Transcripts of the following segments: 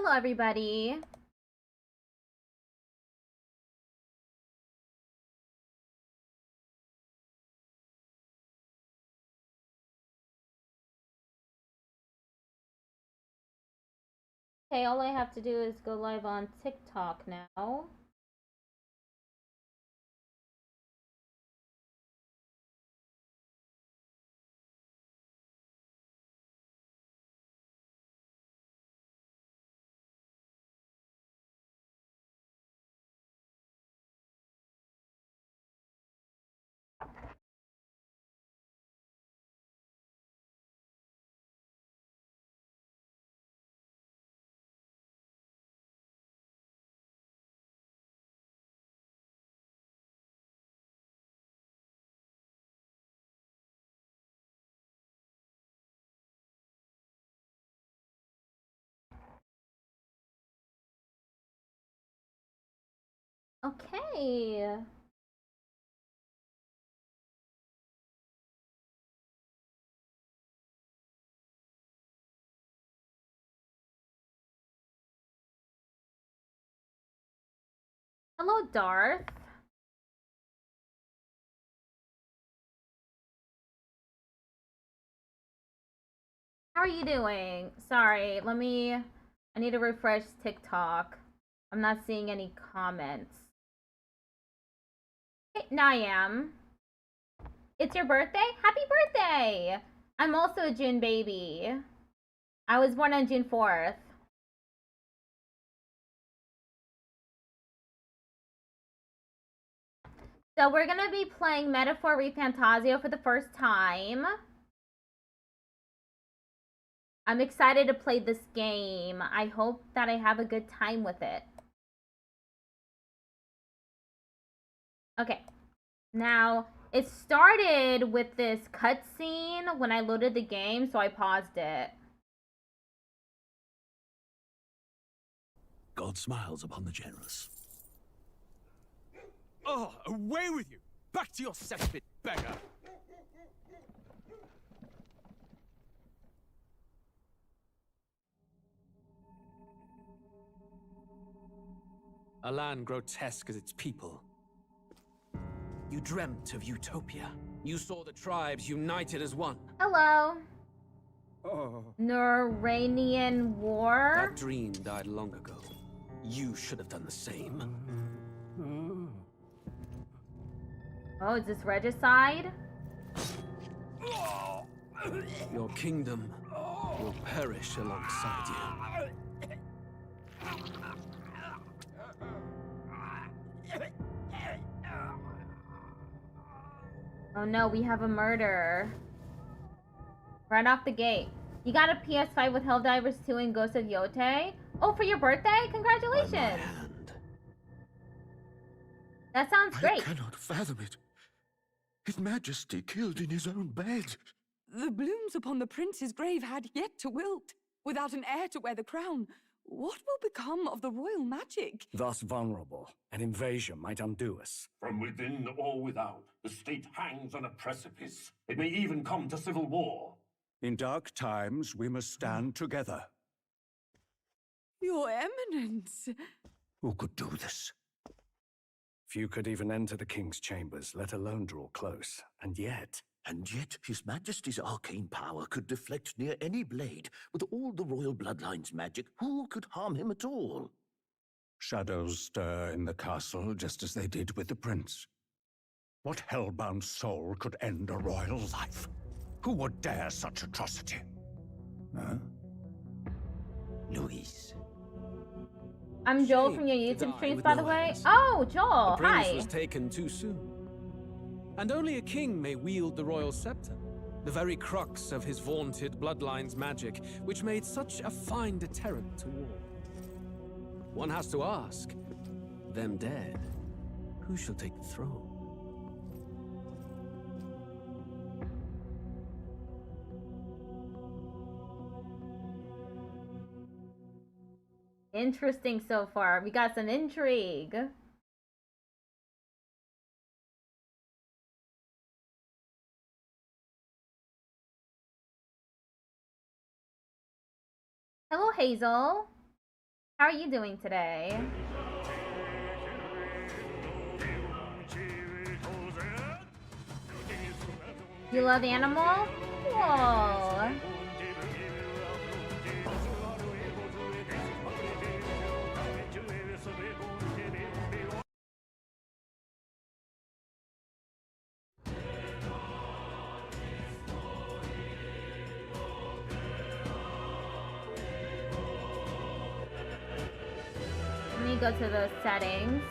Hello, everybody. Okay, all I have to do is go live on TikTok now. Okay. Hello, Darth. How are you doing? Sorry, I need to refresh TikTok. I'm not seeing any comments. Hey, now I am. It's your birthday? Happy birthday! I'm also a June baby. I was born on June 4th. So we're gonna be playing Metaphor ReFantazio for the first time. I'm excited to play this game. I hope that I have a good time with it. Okay. Now, it started with this cutscene when I loaded the game, so I paused it. God smiles upon the generous. Oh, away with you! Back to your cesspit, beggar! A land grotesque as its people. You dreamt of utopia. You saw the tribes united as one. Hello. Oh. Neuranian War? That dream died long ago. You should have done the same. Oh, is this regicide? Your kingdom will perish alongside you. Oh no, we have a murder. Right off the gate. You got a PS5 with Helldivers 2 and Ghost of Yote? Oh, for your birthday? Congratulations! That sounds great. I cannot fathom it. His Majesty killed in his own bed. The blooms upon the prince's grave had yet to wilt. Without an heir to wear the crown, what will become of the royal magic? Thus vulnerable, an invasion might undo us. From within or without, the state hangs on a precipice. It may even come to civil war. In dark times, we must stand together. Your Eminence! Who could do this? Few could even enter the king's chambers, let alone draw close. And yet, His Majesty's arcane power could deflect near any blade. With all the royal bloodline's magic, who could harm him at all? shadows stir in the castle just as they did with the prince. What hellbound soul could end a royal life? Who would dare such atrocity? Huh? Louise. I'm Joel from your YouTube streams, by the way. Oh, Joel, The prince hi. was taken too soon. And only a king may wield the royal scepter. The very crux of his vaunted bloodline's magic, which made such a fine deterrent to war. One has to ask, them dead, who shall take the throne? Interesting so far. We got some intrigue. Hello, Hazel. How are you doing today? You love animal? Whoa. Let me go to the settings.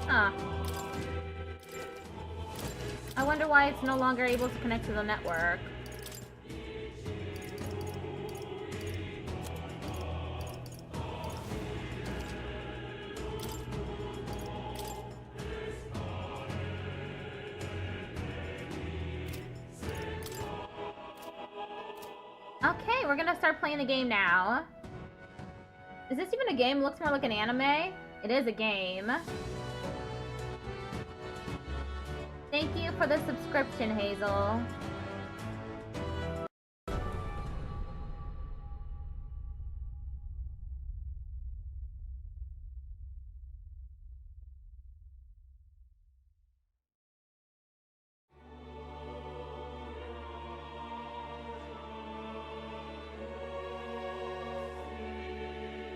Huh. I wonder why it's no longer able to connect to the network. Okay, we're gonna start playing the game now. Is this even a game? Looks more like an anime. It is a game. Thank you for the subscription, Hazel.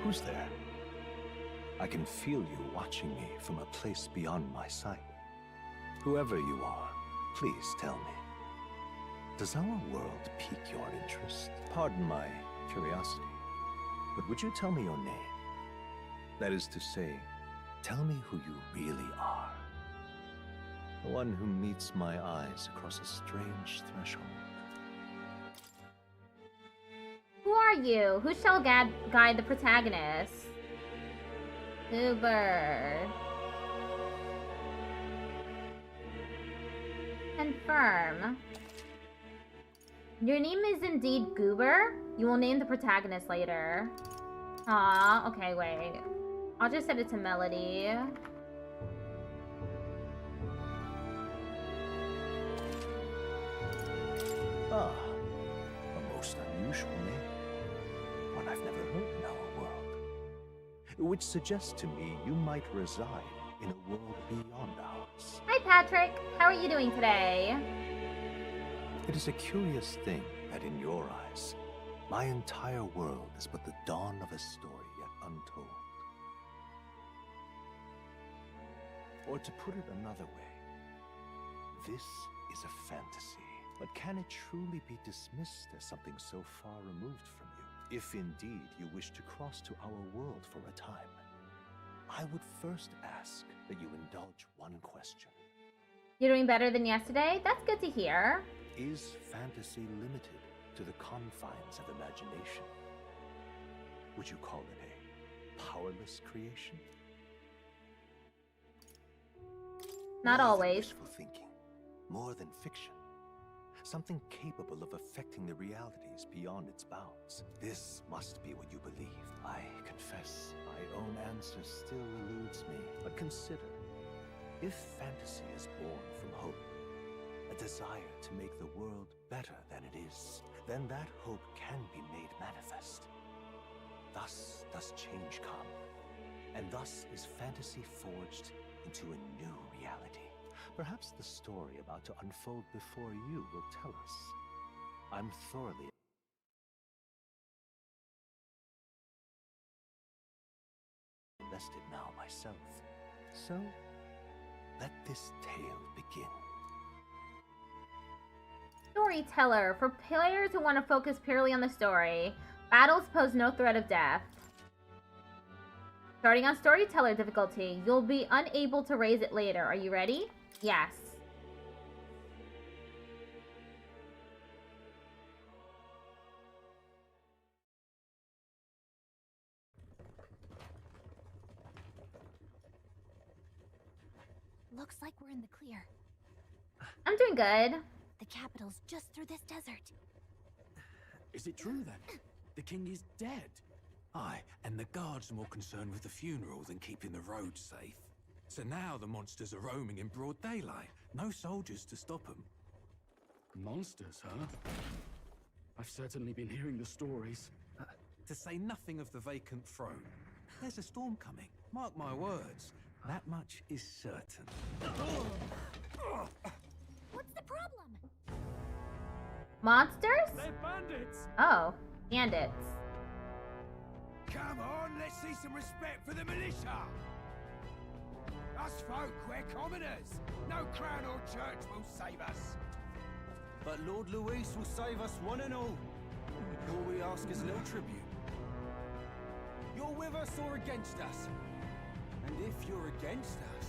Who's there? I can feel you watching me from a place beyond my sight. Whoever you are, please tell me. Does our world pique your interest? Pardon my curiosity, but would you tell me your name? That is to say, tell me who you really are. The one who meets my eyes across a strange threshold. Who are you? Who shall guide the protagonist? Uber. Confirm. Your name is indeed Goober? You will name the protagonist later. Aw, okay, wait. I'll just set it to Melody. Ah, a most unusual name. One I've never heard in our world. Which suggests to me you might reside in a world beyond ours. Hi, Patrick. How are you doing today? It is a curious thing that in your eyes, my entire world is but the dawn of a story yet untold. Or to put it another way, this is a fantasy. But can it truly be dismissed as something so far removed from you? If indeed you wish to cross to our world for a time, I would first ask that you indulge one question. You're doing better than yesterday? That's good to hear. Is fantasy limited to the confines of imagination? Would you call it a powerless creation? Not More than always. wishful thinking, more than fiction. Something capable of affecting the realities beyond its bounds. This must be what you believe. I confess, my own answer still eludes me. But consider, if fantasy is born from hope, a desire to make the world better than it is, then that hope can be made manifest. Thus does change come, and thus is fantasy forged into a new reality. Perhaps the story about to unfold before you will tell us. I'm thoroughly invested now myself. So, let this tale begin. Storyteller. For players who want to focus purely on the story, battles pose no threat of death. Starting on Storyteller difficulty, you'll be unable to raise it later. Are you ready? Yes. Looks like we're in the clear. I'm doing good. The capital's just through this desert. Is it true then? The king is dead? Aye, and the guards are more concerned with the funeral than keeping the roads safe. So now the monsters are roaming in broad daylight. No soldiers to stop them. Monsters, huh? I've certainly been hearing the stories. To say nothing of the vacant throne. There's a storm coming. Mark my words. That much is certain. What's the problem? Monsters? They're bandits! Oh, bandits. Come on, let's see some respect for the militia! Us folk, we're commoners. No crown or church will save us. But Lord Luis will save us one and all. All we ask is a little tribute. You're with us or against us? And if you're against us...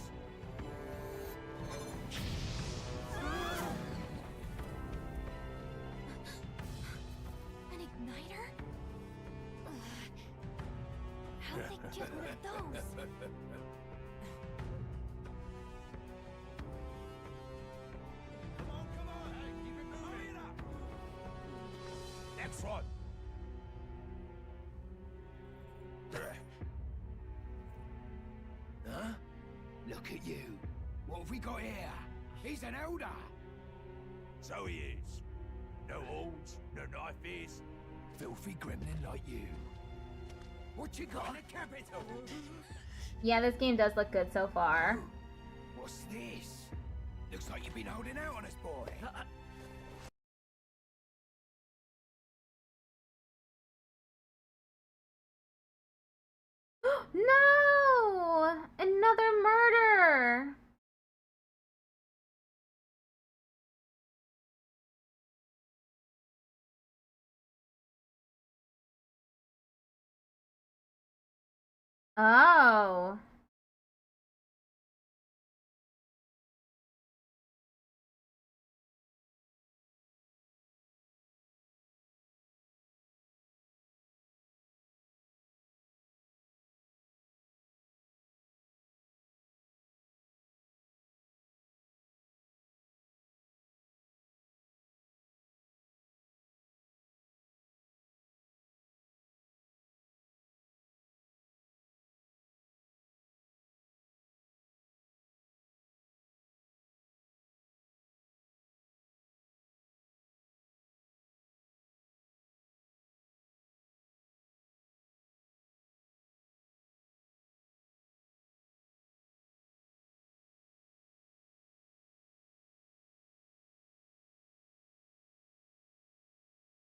An igniter? How'd they get rid of those? Come on, hey, keep it moving up! Next one! Huh? Look at you. What have we got here? He's an elder. So he is. No horns, no knife. Filthy gremlin like you. What you got in the capital? Yeah, this game does look good so far. What's this? Looks like you've been holding out on us, boy. No! Another murder! Oh.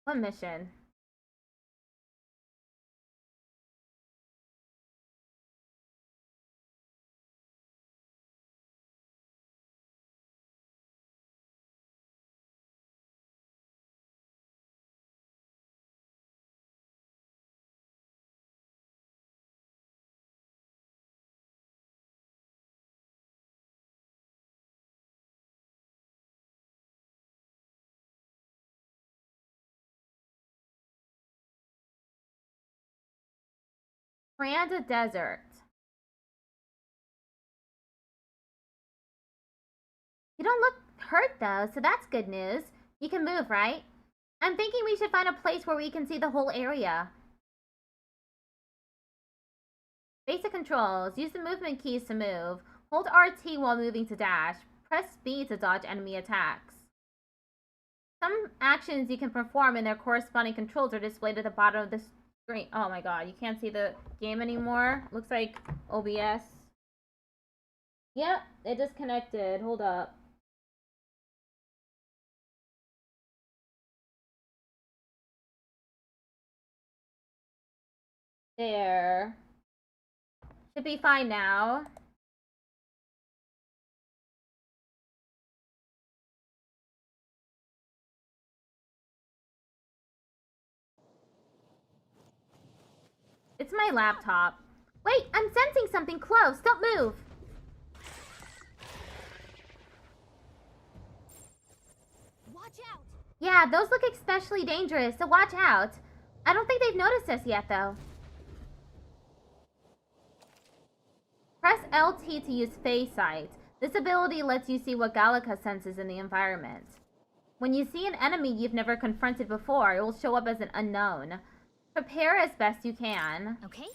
What mission? Miranda Desert. You don't look hurt though, so that's good news. You can move, right? I'm thinking we should find a place where we can see the whole area. Basic controls. Use the movement keys to move. Hold RT while moving to dash. Press B to dodge enemy attacks. Some actions you can perform and their corresponding controls are displayed at the bottom of the screen. Oh my god, you can't see the game anymore. Looks like OBS. Yep, it disconnected. Hold up. There. Should be fine now. It's my laptop. Wait, I'm sensing something close. Don't move. Watch out! Yeah, those look especially dangerous, so watch out. I don't think they've noticed us yet, though. Press LT to use phase sight. This ability lets you see what Gallica senses in the environment. When you see an enemy you've never confronted before, it will show up as an unknown. Prepare as best you can. Okay.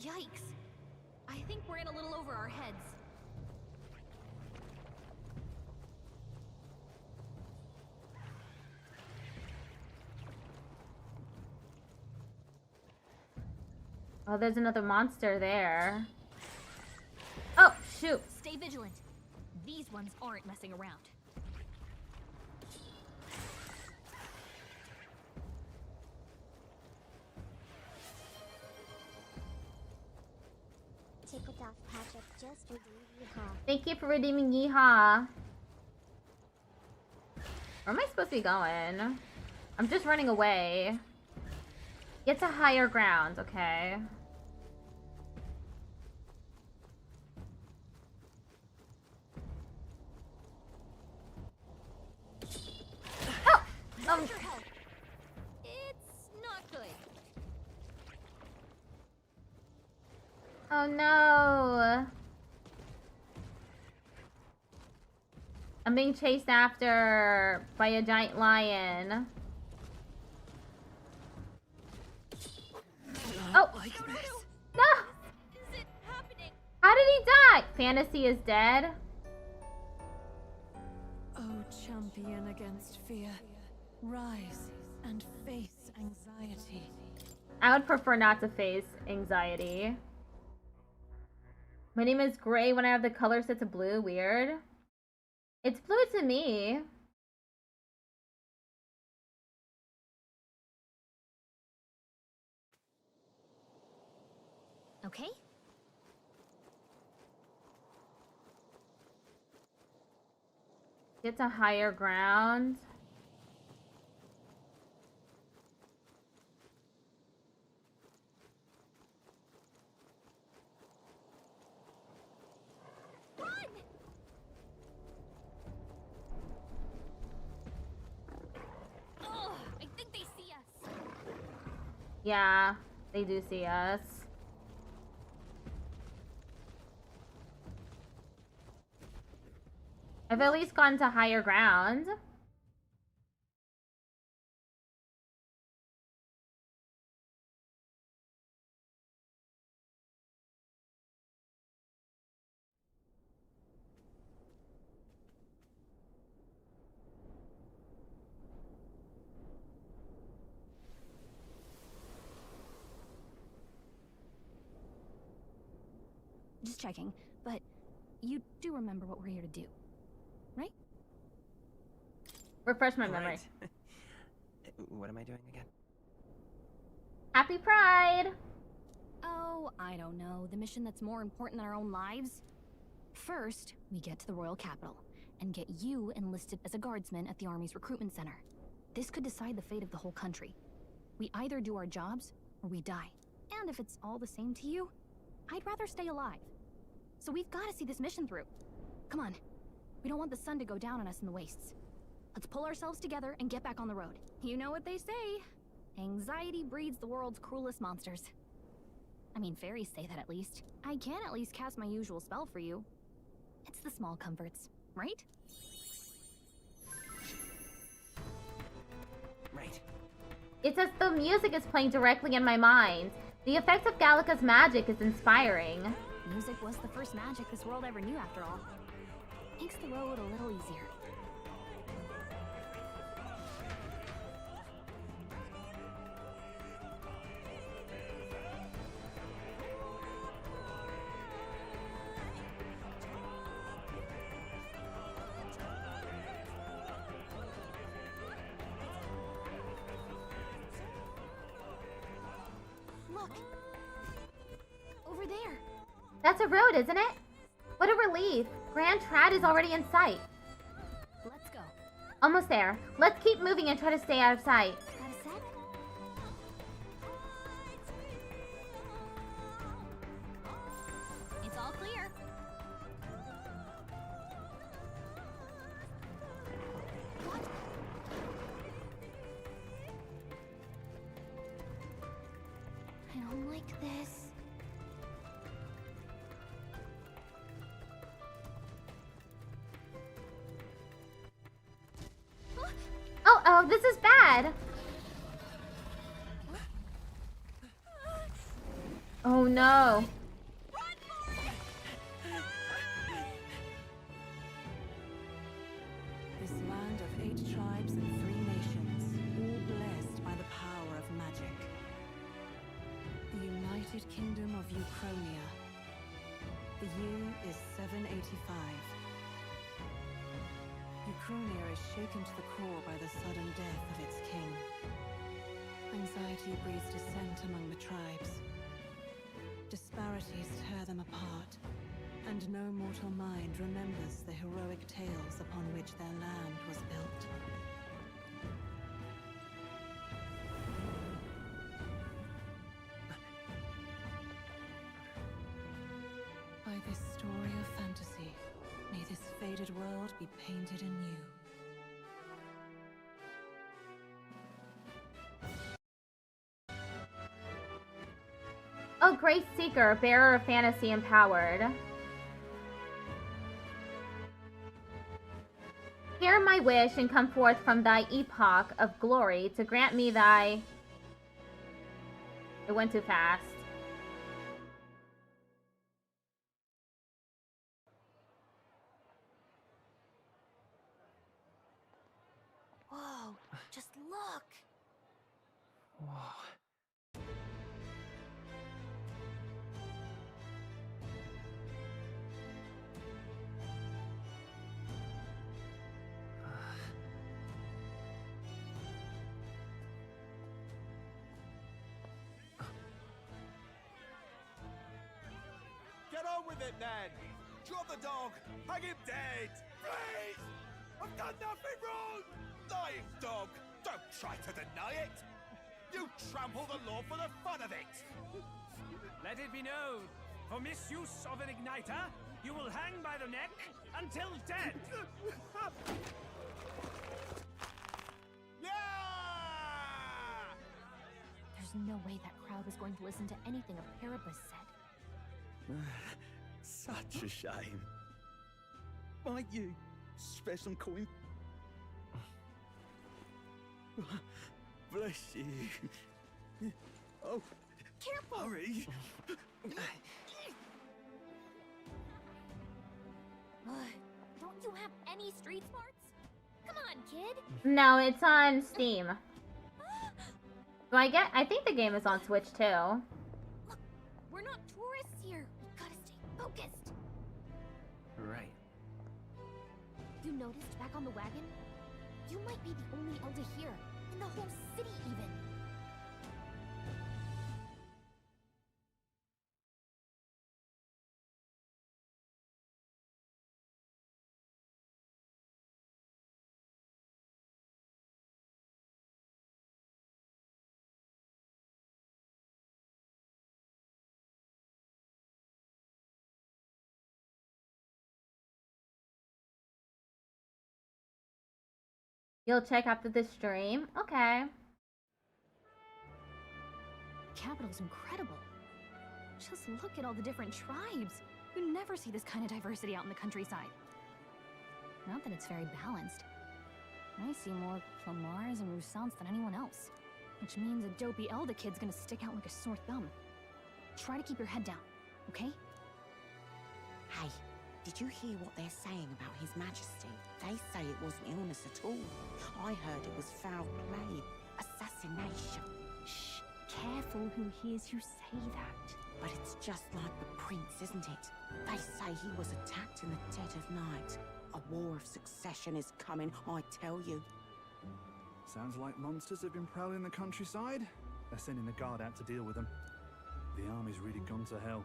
Yikes. I think we're in a little over our heads. Oh, there's another monster there. Oh, shoot. Stay vigilant. These ones aren't messing around. Thank you for redeeming Yeehaw. Where am I supposed to be going? I'm just running away. Get to higher ground, okay. Oh! Your help. It's not good. Oh no! I'm being chased after by a giant lion. Oh! No! Is it happening? How did he die? Fantasy is dead. Oh, champion against fear, rise and face anxiety. I would prefer not to face anxiety. My name is gray when I have the color set to blue. Weird. It's blue to me. Okay. Get to higher ground. Run! Ugh, I think they see us. Yeah, they do see us. I've at least gone to higher ground. Just checking, but you do remember what we're here to do, right? Refresh my memory. Right. What am I doing again? Happy Pride! Oh, I don't know. The mission that's more important than our own lives? First, we get to the royal capital and get you enlisted as a guardsman at the army's recruitment center. This could decide the fate of the whole country. We either do our jobs or we die. And if it's all the same to you, I'd rather stay alive. So we've got to see this mission through. Come on. We don't want the sun to go down on us in the wastes. Let's pull ourselves together and get back on the road. You know what they say. Anxiety breeds the world's cruelest monsters. I mean, fairies say that at least. I can at least cast my usual spell for you. It's the small comforts, right? Right. It's as though music is playing directly in my mind. The effect of Gallica's magic is inspiring. Music was the first magic this world ever knew, after all. Makes the road a little easier. Look! Over there! That's a road, isn't it? What a relief. Grand Trad is already in sight. Let's go. Almost there. Let's keep moving and try to stay out of sight. Got a sec? It's all clear. What? I don't like this. Oh, this is bad. Oh no. This land of 8 tribes and 3 nations, all blessed by the power of magic. The United Kingdom of Uchronia. The year is 785. Uchronia is shaken to the core by the sudden death of its king. Anxiety breeds dissent among the tribes. Disparities tear them apart, and no mortal mind remembers the heroic tales upon which their land was built. By this story of fantasy, may this faded world be painted anew. Oh, Grace Seeker, bearer of fantasy empowered. Hear my wish and come forth from thy epoch of glory to grant me thy... It went too fast. Whoa, just look. Whoa. Get on with it, then! Drop the dog! Hang him dead! Please! I've done nothing wrong! Lying dog! Don't try to deny it! You trample the law for the fun of it! Let it be known, for misuse of an igniter, you will hang by the neck until dead! Yeah! There's no way that crowd was going to listen to anything a Paribus said. Such a shame. Might you spare some coin? Bless you. Oh, careful! Hurry! Don't you have any street smarts? Come on, kid! No, it's on Steam. Do I get... I think the game is on Switch too. Look, we're not tourists here. We gotta stay focused. Right. You noticed back on the wagon? You might be the only elder here, in the whole city even. You'll check after the stream? Okay. The capital's incredible. Just look at all the different tribes. You never see this kind of diversity out in the countryside. Not that it's very balanced. I see more Plomars and Roussants than anyone else. Which means a dopey Elder kid's gonna stick out like a sore thumb. Try to keep your head down, okay? Hey, did you hear what they're saying about His Majesty? They say it wasn't illness at all. I heard it was foul play, assassination. Shh, careful who hears you say that. But it's just like the prince, isn't it? They say he was attacked in the dead of night. A war of succession is coming, I tell you. Sounds like monsters have been prowling the countryside. They're sending the guard out to deal with them. The army's really gone to hell.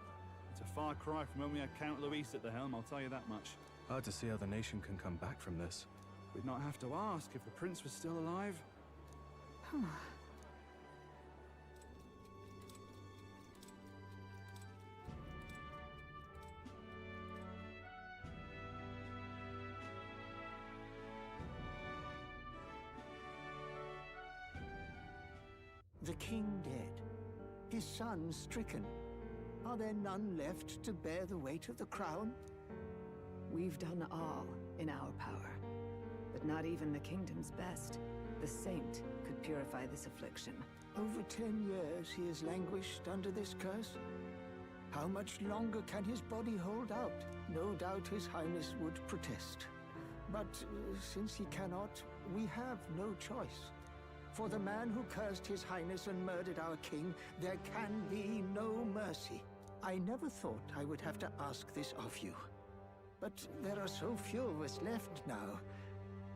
It's a far cry from when we had Count Luis at the helm, I'll tell you that much. Hard to see how the nation can come back from this. We'd not have to ask if the prince was still alive. The king dead, his son stricken. Are there none left to bear the weight of the crown? We've done all in our power, but not even the kingdom's best. The saint could purify this affliction. Over 10 years he has languished under this curse. How much longer can his body hold out? No doubt His Highness would protest. But since he cannot, we have no choice. For the man who cursed His Highness and murdered our king, there can be no mercy. I never thought I would have to ask this of you. But there are so few of us left now.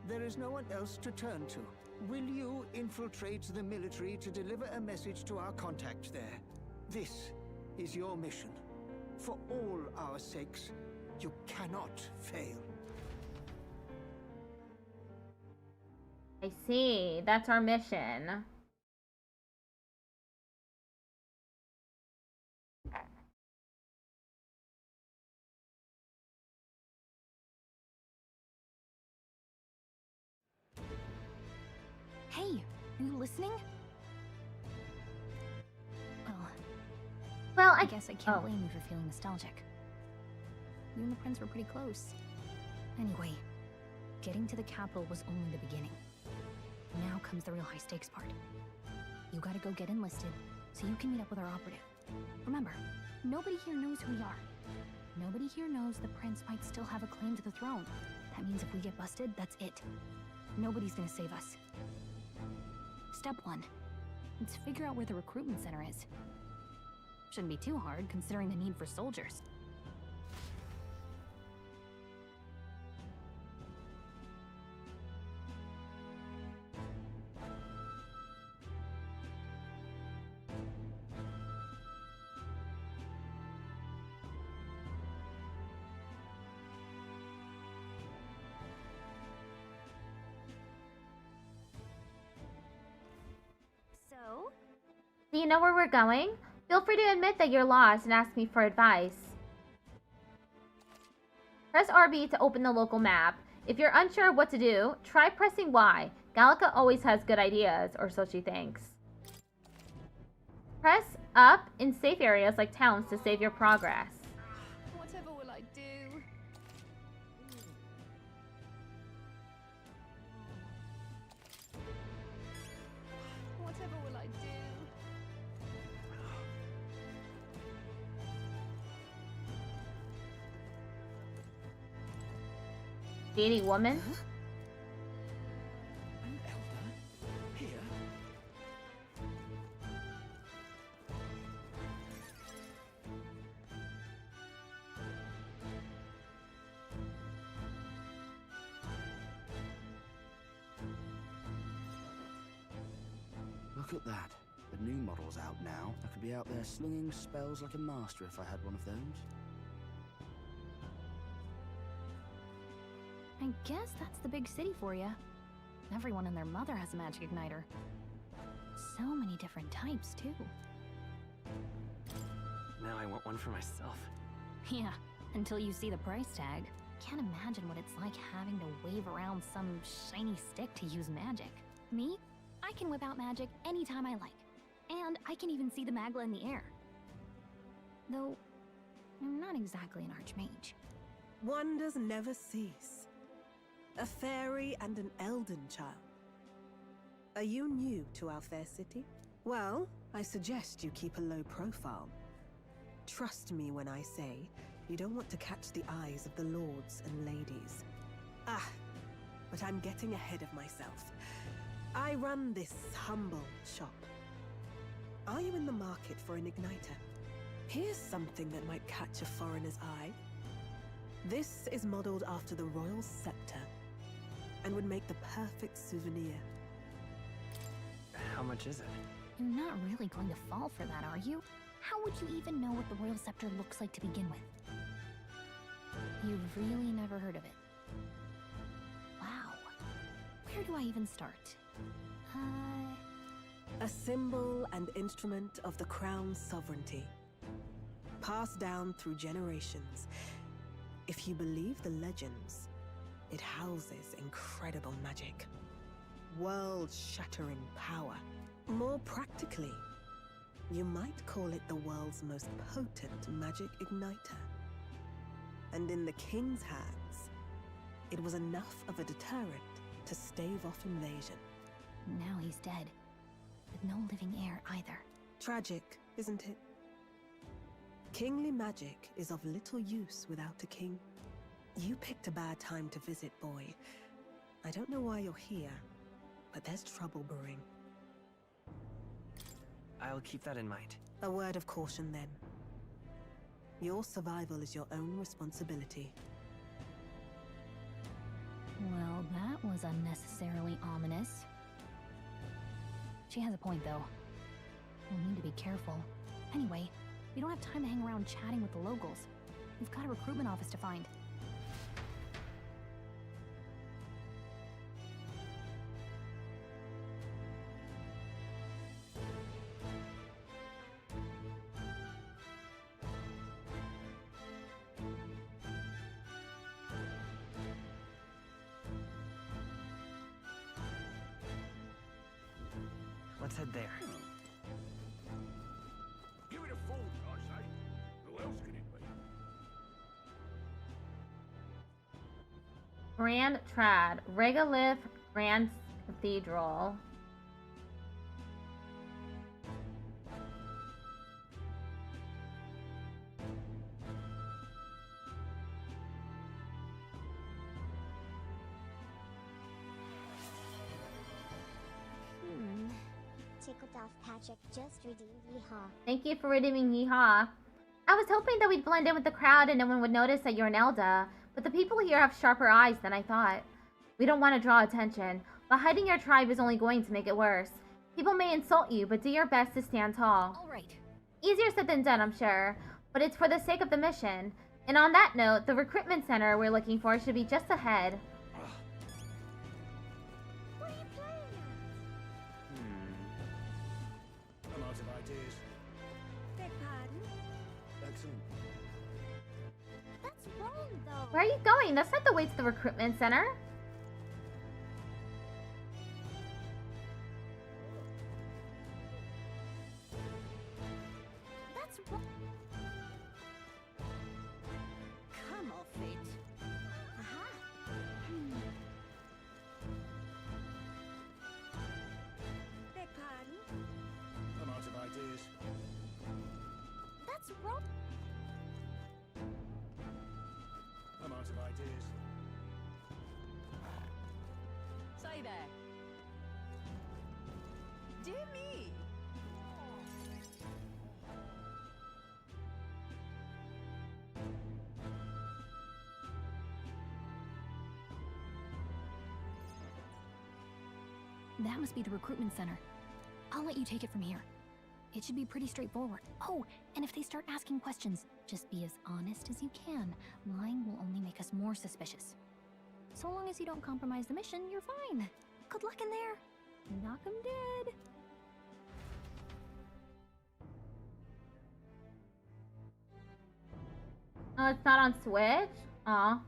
There is no one else to turn to. Will you infiltrate the military to deliver a message to our contact there? This is your mission. For all our sakes, you cannot fail. I see. That's our mission. Hey, are you listening? Well, I guess I can't blame you for feeling nostalgic. You and the prince were pretty close. Anyway, getting to the capital was only the beginning. Now comes the real high-stakes part. You gotta go get enlisted, so you can meet up with our operative. Remember, nobody here knows who we are. Nobody here knows the prince might still have a claim to the throne. That means if we get busted, that's it. Nobody's gonna save us. Step 1. Let's figure out where the recruitment center is. Shouldn't be too hard, considering the need for soldiers. So? Do you know where we're going? Feel free to admit that you're lost and ask me for advice. Press RB to open the local map. If you're unsure of what to do, try pressing Y. Gallica always has good ideas, or so she thinks. Press up in safe areas like towns to save your progress. Whatever will I do? Whatever will I do? Dating woman? An elder? Here? Look at that. The new model's out now. I could be out there slinging spells like a master if I had one of those. I guess that's the big city for you. Everyone and their mother has a magic igniter. So many different types, too. Now I want one for myself. Yeah, until you see the price tag. Can't imagine what it's like having to wave around some shiny stick to use magic. Me? I can whip out magic anytime I like. And I can even see the magla in the air. Though, I'm not exactly an archmage. Wonders never cease. A fairy and an elden child. Are you new to our fair city? Well, I suggest you keep a low profile. Trust me when I say you don't want to catch the eyes of the lords and ladies. Ah, but I'm getting ahead of myself. I run this humble shop. Are you in the market for an igniter? Here's something that might catch a foreigner's eye. This is modeled after the royal scepter and would make the perfect souvenir. How much is it? You're not really going to fall for that, are you? How would you even know what the royal scepter looks like to begin with? You've really never heard of it. Wow. Where do I even start? A symbol and instrument of the crown's sovereignty. Passed down through generations. If you believe the legends, it houses incredible magic. World-shattering power. More practically, you might call it the world's most potent magic igniter. And in the king's hands, it was enough of a deterrent to stave off invasion. Now he's dead. With no living heir either. Tragic, isn't it? Kingly magic is of little use without a king. You picked a bad time to visit, boy. I don't know why you're here, but there's trouble brewing. I'll keep that in mind. A word of caution, then. Your survival is your own responsibility. Well, that was unnecessarily ominous. She has a point, though. We'll need to be careful. Anyway, we don't have time to hang around chatting with the locals. We've got a recruitment office to find. Let's head there. Give it a fold, I say. Who else can it be? Grand Trad, Regolith Grand Cathedral. Tickled off Patrick just redeemed Yeehaw. Thank you for redeeming Yeehaw. I was hoping that we'd blend in with the crowd and no one would notice that you're an Elda, but the people here have sharper eyes than I thought. We don't want to draw attention, but hiding your tribe is only going to make it worse. People may insult you, but do your best to stand tall. All right. Easier said than done, I'm sure, but it's for the sake of the mission. And on that note, the recruitment center we're looking for should be just ahead. What are you playing at? I'm out of ideas. Beg pardon? Excellent. That's wrong, though. Where are you going? That's not the way to the recruitment center. That's wrong. Come off it. Beg pardon? I'm out of ideas. That's wrong. I'm out of ideas. Say there. Dear me. That must be the recruitment center. I'll let you take it from here. It should be pretty straightforward. Oh, and if they start asking questions, just be as honest as you can. Lying will only make us more suspicious. So long as you don't compromise the mission, you're fine. Good luck in there. Knock 'em dead. Oh, it's not on Switch? Aw.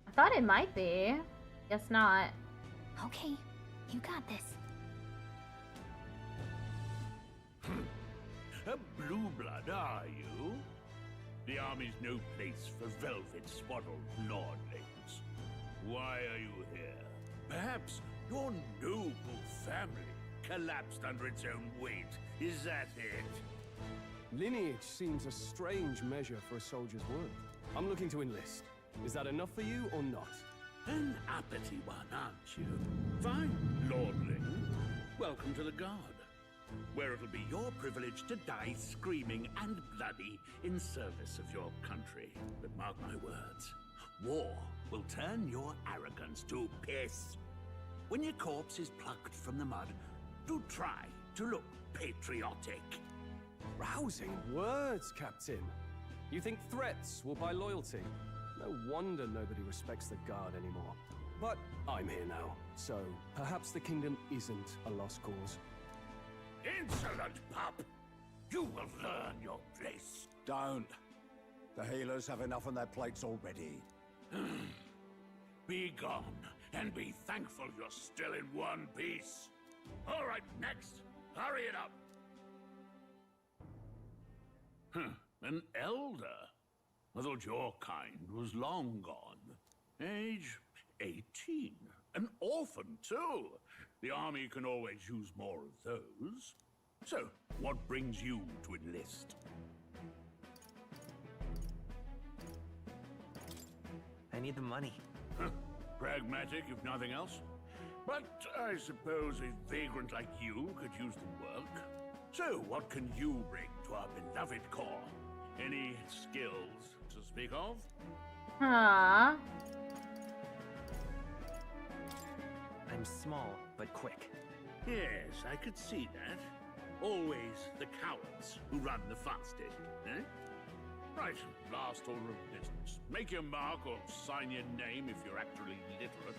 I thought it might be. Guess not. Okay, you got this. A blue blood, are you? The army's no place for velvet-swaddled lordlings. Why are you here? Perhaps your noble family collapsed under its own weight. Is that it? Lineage seems a strange measure for a soldier's worth. I'm looking to enlist. Is that enough for you or not? An uppity one, aren't you? Fine, lordling. Welcome to the Guard, where it'll be your privilege to die screaming and bloody in service of your country. But mark my words, war will turn your arrogance to piss. When your corpse is plucked from the mud, do try to look patriotic. Rousing words, Captain. You think threats will buy loyalty? No wonder nobody respects the Guard anymore. But I'm here now, so perhaps the kingdom isn't a lost cause. Insolent pup! You will learn your place. Don't. The healers have enough on their plates already. Be gone, and be thankful you're still in one piece. All right, next. Hurry it up. An elder? I thought your kind was long gone. Age 18. An orphan, too. The army can always use more of those. So, what brings you to enlist? I need the money. Huh. Pragmatic, if nothing else. But I suppose a vagrant like you could use the work. So, what can you bring to our beloved corps? Any skills to speak of? Huh. I'm small, but quick. Yes, I could see that. Always the cowards who run the fastest, eh? Right, last order of business. Make your mark or sign your name if you're actually literate.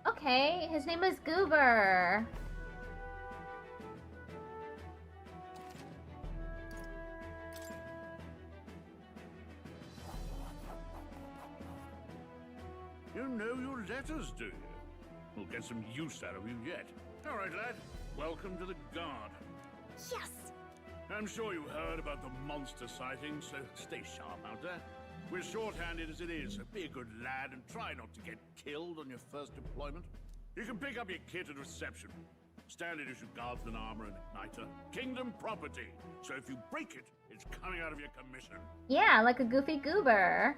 Okay, his name is Goober. You know your letters, do you? We'll get some use out of you yet. All right, lad. Welcome to the Guard. Yes! I'm sure you heard about the monster sighting, so stay sharp out there. We're short-handed as it is, so be a good lad and try not to get killed on your first deployment. You can pick up your kit at reception. Standard issue guardsman armor and igniter. Kingdom property. So if you break it, it's coming out of your commission. Yeah, like a goofy goober.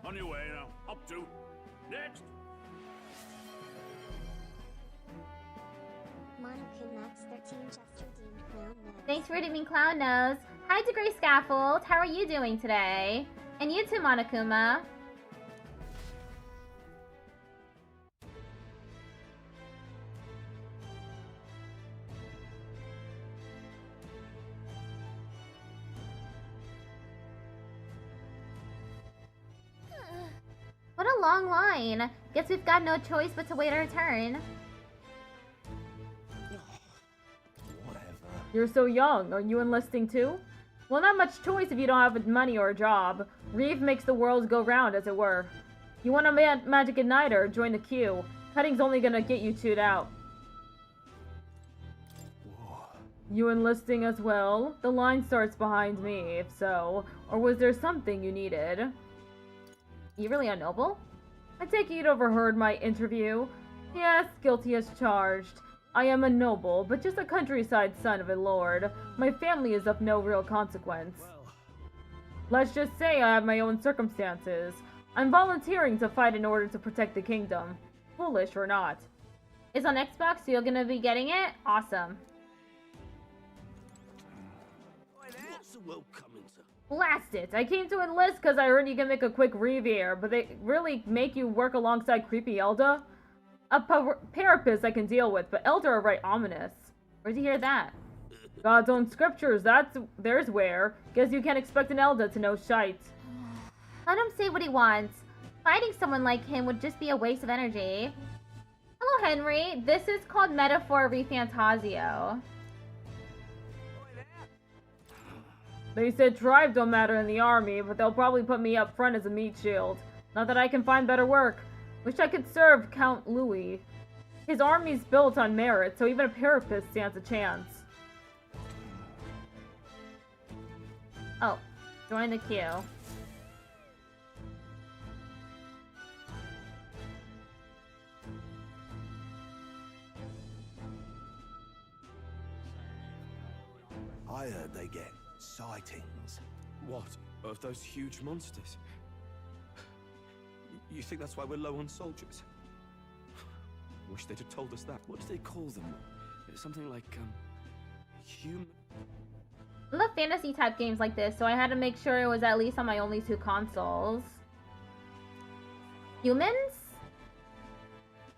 On your way now. Up to. Next. Max 13 just redeemed Clown Nose. Thanks for redeeming Clown Nose. Hi, Degree Scaffold. How are you doing today? And you too, Monokuma. What a long line. Guess we've got no choice but to wait our turn. You're so young. Are you enlisting too? Well, not much choice if you don't have money or a job. Reeve makes the world go round, as it were. You want a magic igniter? Join the queue. Cutting's only gonna get you chewed out. Whoa. You enlisting as well? The line starts behind me, if so. Or was there something you needed? You really unnoble? I take it you'd overheard my interview. Yes, guilty as charged. I am a noble, but just a countryside son of a lord. My family is of no real consequence. Let's just say I have my own circumstances. I'm volunteering to fight in order to protect the kingdom. Foolish or not. It's on Xbox, so you're gonna be getting it? Awesome. What's the world coming to? Blast it! I came to enlist because I heard you can make a quick reveal, but they really make you work alongside creepy Elda? A parapist I can deal with, but Elder are right ominous. Where'd you hear that? God's own scriptures, there's where. Guess you can't expect an Elda to know shite. Let him say what he wants. Fighting someone like him would just be a waste of energy. Hello, Henry. This is called Metaphor ReFantazio. They said tribes don't matter in the army, but they'll probably put me up front as a meat shield. Not that I can find better work. Wish I could serve Count Louis. His army's built on merit, so even a parapist stands a chance. Oh, join the queue. I heard they get sightings. What? Of those huge monsters? You think that's why we're low on soldiers? Wish they'd have told us that. What do they call them? Something like, human... I love fantasy type games like this, so I had to make sure it was at least on my only 2 consoles. Humans?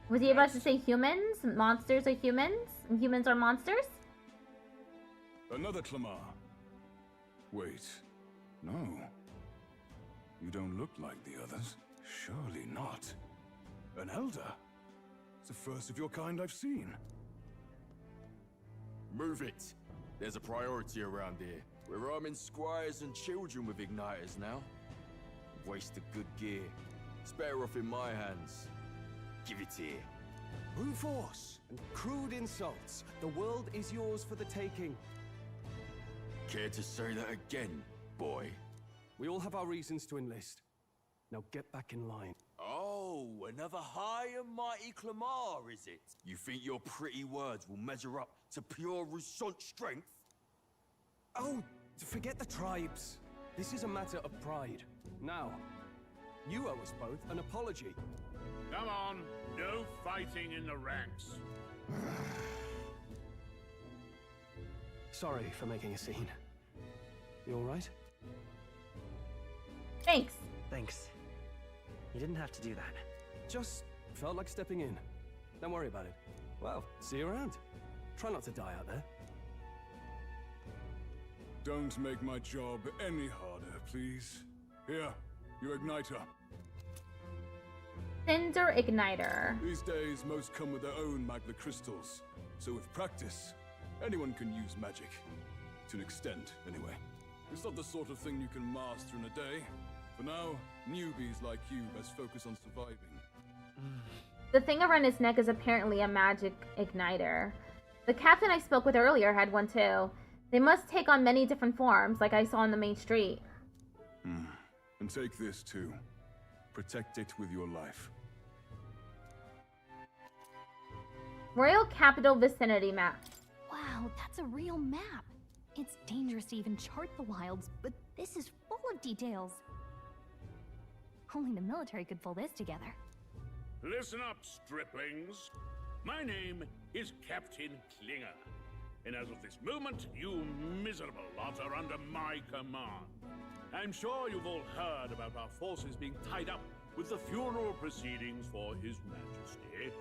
Was he about to say humans? Monsters are humans? And humans are monsters? Another Clamar. Wait, no. You don't look like the others. Surely not. An elder? It's the first of your kind I've seen. Move it. There's a priority around here. We're arming squires and children with igniters now. Waste of good gear. It's better off in my hands. Give it here. Brute force and crude insults. The world is yours for the taking. Care to say that again, boy? We all have our reasons to enlist. Now get back in line. Oh, another high and mighty Clamar, is it? You think your pretty words will measure up to pure Roussant strength? Oh, forget the tribes. This is a matter of pride. Now, you owe us both an apology. Come on, no fighting in the ranks. Sorry for making a scene. You all right? Thanks. Thanks. You didn't have to do that. Just felt like stepping in. Don't worry about it. Well, see you around. Try not to die out there. Don't make my job any harder, please. Here, your igniter. Cinder Igniter. These days, most come with their own magna crystals. So with practice, anyone can use magic. To an extent, anyway. It's not the sort of thing you can master in a day. For now, newbies like you best focus on surviving. The thing around his neck is apparently a magic igniter. The captain I spoke with earlier had one too. They must take on many different forms, like I saw on the main street. And take this too. Protect it with your life. Royal Capital Vicinity Map. Wow, that's a real map. It's dangerous to even chart the wilds, but this is full of details. Only the military could pull this together. Listen up, striplings. My name is Captain Klinger. And as of this moment, you miserable lot are under my command. I'm sure you've all heard about our forces being tied up with the funeral proceedings for His Majesty.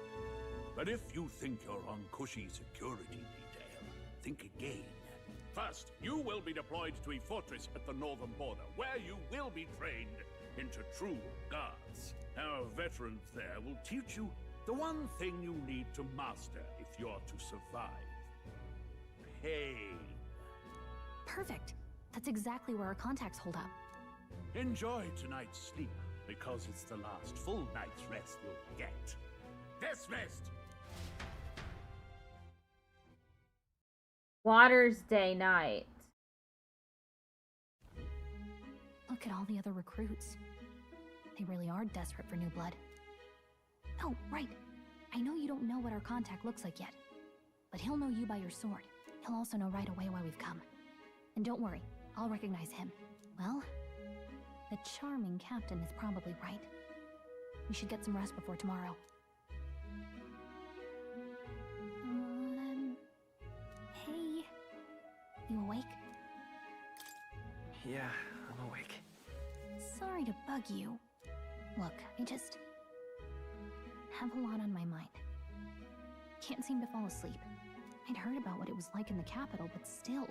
But if you think you're on cushy security detail, think again. First, you will be deployed to a fortress at the northern border, where you will be trained into true guards. Our veterans there will teach you the one thing you need to master if you're to survive. Pain. Perfect. That's exactly where our contacts hold up. Enjoy tonight's sleep, because it's the last full night's rest you'll get. Dismissed! Waters Day Night. Look at all the other recruits. They really are desperate for new blood. Oh, right. I know you don't know what our contact looks like yet, but he'll know you by your sword. He'll also know right away why we've come. And don't worry, I'll recognize him. Well, the charming captain is probably right. We should get some rest before tomorrow. Hey. You awake? Yeah, I'm awake. Sorry to bug you. Look, I just have a lot on my mind. Can't seem to fall asleep. I'd heard about what it was like in the capital, but still.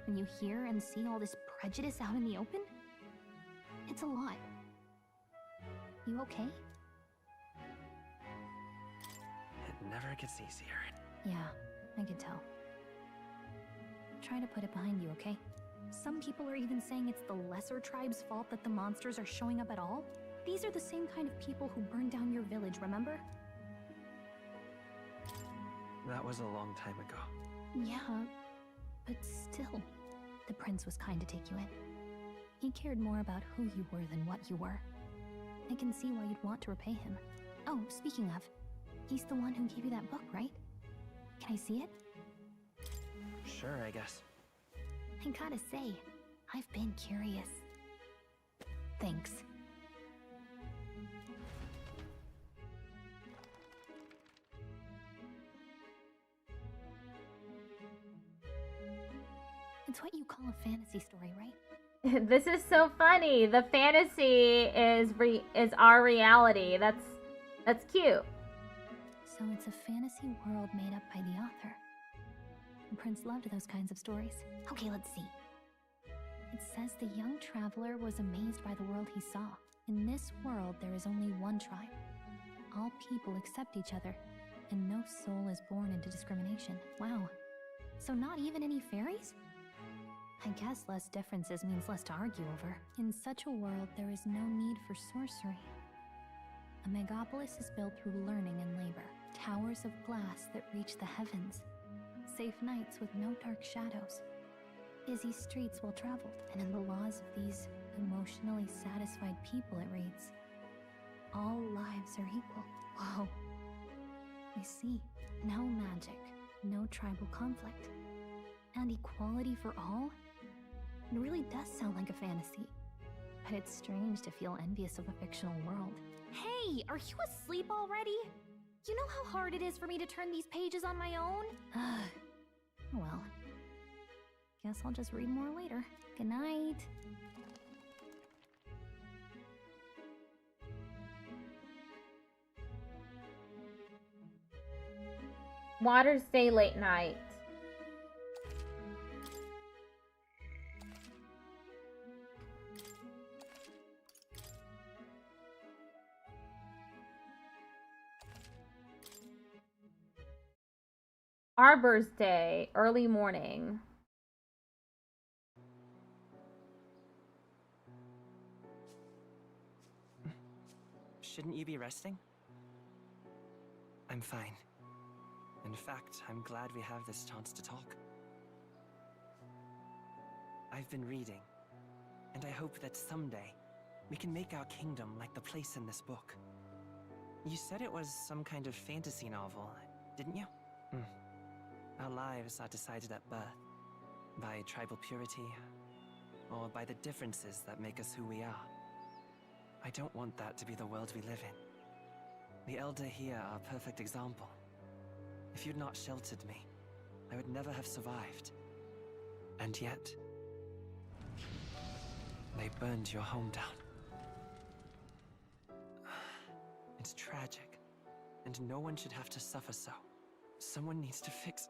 When you hear and see all this prejudice out in the open, it's a lot. You okay? It never gets easier. Yeah, I could tell. Try to put it behind you, okay? Some people are even saying it's the lesser tribe's fault that the monsters are showing up at all. These are the same kind of people who burned down your village, remember? That was a long time ago. Yeah, but still, the prince was kind to take you in. He cared more about who you were than what you were. I can see why you'd want to repay him. Oh, speaking of, he's the one who gave you that book, right? Can I see it? Sure, I guess. I gotta say, I've been curious. Thanks. It's what you call a fantasy story, right? This is so funny. The fantasy is our reality. That's cute. So it's a fantasy world made up by the author. The prince loved those kinds of stories. Okay, let's see. It says the young traveler was amazed by the world he saw. In this world, there is only one tribe. All people accept each other, and no soul is born into discrimination. Wow. So not even any fairies? I guess less differences means less to argue over. In such a world, there is no need for sorcery. A megapolis is built through learning and labor. Towers of glass that reach the heavens. Safe nights with no dark shadows. Busy streets well traveled, and in the laws of these Emotionally satisfied people, it reads. All lives are equal. Whoa. I see. No magic, no tribal conflict, and equality for all? It really does sound like a fantasy. But it's strange to feel envious of a fictional world. Hey, are you asleep already? You know how hard it is for me to turn these pages on my own? Well, guess I'll just read more later. Good night. Waters Day late night. Arbor's Day, early morning. Shouldn't you be resting? I'm fine. In fact, I'm glad we have this chance to talk. I've been reading, and I hope that someday we can make our kingdom like the place in this book. You said it was some kind of fantasy novel, didn't you? Our lives are decided at birth, by tribal purity, or by the differences that make us who we are. I don't want that to be the world we live in. The Elder here are a perfect example. If you'd not sheltered me, I would never have survived. And yet, they burned your home down. It's tragic, and no one should have to suffer so. Someone needs to fix...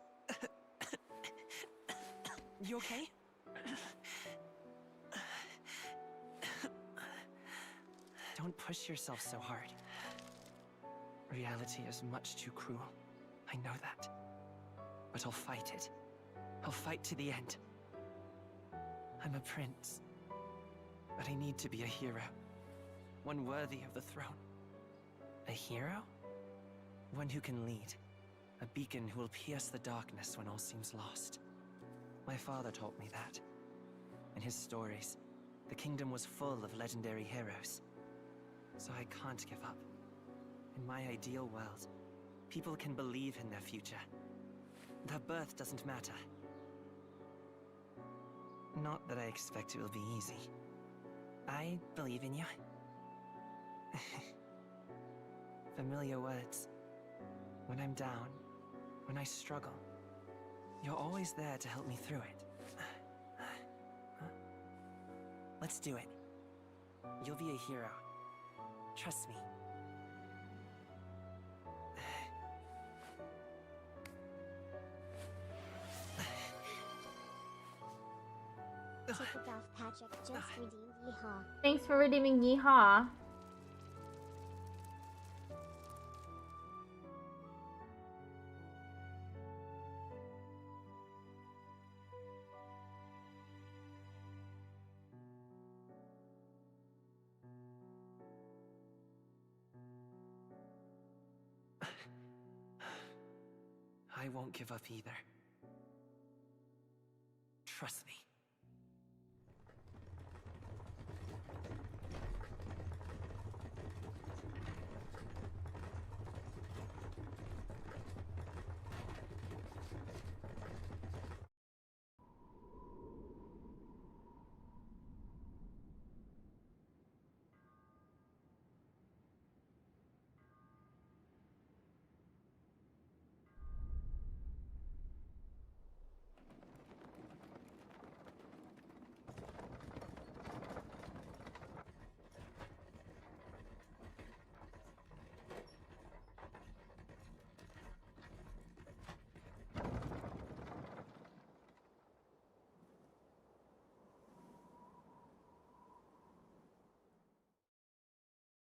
You okay? Don't push yourself so hard. Reality is much too cruel. I know that. But I'll fight it. I'll fight to the end. I'm a prince. But I need to be a hero. One worthy of the throne. A hero? One who can lead. A beacon who will pierce the darkness when all seems lost. My father taught me that. In his stories, the kingdom was full of legendary heroes. So I can't give up. In my ideal world, people can believe in their future. Their birth doesn't matter. Not that I expect it will be easy. I believe in you. Familiar words. When I'm down, when I struggle, you're always there to help me through it. Let's do it. You'll be a hero. Trust me. Check it out, Patrick just redeemed Yeehaw. Thanks for redeeming Yeehaw. I won't give up either. Trust me.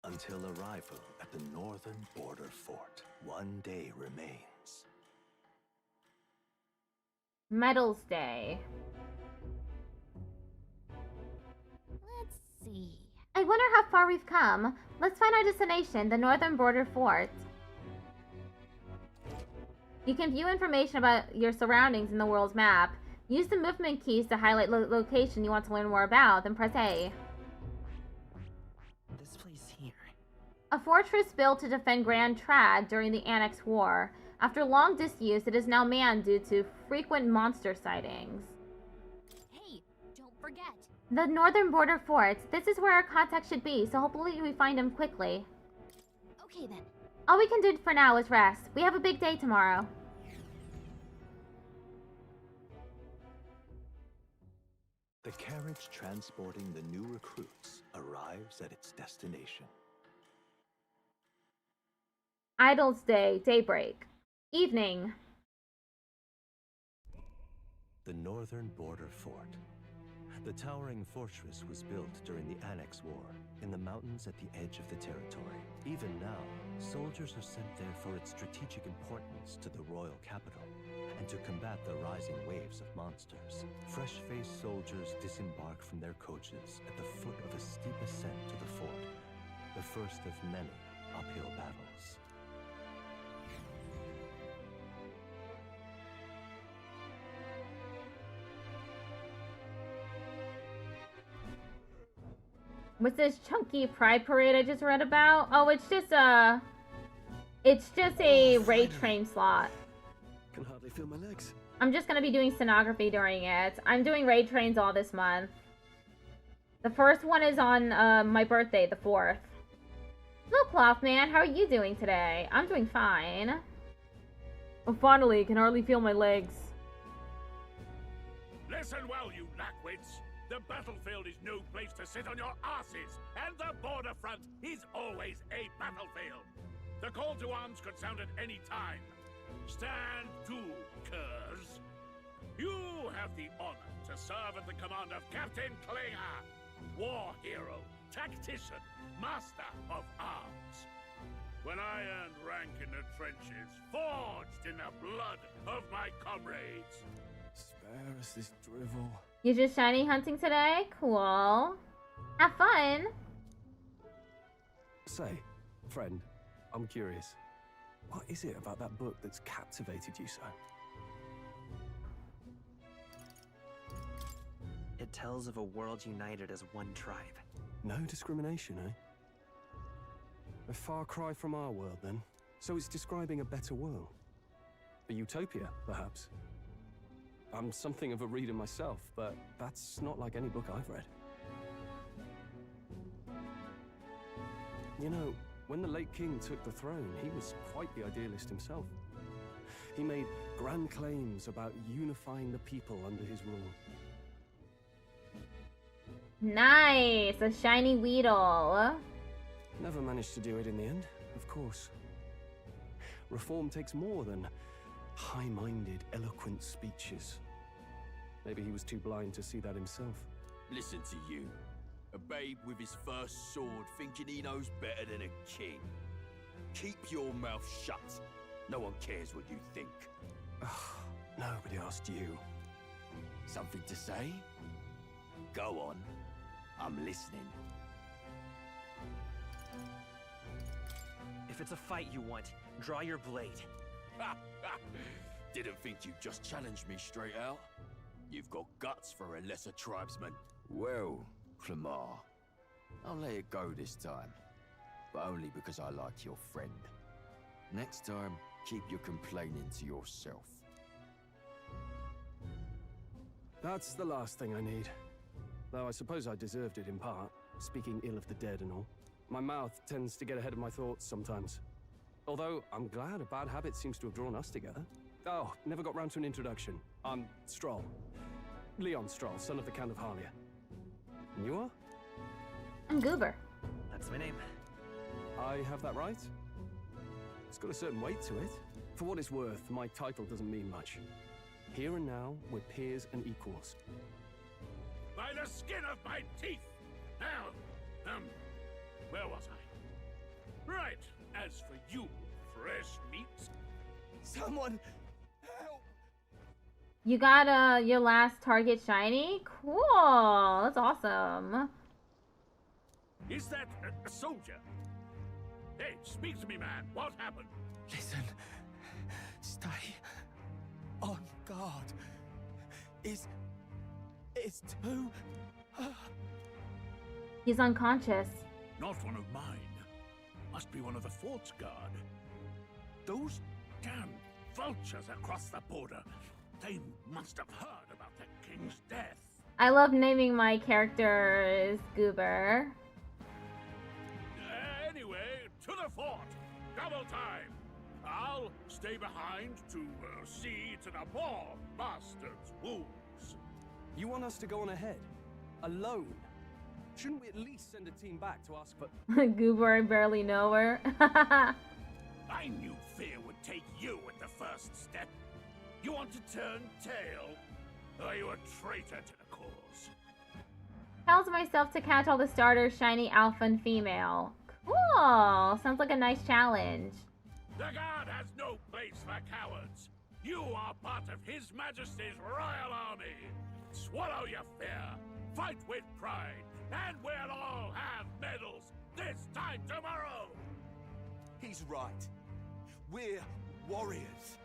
Until arrival at the northern border fort, one day remains. Medals Day. Let's see. I wonder how far we've come. Let's find our destination, the northern border fort. You can view information about your surroundings in the world's map. Use the movement keys to highlight location you want to learn more about, then press A. A fortress built to defend Grand Trad during the Annex War. After long disuse, it is now manned due to frequent monster sightings. Hey, don't forget. The northern border fort. This is where our contact should be, so hopefully we find him quickly. Okay then. All we can do for now is rest. We have a big day tomorrow. The carriage transporting the new recruits arrives at its destination. Idle's Day, daybreak. Evening. The northern border fort. The towering fortress was built during the Annex War in the mountains at the edge of the territory. Even now, soldiers are sent there for its strategic importance to the royal capital and to combat the rising waves of monsters. Fresh-faced soldiers disembark from their coaches at the foot of a steep ascent to the fort, the first of many uphill battles. What's this chunky pride parade I just read about? Oh, it's just a raid train slot. Can hardly feel my legs. I'm just gonna be doing stenography during it. I'm doing raid trains all this month. The first one is on my birthday, the 4th. Hello, Clothman. How are you doing today? I'm doing fine. Oh, finally, can hardly feel my legs. Listen well, you lackwits. The battlefield is no place to sit on your asses, and the border front is always a battlefield. The call to arms could sound at any time. Stand to, curs. You have the honor to serve at the command of Captain Klinger, war hero, tactician, master of arms. When I earned rank in the trenches, forged in the blood of my comrades. Spare us this drivel. You just shiny hunting today? Cool. Have fun. Say, friend, I'm curious. What is it about that book that's captivated you so? It tells of a world united as one tribe. No discrimination, eh? A far cry from our world, then. So it's describing a better world. A utopia, perhaps. I'm something of a reader myself, but that's not like any book I've read. You know, when the late king took the throne, he was quite the idealist himself. He made grand claims about unifying the people under his rule. Nice! A shiny Weedle. Never managed to do it in the end, of course. Reform takes more than high-minded, eloquent speeches. Maybe he was too blind to see that himself. Listen to you. A babe with his first sword thinking he knows better than a king. Keep your mouth shut. No one cares what you think. Nobody asked you. Something to say? Go on. I'm listening. If it's a fight you want, draw your blade. Didn't think you'd just challenge me straight out. You've got guts for a lesser tribesman. Well, Clamar, I'll let it go this time. But only because I like your friend. Next time, keep your complaining to yourself. That's the last thing I need. Though I suppose I deserved it in part, speaking ill of the dead and all. My mouth tends to get ahead of my thoughts sometimes. Although, I'm glad a bad habit seems to have drawn us together. Oh, never got round to an introduction. I'm Stroll. Leon Stroll, son of the Count of Harlia. And you are? I'm Goober. That's my name. I have that right? It's got a certain weight to it. For what it's worth, my title doesn't mean much. Here and now, we're peers and equals. By the skin of my teeth! Now, where was I? Right, as for you, fresh meats. Someone help! You got your last target shiny? Cool. That's awesome. Is that a soldier? Hey, speak to me, man. What happened? Listen. Stay on guard. It's too... He's unconscious. Not one of mine. Must be one of the fort's guard. Those damn vultures across the border. They must have heard about the king's death. I love naming my characters Goober. Anyway, to the fort. Double time. I'll stay behind to see to the poor bastard's wounds. You want us to go on ahead? Alone? Shouldn't we at least send a team back to ask for... Goober, I barely know her. I knew fear would take you at the first step. You want to turn tail? Are you a traitor to the cause? Tells myself to catch all the starters, shiny, alpha, and female. Cool! Sounds like a nice challenge. The guard has no place for cowards. You are part of His Majesty's Royal Army. Swallow your fear, fight with pride, and we'll all have medals this time tomorrow. He's right. We're warriors.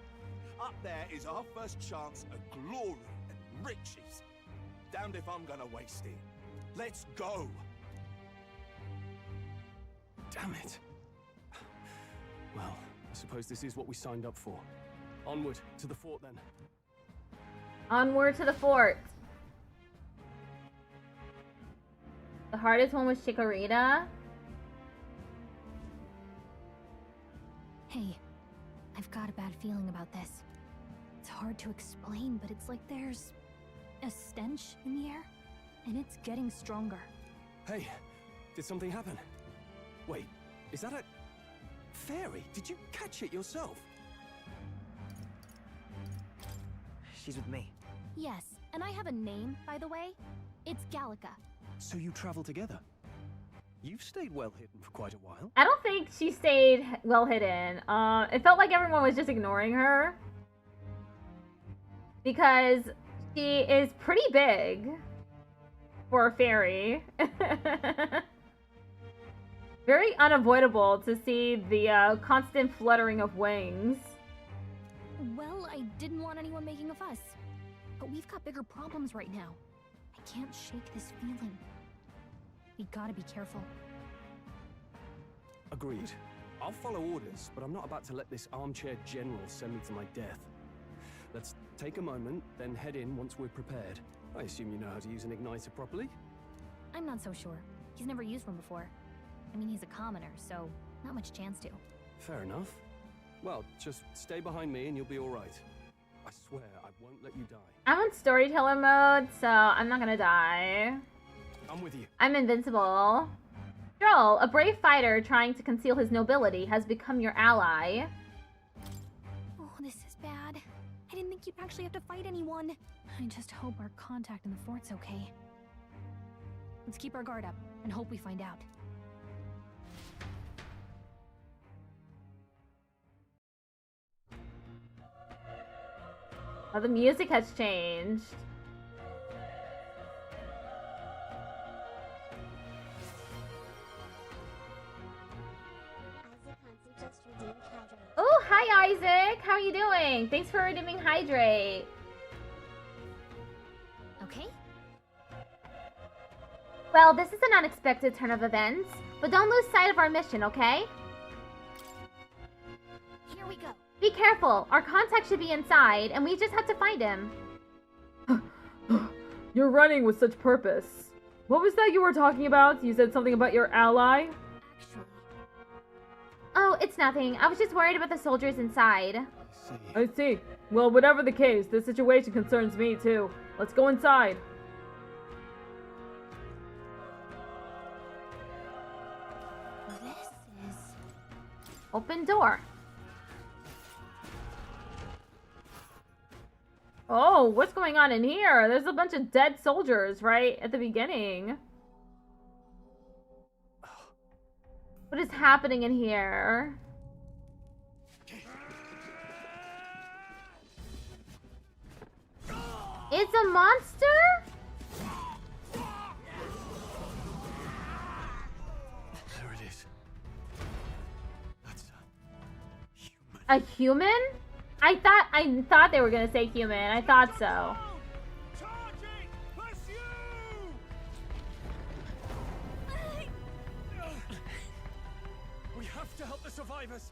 Up there is our first chance at glory and riches. Damned if I'm gonna waste it. Let's go. Damn it. Well, I suppose this is what we signed up for. Onward to the fort then. Onward to the fort. The hardest one was Chikorita. Hey, I've got a bad feeling about this. It's hard to explain, but it's like there's a stench in the air, and it's getting stronger. Hey, did something happen? Wait, is that a fairy? Did you catch it yourself? She's with me. Yes, and I have a name, by the way. It's Gallica. So you travel together? You've stayed well hidden for quite a while. I don't think she stayed well hidden. It felt like everyone was just ignoring her. Because she is pretty big for a fairy. Very unavoidable to see the constant fluttering of wings. Well, I didn't want anyone making a fuss. But we've got bigger problems right now. I can't shake this feeling. We gotta be careful. Agreed. I'll follow orders, but I'm not about to let this armchair general send me to my death. Let's take a moment, then head in once we're prepared. I assume you know how to use an igniter properly? I'm not so sure. He's never used one before. I mean, he's a commoner, so not much chance to. Fair enough. Well, just stay behind me and you'll be alright. I swear I won't let you die. I'm on storyteller mode, so I'm not gonna die. I'm with you. I'm invincible. Joel, a brave fighter trying to conceal his nobility, has become your ally. Oh, this is bad. I didn't think you'd actually have to fight anyone. I just hope our contact in the fort's okay. Let's keep our guard up and hope we find out. Oh, the music has changed. Oh, hi Isaac! How are you doing? Thanks for redeeming Hydrate. Okay. Well, this is an unexpected turn of events, but don't lose sight of our mission, okay? Here we go. Be careful. Our contact should be inside, and we just have to find him. You're running with such purpose. What was that you were talking about? You said something about your ally? Oh, it's nothing. I was just worried about the soldiers inside. I see. Well, whatever the case, this situation concerns me too. Let's go inside. This is... Open door. Oh, what's going on in here? There's a bunch of dead soldiers right at the beginning. What is happening in here? It's a monster? There it is. That's a human. I thought they were gonna say human. I thought so. We have to help the survivors.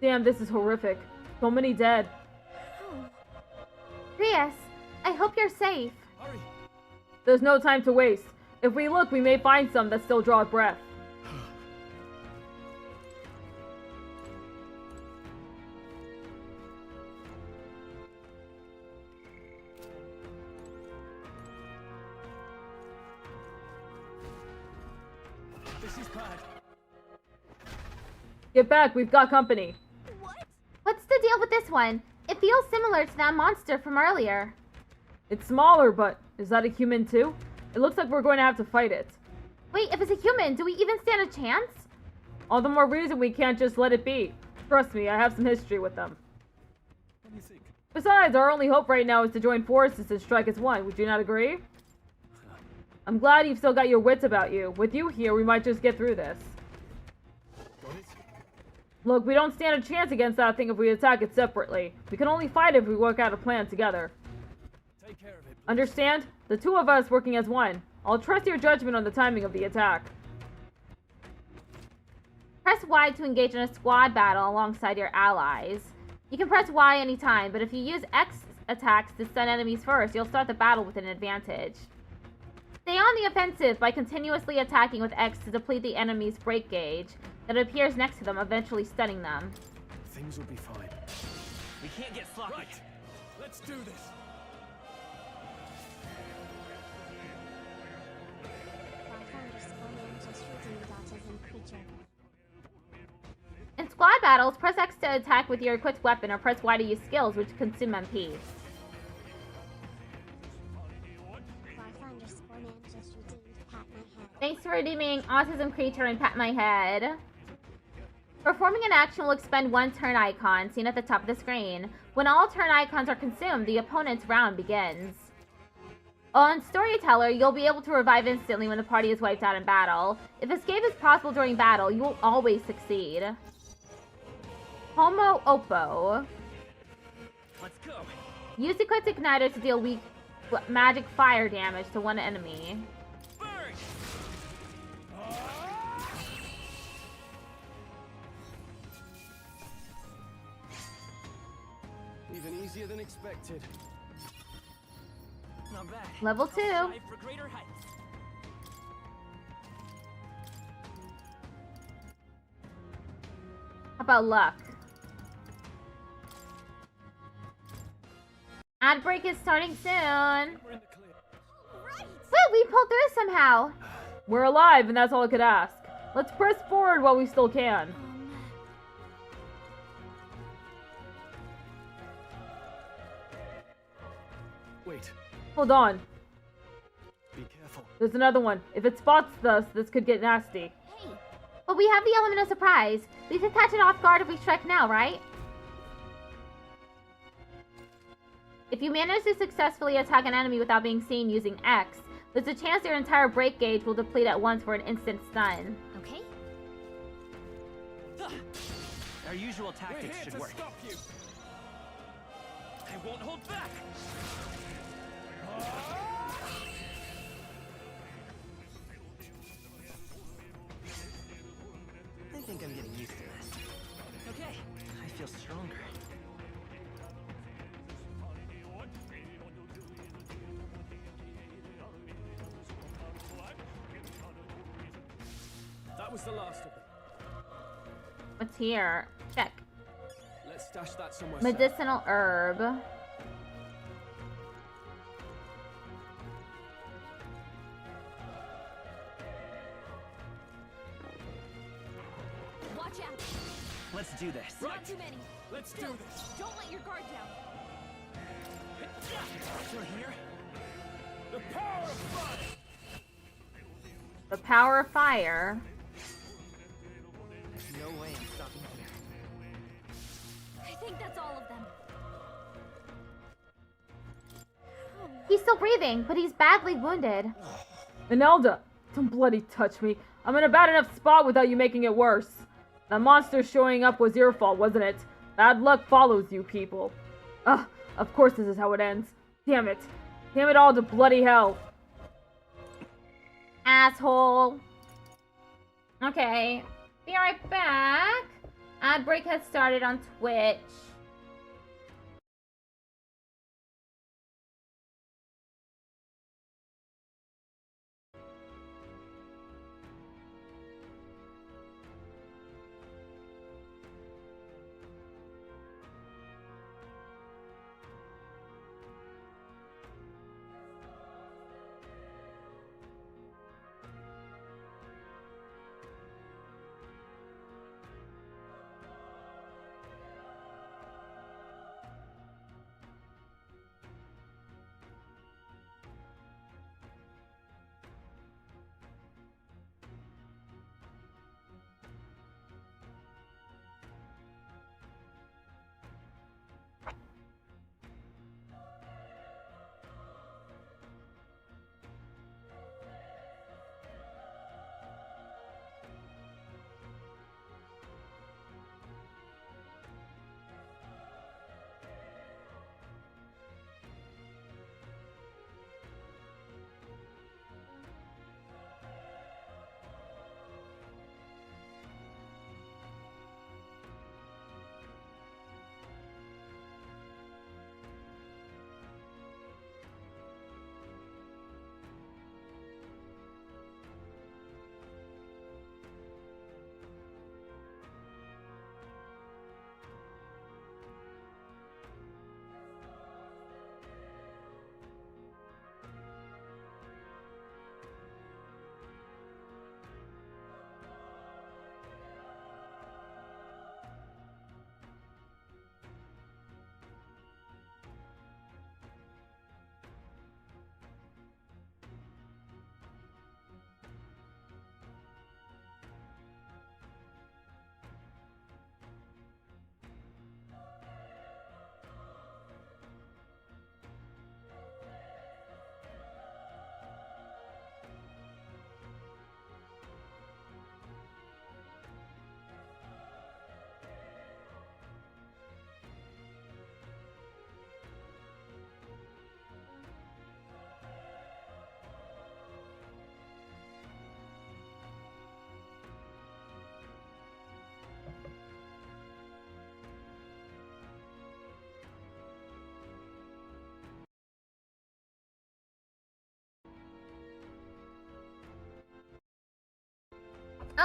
Damn, this is horrific. So many dead. Prius, I hope you're safe. Hurry. There's no time to waste. If we look, we may find some that still draw a breath. This is bad. Get back, we've got company. What's the deal with this one? It feels similar to that monster from earlier. It's smaller, but is that a human too? It looks like we're going to have to fight it. Wait, if it's a human, do we even stand a chance? All the more reason we can't just let it be. Trust me, I have some history with them. What do you think? Besides, our only hope right now is to join forces and strike as one. Would you not agree? I'm glad you've still got your wits about you. With you here, we might just get through this. Got it? Look, we don't stand a chance against that thing if we attack it separately. We can only fight if we work out a plan together. Take care of it. Understand? The two of us working as one. I'll trust your judgment on the timing of the attack. Press Y to engage in a squad battle alongside your allies. You can press Y anytime, but if you use X attacks to stun enemies first, you'll start the battle with an advantage. Stay on the offensive by continuously attacking with X to deplete the enemy's break gauge that appears next to them, eventually stunning them. Things will be fine. We can't get sloppy. Right. Let's do this. In squad battles, press X to attack with your equipped weapon or press Y to use skills, which consume MP. Thanks for redeeming Autism Creature and Pat My Head. Performing an action will expend one turn icon seen at the top of the screen. When all turn icons are consumed, the opponent's round begins. On Storyteller, you'll be able to revive instantly when the party is wiped out in battle. If escape is possible during battle, you will always succeed. Homo Oppo. Let's go. Use equipped igniter to deal weak magic fire damage to one enemy. Even easier than expected. Not bad. Level 2. Strive for greater heights. How about luck? Ad break is starting soon. We're in the clear. Woo, we pulled through somehow. We're alive, and that's all I could ask. Let's press forward while we still can. Wait. Hold on. Be careful. There's another one. If it spots us, this could get nasty. But we have the element of surprise. We could catch it off guard if we strike now, right? If you manage to successfully attack an enemy without being seen using X, there's a chance your entire break gauge will deplete at once for an instant stun. Okay. Our usual tactics should work. Stop you. I won't hold back. I think I'm getting used to this. Okay. I feel stronger. That was the last of them. What's here? Check. Let's stash that somewhere. Medicinal herb. Watch out. Let's do this. Not too many. Let's do this. Don't let your guard down. Still here? The power of fire. The power of fire. There's no way I'm stopping here. I think that's all of them. He's still breathing, but he's badly wounded. Inelda, don't bloody touch me. I'm in a bad enough spot without you making it worse. That monster showing up was your fault, wasn't it? Bad luck follows you people. Ugh, of course this is how it ends. Damn it. Damn it all to bloody hell. Asshole. Okay, be right back. Ad break has started on Twitch.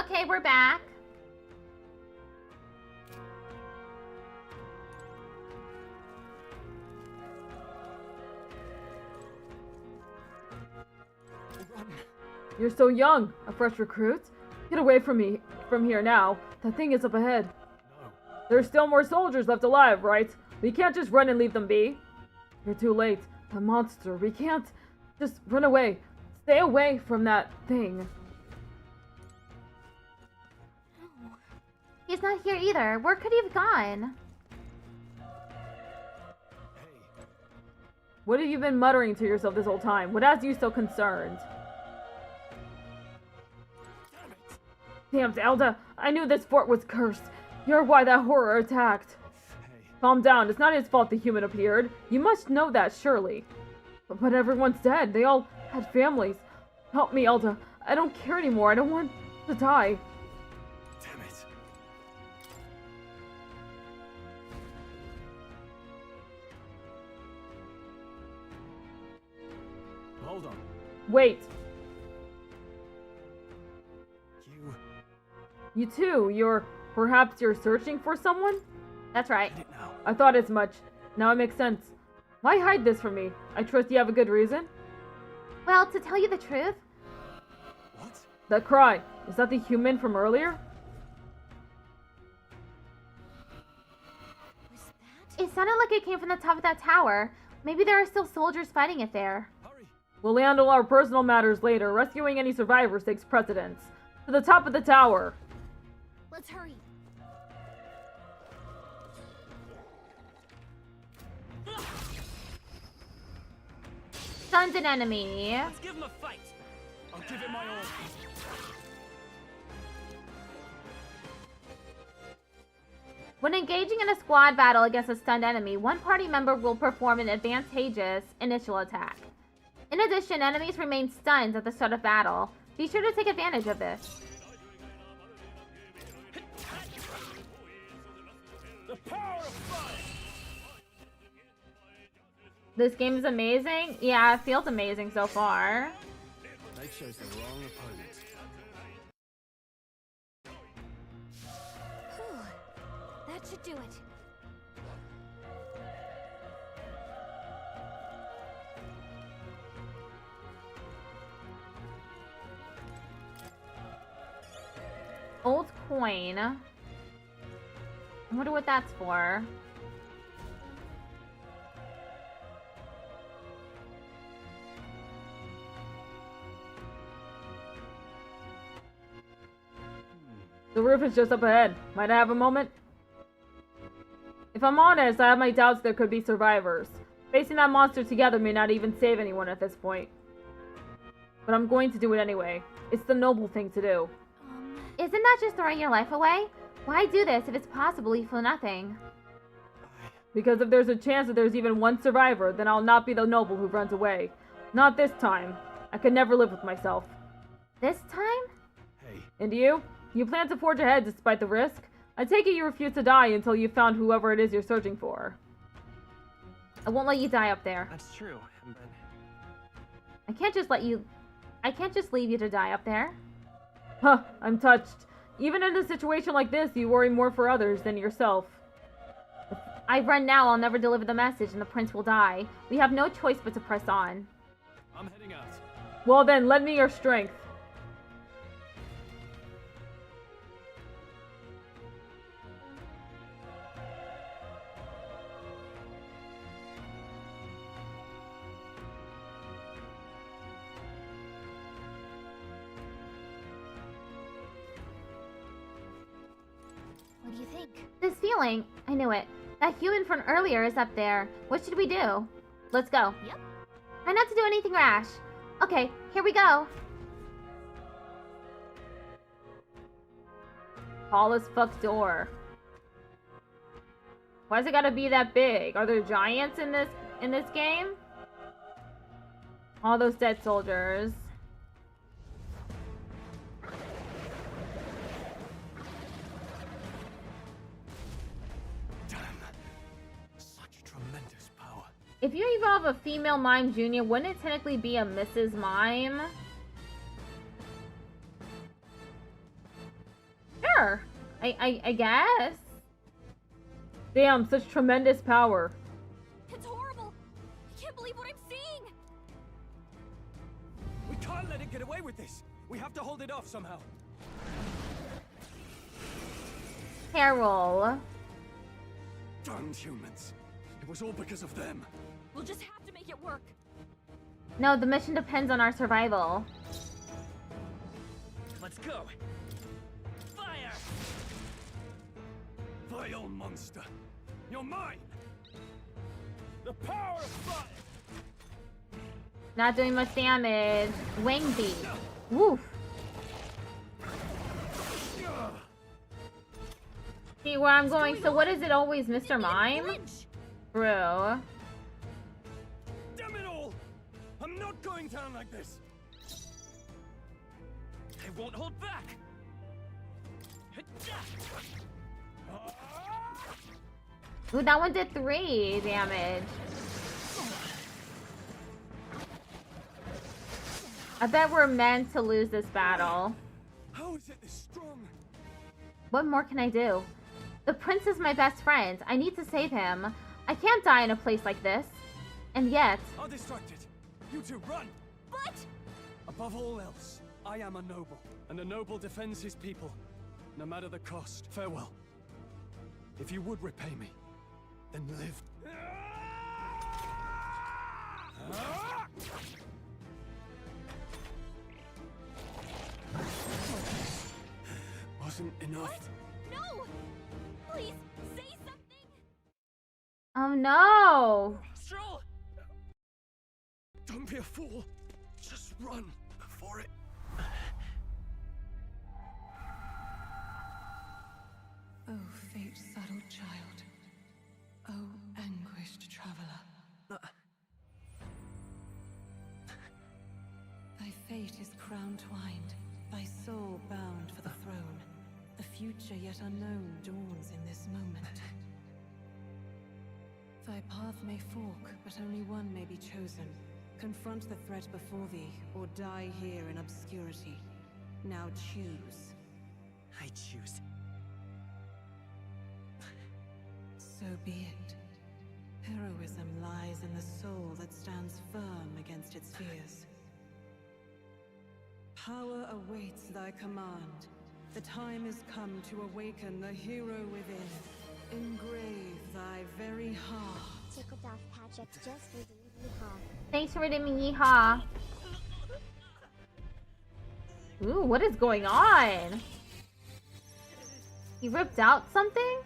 Okay, we're back. You're so young, a fresh recruit. Get away from me, from here now. That thing is up ahead. No. There's still more soldiers left alive, right? We can't just run and leave them be. You're too late. The monster. We can't just run away. Stay away from that thing. He's not here either. Where could he have gone? What have you been muttering to yourself this whole time? What has you so concerned? Damn it, Elda. I knew this fort was cursed. You're why that horror attacked. Calm down. It's not his fault the human appeared. You must know that, surely. But everyone's dead. They all had families. Help me, Elda. I don't care anymore. I don't want to die. Damn it. Hold on. Wait. You too. Perhaps you're searching for someone? That's right. I thought as much. Now it makes sense. Why hide this from me? I trust you have a good reason? Well, to tell you the truth... What? That cry. Is that the human from earlier? It sounded like it came from the top of that tower. Maybe there are still soldiers fighting it there. We'll handle our personal matters later. Rescuing any survivors takes precedence. To the top of the tower. Let's hurry. Stunned an enemy. Let's give him a fight. I'll give it my all. When engaging in a squad battle against a stunned enemy, one party member will perform an advantageous initial attack. In addition, enemies remain stunned at the start of battle. Be sure to take advantage of this. The power of fire. This game is amazing. Yeah, it feels amazing so far. They chose the wrong opponent. That should do it. Old coin. I wonder what that's for. The roof is just up ahead. Might I have a moment? If I'm honest, I have my doubts there could be survivors. Facing that monster together may not even save anyone at this point. But I'm going to do it anyway. It's the noble thing to do. Isn't that just throwing your life away? Why do this if it's possibly for nothing? Because if there's a chance that there's even one survivor, then I'll not be the noble who runs away. Not this time. I could never live with myself. This time? Hey. And you? You plan to forge ahead despite the risk? I take it you refuse to die until you've found whoever it is you're searching for. I won't let you die up there. That's true, but... I can't just leave you to die up there. Huh, I'm touched. Even in a situation like this, you worry more for others than yourself. If I run now, I'll never deliver the message and the prince will die. We have no choice but to press on. I'm heading out. Well then, lend me your strength. What do you think? This feeling, I knew it. That human from earlier is up there. What should we do? Let's go. Yep. Try not to do anything rash. Okay, here we go. Tall as fuck door. Why's it gotta be that big? Are there giants in this game? All those dead soldiers. If you evolve a female mime junior, wouldn't it technically be a Mrs. Mime? Sure. I guess. Damn, such tremendous power. It's horrible. I can't believe what I'm seeing. We can't let it get away with this. We have to hold it off somehow. Carol. Darn humans. It was all because of them. We'll just have to make it work. No, the mission depends on our survival. Let's go. Fire! Vile monster. You're mine. The power of fire. Not doing much damage. Wing beat. Woof. See where I'm going. So what is it always, Mr. Mime? True. Damn it all! I'm not going down like this. I won't hold back. Ooh, that one did 3 damage. I bet we're meant to lose this battle. How is it this strong? What more can I do? The prince is my best friend. I need to save him. I can't die in a place like this. And yet... I'll distract it. You two, run! But... Above all else, I am a noble. And a noble defends his people. No matter the cost. Farewell. If you would repay me, then live. Wasn't enough. What? No! Please, say something! Oh no! Stroll! Don't Don't be a fool. Just run before it... Oh, fate-saddled child. Oh, anguished traveler. Thy fate is crown-twined, thy soul bound for the throne. The future yet unknown dawns in this moment. Thy path may fork, but only one may be chosen. Confront the threat before thee, or die here in obscurity. Now choose. I choose. So be it. Heroism lies in the soul that stands firm against its fears. Power awaits thy command. The time is come to awaken the hero within. Engrave thy very heart. Tickled off Patrick just redeemed Yeehaw. Thanks for redeeming Yeehaw. Ooh, what is going on? He ripped out something?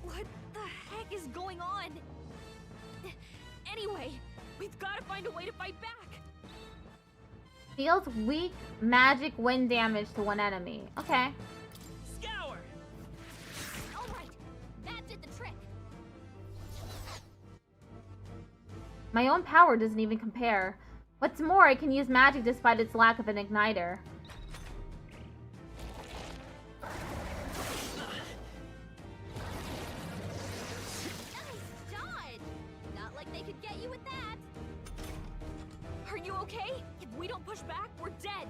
What the heck is going on? Anyway, we've got to find a way to fight back. Deals weak magic wind damage to one enemy. Okay. Scour. All right, that did the trick. My own power doesn't even compare. What's more, I can use magic despite its lack of an igniter. Okay? If we don't push back, we're dead.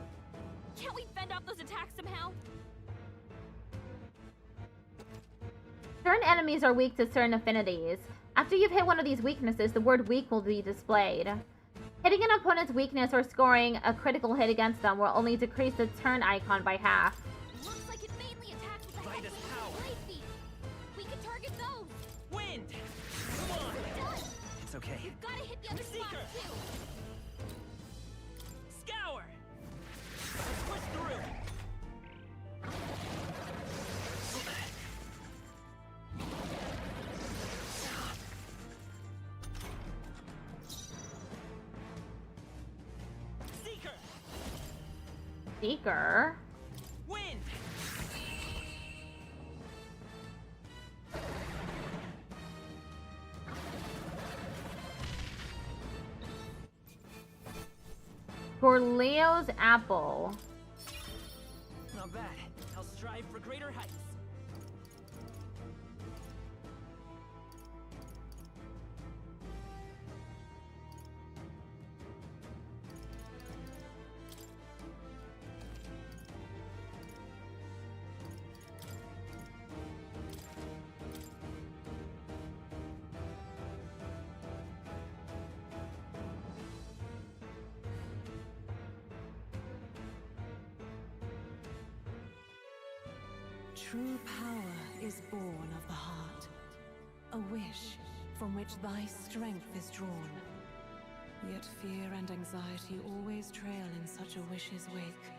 Can't we fend off those attacks somehow? Certain enemies are weak to certain affinities. After you've hit one of these weaknesses, the word weak will be displayed. Hitting an opponent's weakness or scoring a critical hit against them will only decrease the turn icon by half. Looks like it mainly attacks with the head blade feet. We can target those. Wind! Come on! It's okay. You've got to hit the other spots too. Scour! Let's push through! Seeker! Seeker? Wind! Gorleo's apple. Not bad. I'll strive for greater heights. True power is born of the heart, a wish from which thy strength is drawn. Yet fear and anxiety always trail in such a wish's wake.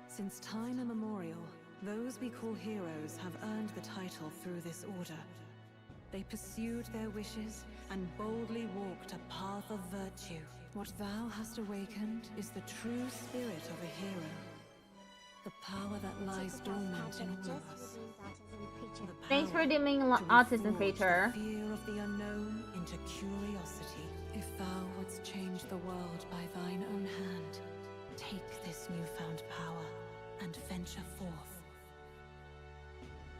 Since time immemorial, those we call heroes have earned the title through this order. They pursued their wishes and boldly walked a path of virtue. What thou hast awakened is the true spirit of a hero. The power that lies dormant in all of us. Thanks for redeeming Autism Creature. The fear of the unknown into curiosity. If thou wouldst change the world by thine own hand, take this newfound power and venture forth.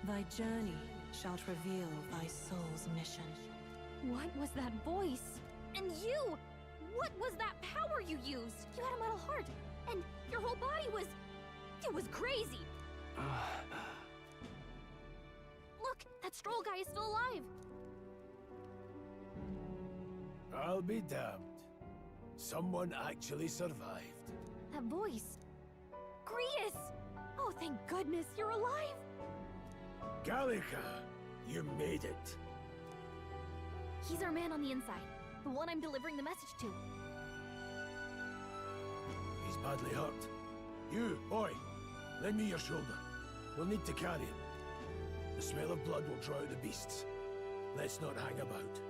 Thy journey shalt reveal thy soul's mission. What was that voice? And you! What was that power you used? You had a metal heart, and your whole body was... It was crazy! Look, that stroll guy is still alive! I'll be damned. Someone actually survived. That voice... Grius! Oh, thank goodness you're alive! Gallica, you made it. He's our man on the inside. The one I'm delivering the message to. He's badly hurt. You, boy, lend me your shoulder. We'll need to carry him. The smell of blood will draw out the beasts. Let's not hang about.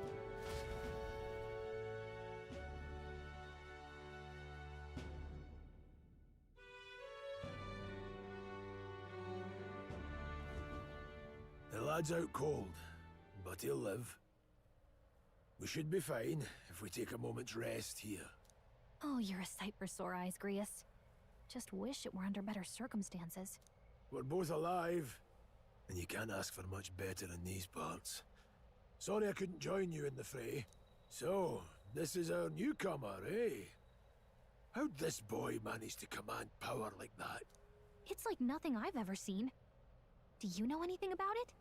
The lad's out cold, but he'll live. We should be fine if we take a moment's rest here. Oh, you're a sight for sore eyes, Grius. Just wish it were under better circumstances. We're both alive, and you can't ask for much better in these parts. Sorry I couldn't join you in the fray. So, this is our newcomer, eh? How'd this boy manage to command power like that? It's like nothing I've ever seen. Do you know anything about it?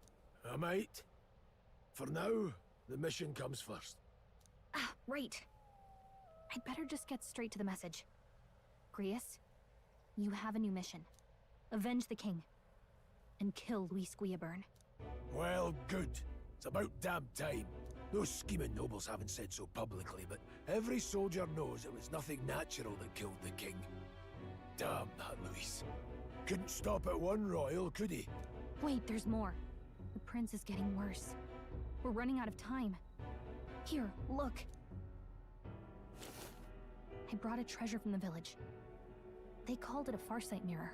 I might. For now, the mission comes first. Ah, right. I'd better just get straight to the message. Grius, you have a new mission. Avenge the king. And kill Luis Guillaburn. Well, good. It's about damn time. Those scheming nobles haven't said so publicly, but every soldier knows it was nothing natural that killed the king. Damn that Luis. Couldn't stop at one royal, could he? Wait, there's more. The prince is getting worse. We're running out of time. Here, look. I brought a treasure from the village. They called it a farsight mirror.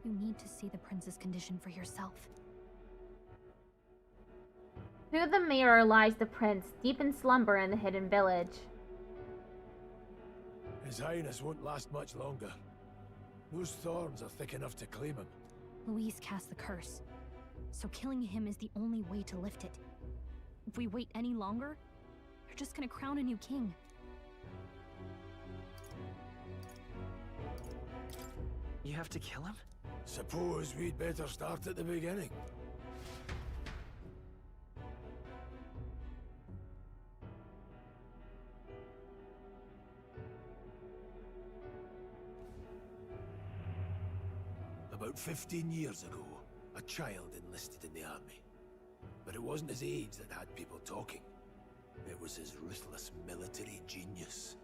You need to see the prince's condition for yourself. Through the mirror lies the prince, deep in slumber in the hidden village. His Highness won't last much longer. Those thorns are thick enough to claim him. Luis cast the curse, so killing him is the only way to lift it. If we wait any longer, you're just gonna crown a new king. You have to kill him? Suppose we'd better start at the beginning. About 15 years ago, a child enlisted in the army. But it wasn't his age that had people talking. It was his ruthless military genius.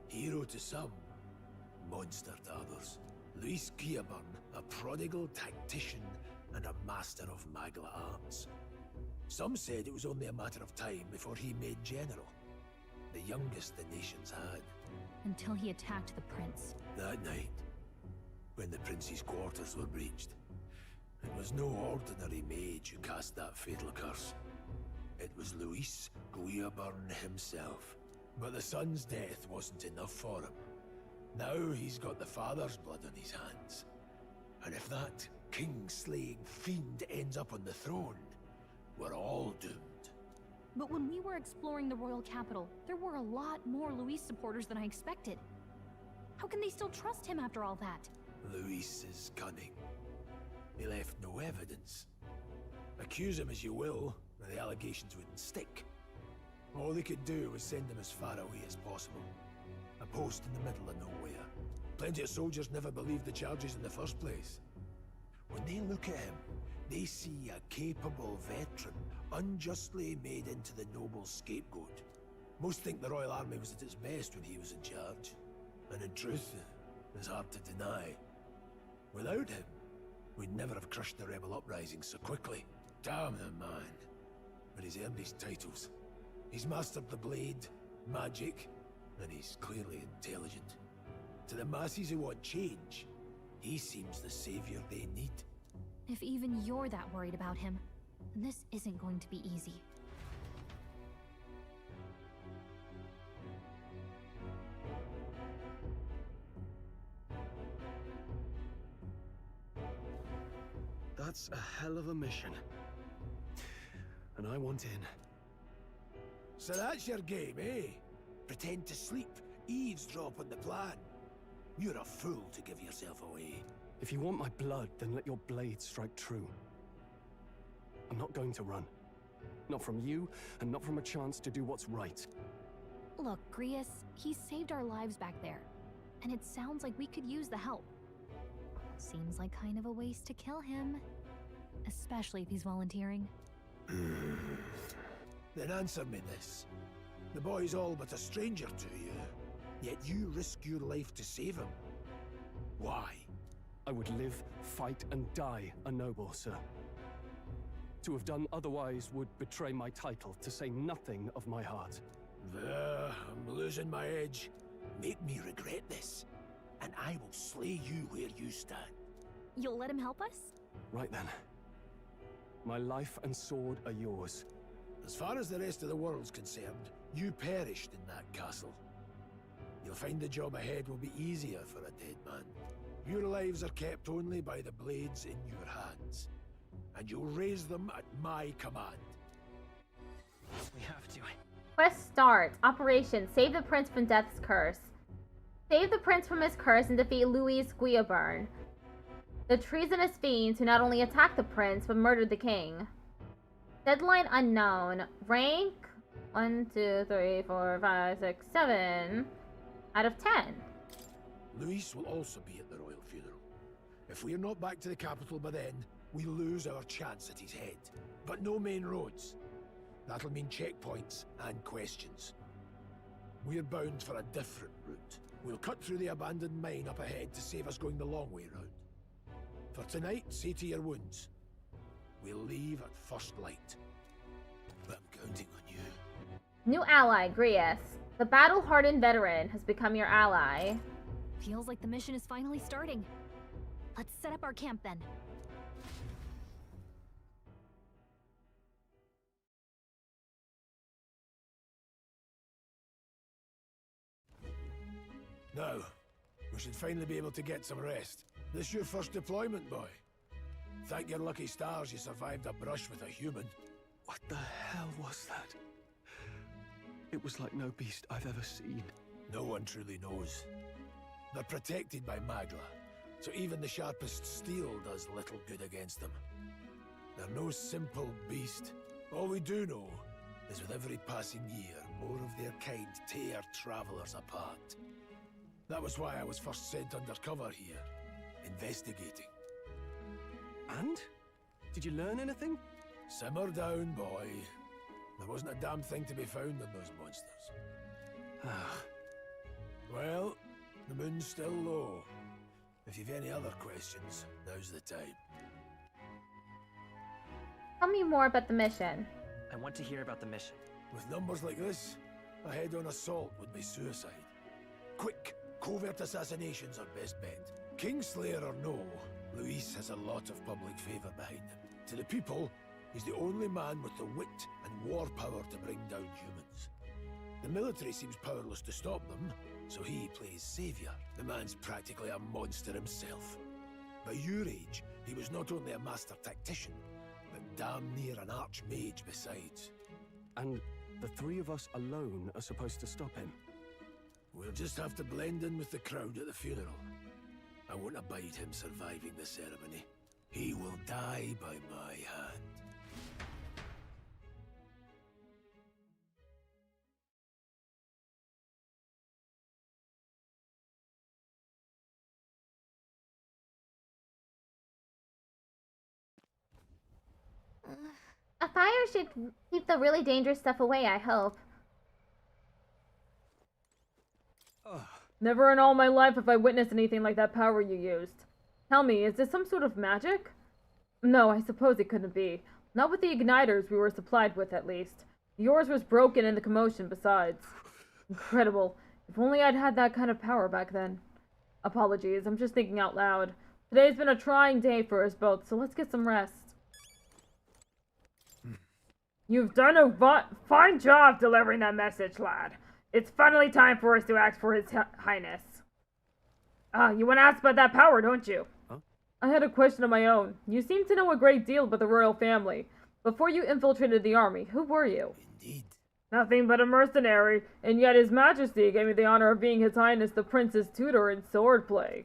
Hero to some, monster to others. Luis Guillaburn, a prodigal tactician and a master of magla arts. Some said it was only a matter of time before he made general. The youngest the nations had. Until he attacked the prince. That night, when the prince's quarters were breached, it was no ordinary mage who cast that fatal curse. It was Luis Guillaburn himself. But the son's death wasn't enough for him. Now he's got the father's blood on his hands. And if that king-slaying fiend ends up on the throne, we're all doomed. But when we were exploring the royal capital, there were a lot more Luis supporters than I expected. How can they still trust him after all that? Luis is cunning. He left no evidence. Accuse him as you will, the allegations wouldn't stick. All they could do was send him as far away as possible. A post in the middle of nowhere. Plenty of soldiers never believed the charges in the first place. When they look at him, they see a capable veteran unjustly made into the noble scapegoat. Most think the Royal Army was at its best when he was in charge. And in truth, it's hard to deny. Without him, we'd never have crushed the rebel uprising so quickly. Damn the man. But he's earned his titles. He's mastered the blade, magic, and he's clearly intelligent. To the masses who want change, he seems the savior they need. If even you're that worried about him, then this isn't going to be easy. That's a hell of a mission. And I want in. So that's your game, eh? Pretend to sleep, eavesdrop on the plan. You're a fool to give yourself away. If you want my blood, then let your blade strike true. I'm not going to run. Not from you, and not from a chance to do what's right. Look, Grius, he saved our lives back there. And it sounds like we could use the help. Seems like kind of a waste to kill him. Especially if he's volunteering. Then answer me this. The boy's all but a stranger to you, yet you risk your life to save him. Why? I would live, fight, and die a noble, sir. To have done otherwise would betray my title, to say nothing of my heart. I'm losing my edge. Make me regret this, and I will slay you where you stand. You'll let him help us? Right then. My life and sword are yours. As far as the rest of the world's concerned, you perished in that castle. You'll find the job ahead will be easier for a dead man. Your lives are kept only by the blades in your hands, and you'll raise them at my command. We have to. Quest start. Operation Save the Prince from Death's Curse. Save the Prince from his curse and defeat Louis Guillaburn, the treasonous fiends who not only attacked the prince, but murdered the king. Deadline unknown. Rank 1, 2, 3, 4, 5, 6, 7 out of 10. Louis will also be at the royal funeral. If we're not back to the capital by then, we lose our chance at his head. But no main roads. That'll mean checkpoints and questions. We're bound for a different route. We'll cut through the abandoned mine up ahead to save us going the long way round. For tonight, see to your wounds. We'll leave at first light. But I'm counting on you. New ally, Grius. The battle-hardened veteran has become your ally. Feels like the mission is finally starting. Let's set up our camp then. Now, we should finally be able to get some rest. This your first deployment, boy? Thank your lucky stars you survived a brush with a human. What the hell was that? It was like no beast I've ever seen. No one truly knows. They're protected by Magla, so even the sharpest steel does little good against them. They're no simple beast. All we do know is with every passing year, more of their kind tear travelers apart. That was why I was first sent undercover here, investigating. And? Did you learn anything? Simmer down, boy. There wasn't a damn thing to be found in those monsters. Well, the moon's still low. If you've any other questions, now's the time. Tell me more about the mission. I want to hear about the mission. With numbers like this, a head-on assault would be suicide. Quick, covert assassinations are best bet. Kingslayer or no, Luis has a lot of public favor behind him. To the people, he's the only man with the wit and war power to bring down humans. The military seems powerless to stop them, so he plays savior. The man's practically a monster himself. By your age, he was not only a master tactician, but damn near an archmage besides. And the three of us alone are supposed to stop him? We'll just have to blend in with the crowd at the funeral. I won't abide him surviving the ceremony. He will die by my hand. A fire should keep the really dangerous stuff away, I hope. Never in all my life have I witnessed anything like that power you used. Tell me, is this some sort of magic? No, I suppose it couldn't be. Not with the igniters we were supplied with, at least. Yours was broken in the commotion, besides. Incredible. If only I'd had that kind of power back then. Apologies, I'm just thinking out loud. Today's been a trying day for us both, so let's get some rest. You've done a fine job delivering that message, lad. It's finally time for us to ask for His Highness. You want to ask about that power, don't you? Huh? I had a question of my own. You seem to know a great deal about the royal family. Before you infiltrated the army, who were you? Indeed. Nothing but a mercenary, and yet His Majesty gave me the honor of being His Highness the Prince's tutor in swordplay.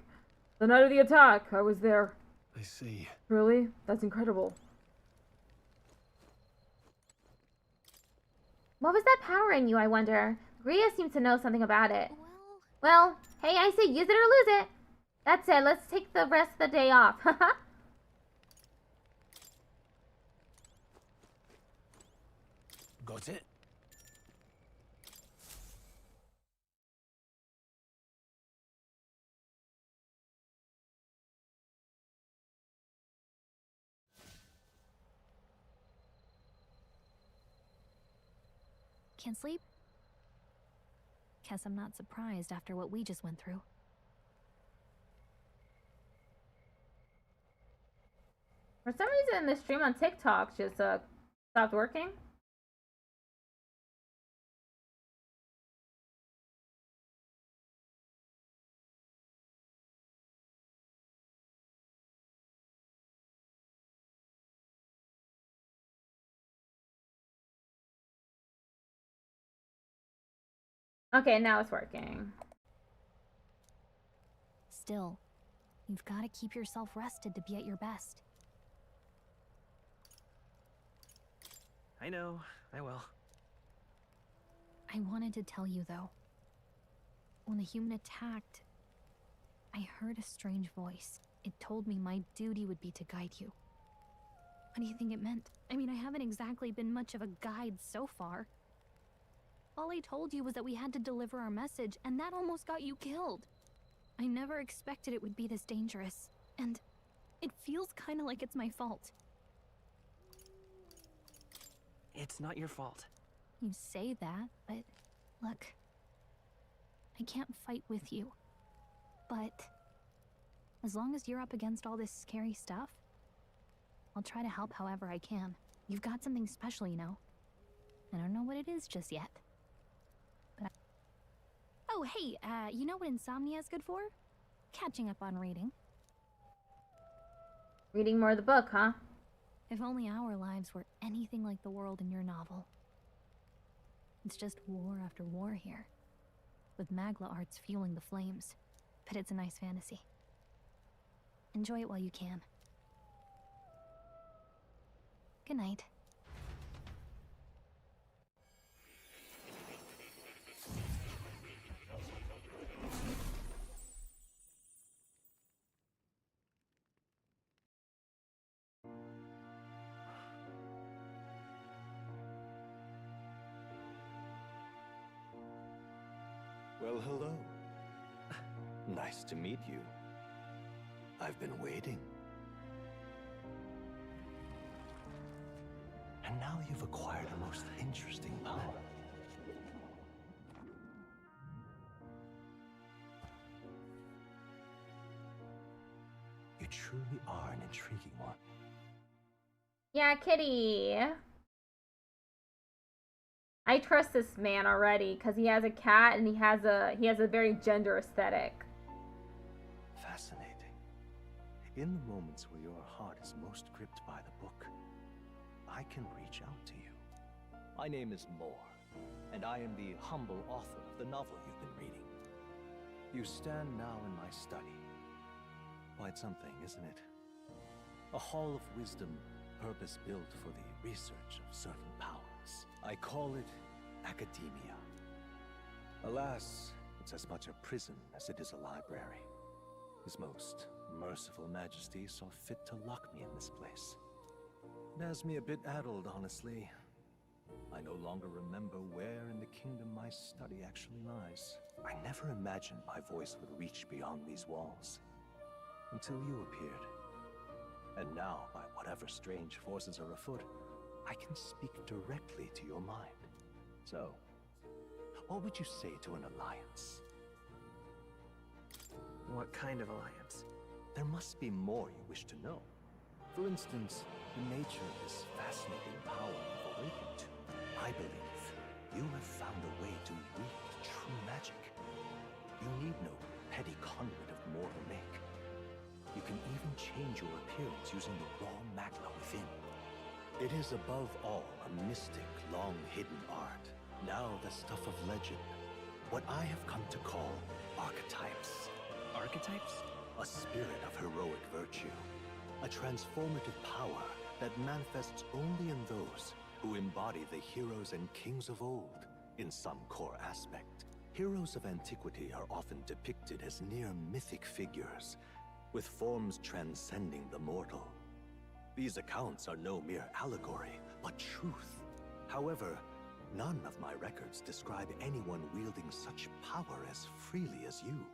The night of the attack, I was there. I see. Really? That's incredible. What was that power in you, I wonder? Rhea seems to know something about it. Well, hey, I say use it or lose it. That's it, let's take the rest of the day off. Got it? Can't sleep? Guess I'm not surprised after what we just went through. For some reason, the stream on TikTok just stopped working. Okay, now it's working. Still, you've got to keep yourself rested to be at your best. I know, I will. I wanted to tell you, though. When the human attacked, I heard a strange voice. It told me my duty would be to guide you. What do you think it meant? I mean, I haven't exactly been much of a guide so far. All I told you was that we had to deliver our message, and that almost got you killed. I never expected it would be this dangerous, and it feels kind of like it's my fault. It's not your fault. You say that, but look, I can't fight with you. But as long as you're up against all this scary stuff, I'll try to help however I can. You've got something special, you know. I don't know what it is just yet. But oh, hey, you know what insomnia is good for? Catching up on reading. Reading more of the book, huh? If only our lives were anything like the world in your novel. It's just war after war here, with Magla arts fueling the flames. But it's a nice fantasy. Enjoy it while you can. Good night. Well, hello. Nice to meet you. I've been waiting. And now you've acquired a most interesting power. You truly are an intriguing one. Yeah, kitty. I trust this man already because he has a cat and he has a very gender aesthetic. Fascinating. In the moments where your heart is most gripped by the book, I can reach out to you. My name is Moore, and I am the humble author of the novel you've been reading. You stand now in my study. Quite something, isn't it? A hall of wisdom, purpose-built for the research of certain powers. I call it academia. Alas, it's as much a prison as it is a library. His most merciful majesty saw fit to lock me in this place. It has me a bit addled, honestly. I no longer remember where in the kingdom my study actually lies. I never imagined my voice would reach beyond these walls. Until you appeared. And now, by whatever strange forces are afoot, I can speak directly to your mind. So, what would you say to an alliance? What kind of alliance? There must be more you wish to know. For instance, the nature of this fascinating power you've awakened to. I believe you have found a way to wield true magic. You need no petty conduit of mortal make. You can even change your appearance using the raw magma within. It is above all a mystic, long-hidden art, now the stuff of legend. What I have come to call archetypes. Archetypes? A spirit of heroic virtue. A transformative power that manifests only in those who embody the heroes and kings of old in some core aspect. Heroes of antiquity are often depicted as near mythic figures, with forms transcending the mortal. These accounts are no mere allegory, but truth. However, none of my records describe anyone wielding such power as freely as you.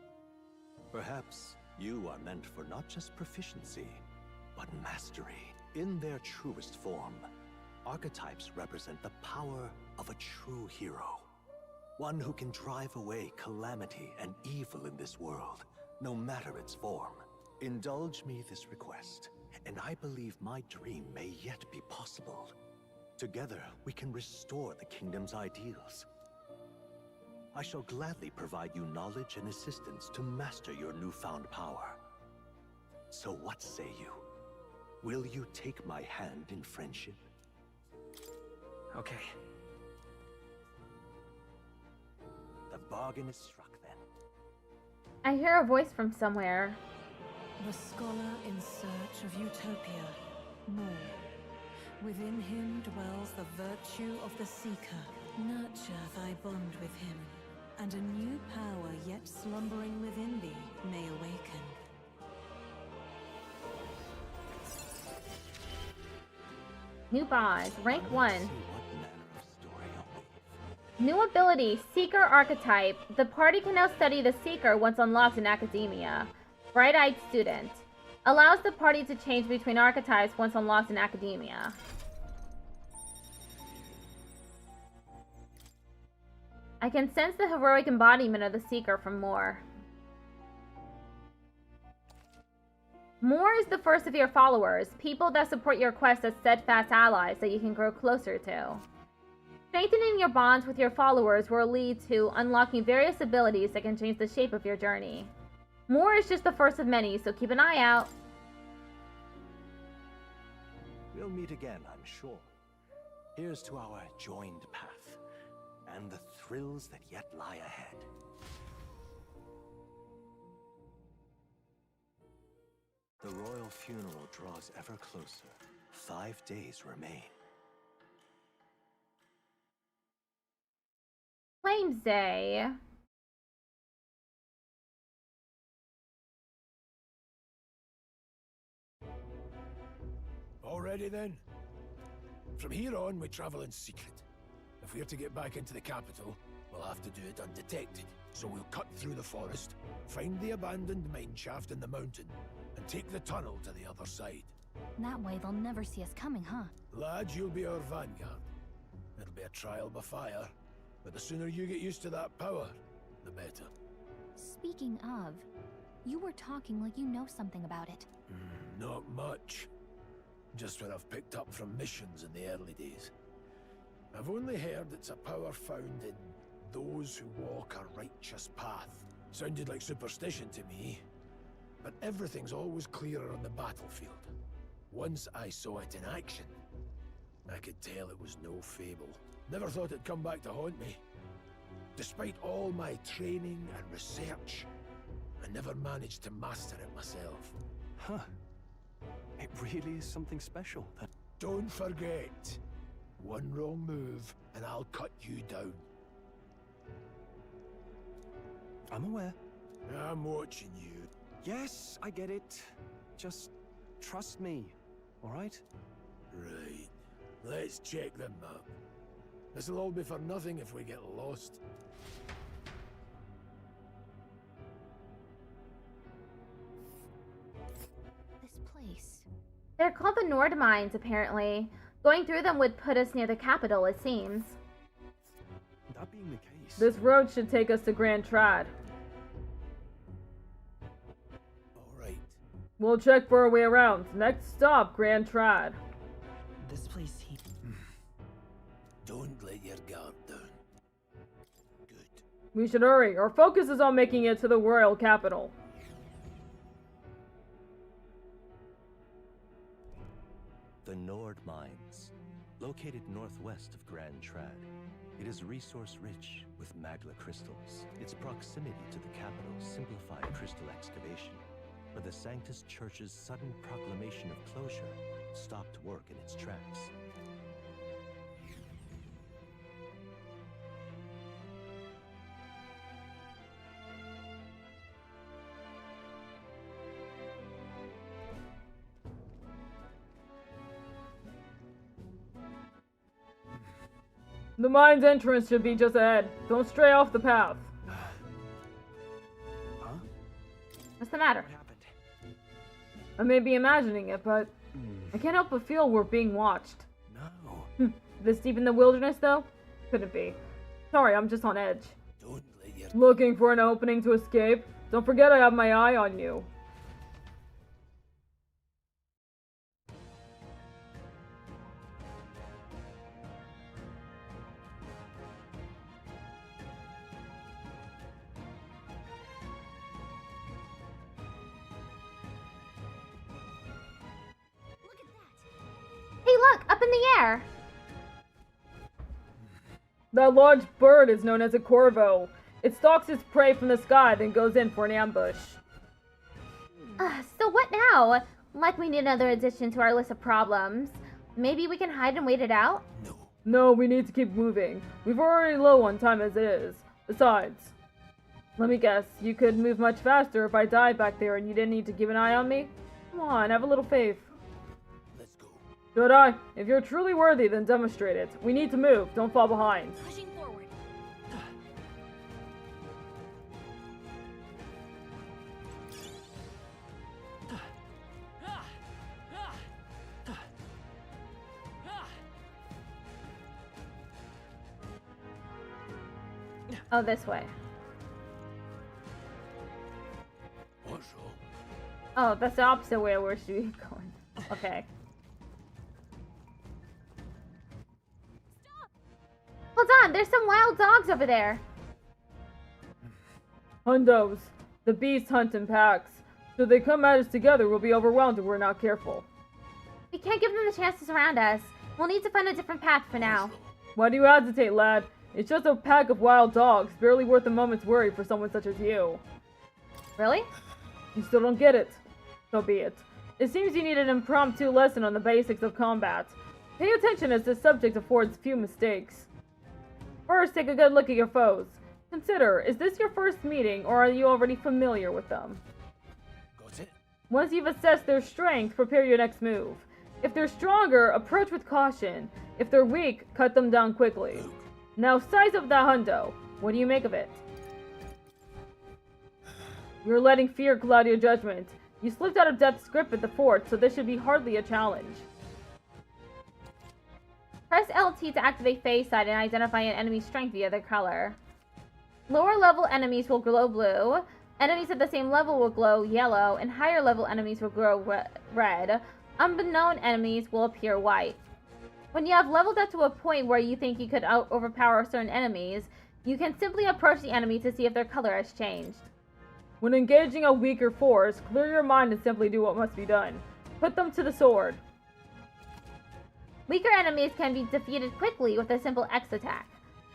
Perhaps you are meant for not just proficiency, but mastery. In their truest form, archetypes represent the power of a true hero. One who can drive away calamity and evil in this world, no matter its form. Indulge me this request, and I believe my dream may yet be possible. Together, we can restore the kingdom's ideals. I shall gladly provide you knowledge and assistance to master your newfound power. So what say you? Will you take my hand in friendship? Okay. The bargain is struck then. I hear a voice from somewhere. The scholar in search of utopia. More. Within him dwells the virtue of the seeker. Nurture thy bond with him, and a new power yet slumbering within thee may awaken. New boss, rank 1. New ability, Seeker Archetype. The party can now study the Seeker once unlocked in Academia. Bright-eyed Student. Allows the party to change between archetypes once unlocked in Academia. I can sense the heroic embodiment of the Seeker from Moore. Moore is the first of your followers, people that support your quest as steadfast allies that you can grow closer to. Strengthening your bonds with your followers will lead to unlocking various abilities that can change the shape of your journey. Moore is just the first of many, so keep an eye out. We'll meet again, I'm sure. Here's to our joined path, and the thrills that yet lie ahead. The royal funeral draws ever closer. 5 days remain. Claims Day. Already then? From here on, we travel in secret. If we're to get back into the capital, we'll have to do it undetected. So we'll cut through the forest, find the abandoned mine shaft in the mountain, and take the tunnel to the other side. That way they'll never see us coming, huh? Lad, you'll be our vanguard. It'll be a trial by fire, but the sooner you get used to that power, the better. Speaking of, you were talking like you know something about it. Not much. Just what I've picked up from missions in the early days. I've only heard it's a power found in those who walk a righteous path. Sounded like superstition to me, but everything's always clearer on the battlefield. Once I saw it in action, I could tell it was no fable. Never thought it'd come back to haunt me. Despite all my training and research, I never managed to master it myself. Huh. It really is something special. Don't forget, one wrong move and I'll cut you down. I'm aware. I'm watching you. Yes, I get it. Just trust me, all right? Right. Let's check the map. This'll all be for nothing if we get lost. This place. They're called the Nord Mines, apparently. Going through them would put us near the capital, it seems. That being the case... This road should take us to Grand Trad. Alright. We'll check for our way around. Next stop, Grand Trad. This place here... Don't let your guard down. We should hurry. Our focus is on making it to the royal capital. Located northwest of Grand Trad, it is resource-rich with magla crystals. Its proximity to the capital simplified crystal excavation, but the Sanctus Church's sudden proclamation of closure stopped work in its tracks. The mine's entrance should be just ahead. Don't stray off the path. Huh? What's the matter? What happened? I may be imagining it, but I can't help but feel we're being watched. No. This deep in the wilderness, though? Couldn't be. Sorry, I'm just on edge. Don't let your... Looking for an opening to escape? Don't forget I have my eye on you. Hey, look! Up in the air! That large bird is known as a corvo. It stalks its prey from the sky, then goes in for an ambush. So what now? Like we need another addition to our list of problems. Maybe we can hide and wait it out? No, we need to keep moving. We've already low on time as it is. Besides, let me guess, you could move much faster if I died back there and you didn't need to keep an eye on me? Come on, have a little faith. Let's go. Should I? If you're truly worthy, then demonstrate it. We need to move. Don't fall behind. Pushing forward. Oh, this way. Oh, that's the opposite way where should we be going. Okay. Hold on, there's some wild dogs over there. Hundos. The beasts hunt in packs. Should they come at us together, we'll be overwhelmed if we're not careful. We can't give them the chance to surround us. We'll need to find a different path for now. Why do you hesitate, lad? It's just a pack of wild dogs, barely worth a moment's worry for someone such as you. Really? You still don't get it. So be it. It seems you need an impromptu lesson on the basics of combat. Pay attention as this subject affords few mistakes. First, take a good look at your foes. Consider, is this your first meeting, or are you already familiar with them? Got it? Once you've assessed their strength, prepare your next move. If they're stronger, approach with caution. If they're weak, cut them down quickly. Now, size of that hundo. What do you make of it? You're letting fear cloud your judgment. You slipped out of Death's grip at the fort, so this should be hardly a challenge. Press LT to activate phase sight and identify an enemy's strength via their color. Lower level enemies will glow blue, enemies at the same level will glow yellow, and higher level enemies will glow red. Unknown enemies will appear white. When you have leveled up to a point where you think you could overpower certain enemies, you can simply approach the enemy to see if their color has changed. When engaging a weaker force, clear your mind and simply do what must be done. Put them to the sword. Weaker enemies can be defeated quickly with a simple X attack.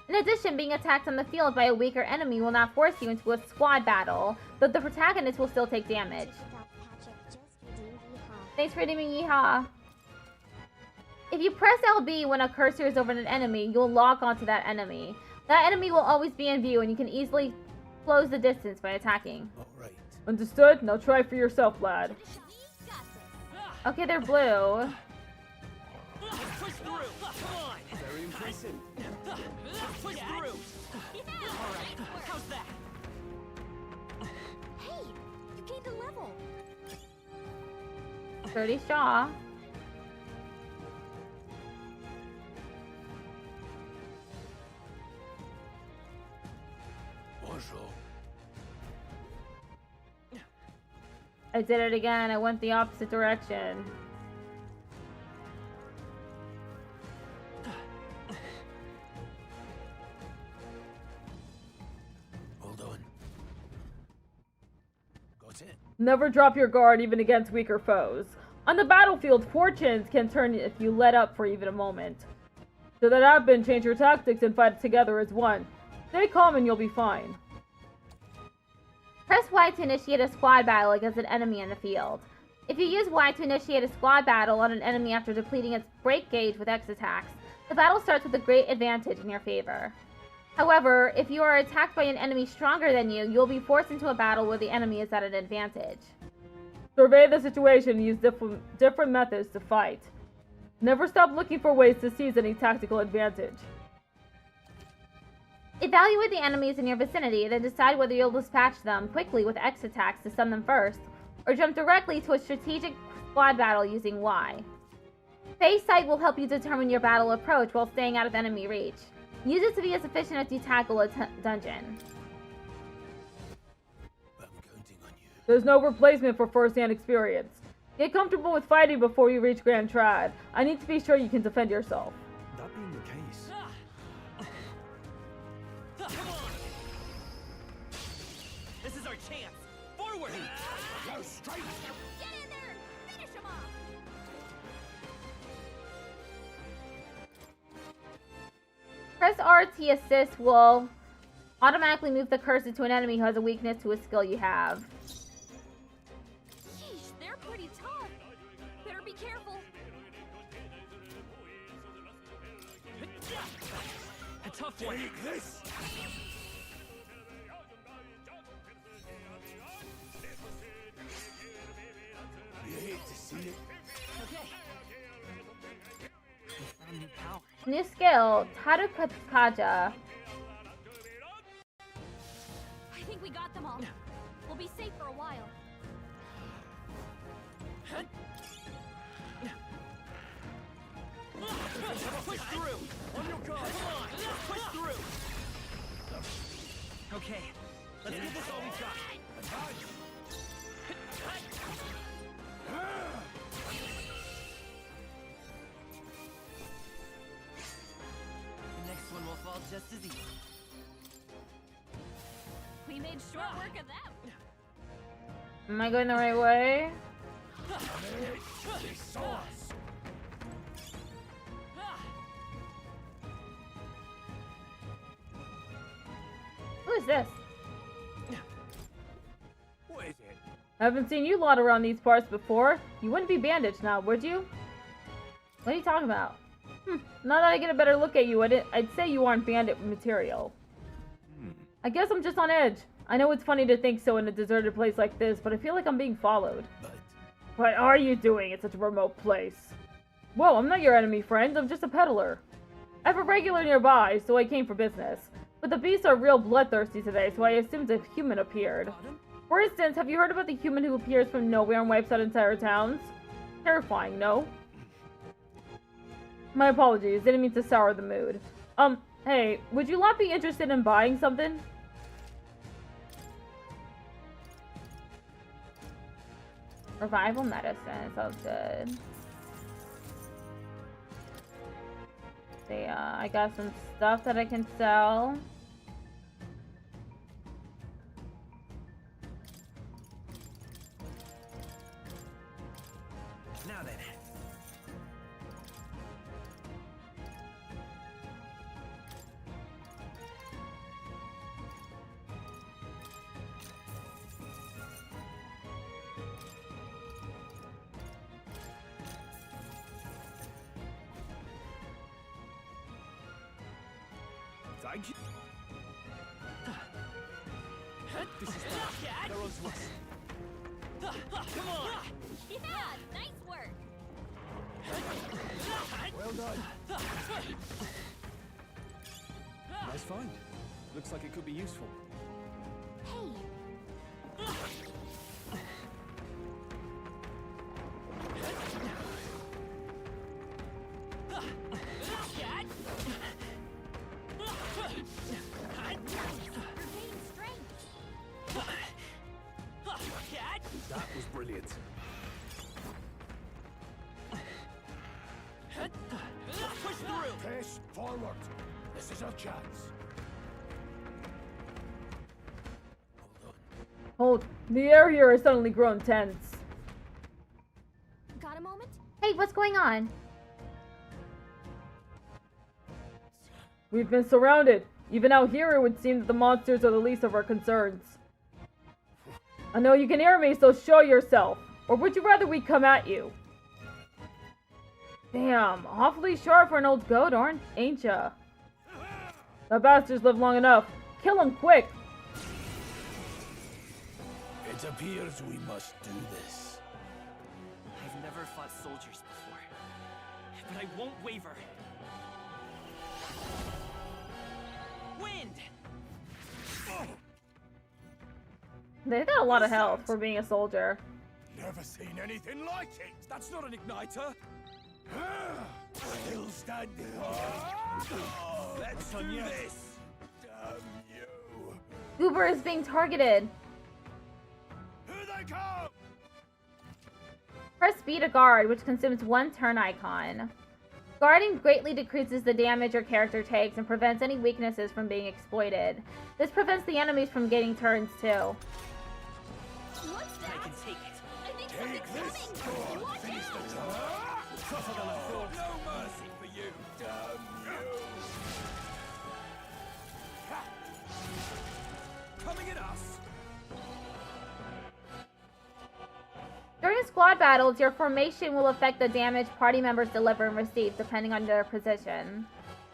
In addition, being attacked on the field by a weaker enemy will not force you into a squad battle, but the protagonist will still take damage. Thanks for redeeming Yeehaw. If you press LB when a cursor is over an enemy, you'll lock onto that enemy. That enemy will always be in view and you can easily close the distance by attacking. Alright. Understood? Now try for yourself, lad. Okay, they're blue. Push through! Come on! Very impressive. Push through! Alright, how's that? Hey! You gained a level! 30 Shaw. I did it again. I went the opposite direction. Hold on. Got it? Never drop your guard even against weaker foes. On the battlefield, fortunes can turn if you let up for even a moment. Should that happen, change your tactics and fight together as one. Stay calm and you'll be fine. Press Y to initiate a squad battle against an enemy in the field. If you use Y to initiate a squad battle on an enemy after depleting its break gauge with X attacks, the battle starts with a great advantage in your favor. However, if you are attacked by an enemy stronger than you, you'll be forced into a battle where the enemy is at an advantage. Survey the situation and use different methods to fight. Never stop looking for ways to seize any tactical advantage. Evaluate the enemies in your vicinity, then decide whether you'll dispatch them quickly with X attacks to stun them first, or jump directly to a strategic squad battle using Y. Phase sight will help you determine your battle approach while staying out of enemy reach. Use it to be as efficient as you tackle a dungeon. There's no replacement for first-hand experience. Get comfortable with fighting before you reach Grand Trad. I need to be sure you can defend yourself. That being the case... Come on! This is our chance! Forward! Go straight! Get in there! Finish him off! Press RT assist will automatically move the cursor to an enemy who has a weakness to a skill you have. Sheesh, they're pretty tough. Better be careful. A tough one. Take this! You hate to see it? Okay. We found new power. New skill, Tarukaja. I think we got them all. We'll be safe for a while. Push through! On your guard! Come on! Push through! Okay, let's give this all we got. The next one will fall just as easy. We made short work of them. Am I going the right way? They saw us! Who is this? What is it? I haven't seen you lot around these parts before. You wouldn't be bandaged now, would you? What are you talking about? Now that I get a better look at you, I'd say you aren't bandit material. I guess I'm just on edge. I know it's funny to think so in a deserted place like this, but I feel like I'm being followed. What are you doing in such a remote place? Whoa, I'm not your enemy, friend. I'm just a peddler. I have a regular nearby, so I came for business. But the beasts are real bloodthirsty today, so I assumed a human appeared. For instance, have you heard about the human who appears from nowhere and wipes out entire towns? Terrifying, no? My apologies, didn't mean to sour the mood. Hey, would you lot be interested in buying something? Revival medicine, sounds good. See, I got some stuff that I can sell. Now then. Thank you. This is bad. They're on to us. Come on! Yeah, nice work. Well done. Nice find. Looks like it could be useful. Hey, That was brilliant. Push through! Press forward! This is our chance. Hold. The air here has suddenly grown tense. got a moment? Hey, what's going on? We've been surrounded. Even out here, it would seem that the monsters are the least of our concerns. I know you can hear me, so show yourself. Or would you rather we come at you? Damn, awfully sharp for an old goat, ain't ya? That bastard's lived long enough. Kill him quick! It appears we must do this. I've never fought soldiers before, but I won't waver. Wind! They got a lot of health for being a soldier. Never seen anything like it. That's not an igniter. Still standing. Let's do this. Damn you. Goober is being targeted. Here they come. Press B to guard, which consumes 1 turn icon. Guarding greatly decreases the damage your character takes and prevents any weaknesses from being exploited. This prevents the enemies from getting turns too. What's that? I can take it. I think Take something's this. coming. Watch Finish out. the job. No mercy for you. Damn you. Coming at us. During squad battles, your formation will affect the damage party members deliver and receive, depending on their position.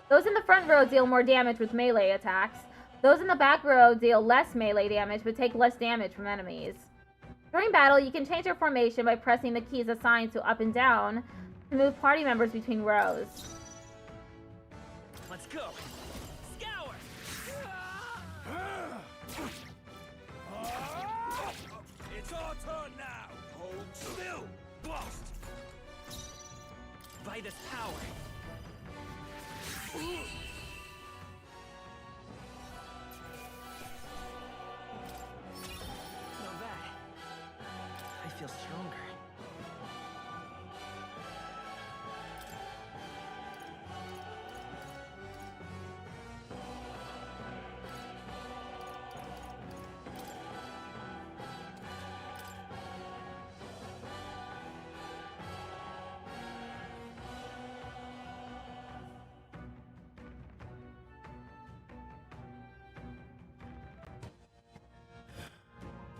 Those in the front row deal more damage with melee attacks. Those in the back row deal less melee damage, but take less damage from enemies. During battle, you can change your formation by pressing the keys assigned to up and down to move party members between rows. Let's go. Scour! It's our turn now. Hold still. Blast. By this power. Not bad. I feel stronger.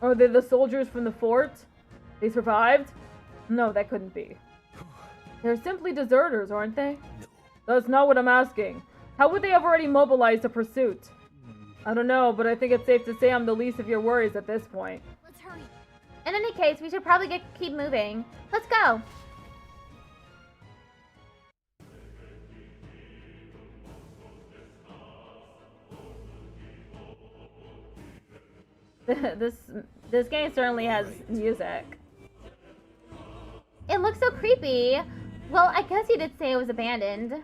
Are they the soldiers from the fort? They survived? No, that couldn't be. They're simply deserters, aren't they? That's not what I'm asking. How would they have already mobilized a pursuit? I don't know, but I think it's safe to say I'm the least of your worries at this point. Let's hurry. In any case, we should probably keep moving. Let's go! This game certainly has music. It looks so creepy. Well, I guess you did say it was abandoned.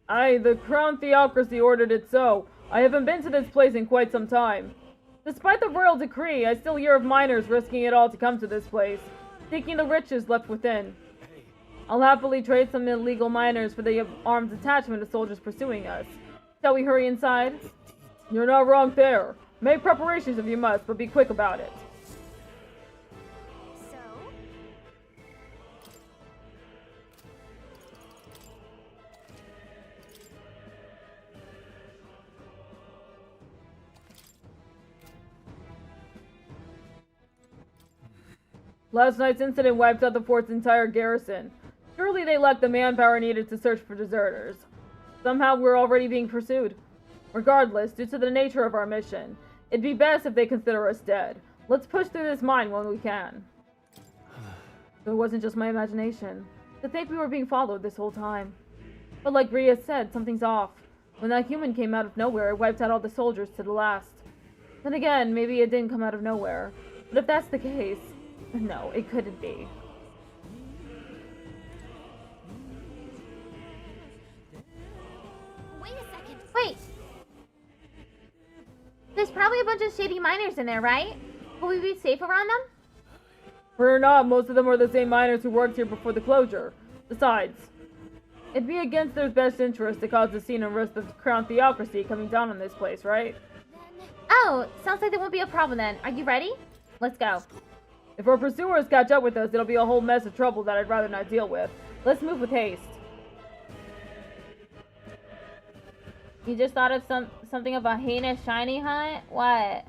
Aye, the Crown Theocracy ordered it so. I haven't been to this place in quite some time. Despite the royal decree, I still hear of miners risking it all to come to this place, seeking the riches left within. I'll happily trade some illegal miners for the armed detachment of soldiers pursuing us. Shall we hurry inside? You're not wrong there. Make preparations if you must, but be quick about it. So? Last night's incident wiped out the fort's entire garrison. Surely they lacked the manpower needed to search for deserters. Somehow we're already being pursued. Regardless, due to the nature of our mission, it'd be best if they consider us dead. Let's push through this mine when we can. So it wasn't just my imagination. To think we were being followed this whole time. But like Rhea said, something's off. When that human came out of nowhere, it wiped out all the soldiers to the last. Then again, maybe it didn't come out of nowhere. But if that's the case, no, it couldn't be. Wait a second. Wait! There's probably a bunch of shady miners in there, right? Will we be safe around them? For not, most of them are the same miners who worked here before the closure. Besides, it'd be against their best interest to cause a scene and risk the Crown Theocracy coming down on this place, right? Oh, sounds like there won't be a problem then. Are you ready? Let's go. If our pursuers catch up with us, it'll be a whole mess of trouble that I'd rather not deal with. Let's move with haste. You just thought of something of a heinous shiny hunt? What?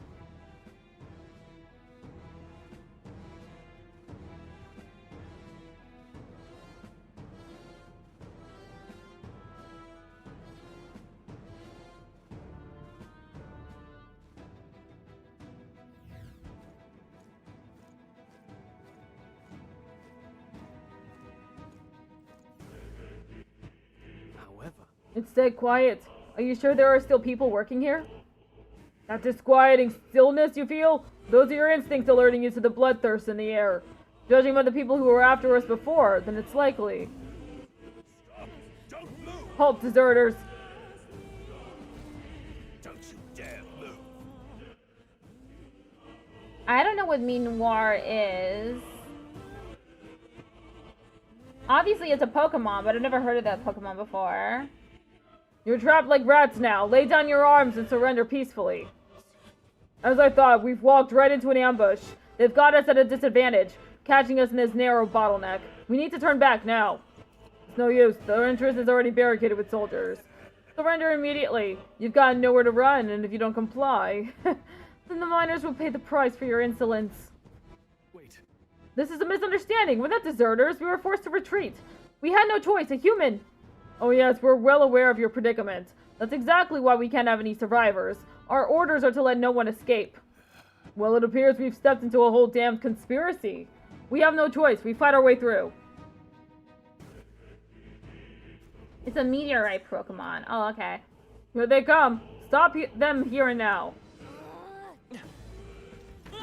It's dead quiet. Are you sure there are still people working here? That disquieting stillness you feel? Those are your instincts alerting you to the bloodthirst in the air. Judging by the people who were after us before, then it's likely. Halt, deserters! Don't you dare move. I don't know what Noir is. Obviously it's a Pokemon, but I've never heard of that Pokemon before. You're trapped like rats now. Lay down your arms and surrender peacefully. As I thought, we've walked right into an ambush. They've got us at a disadvantage, catching us in this narrow bottleneck. We need to turn back now. It's no use. The entrance is already barricaded with soldiers. Surrender immediately. You've got nowhere to run, and if you don't comply, then the miners will pay the price for your insolence. Wait. This is a misunderstanding. We're not deserters. We were forced to retreat. We had no choice. A human... Oh yes, we're well aware of your predicament. That's exactly why we can't have any survivors. Our orders are to let no one escape. Well, it appears we've stepped into a whole damned conspiracy. We have no choice. We fight our way through. It's a meteorite Pokemon. Oh, okay. Here they come. Stop them here and now. I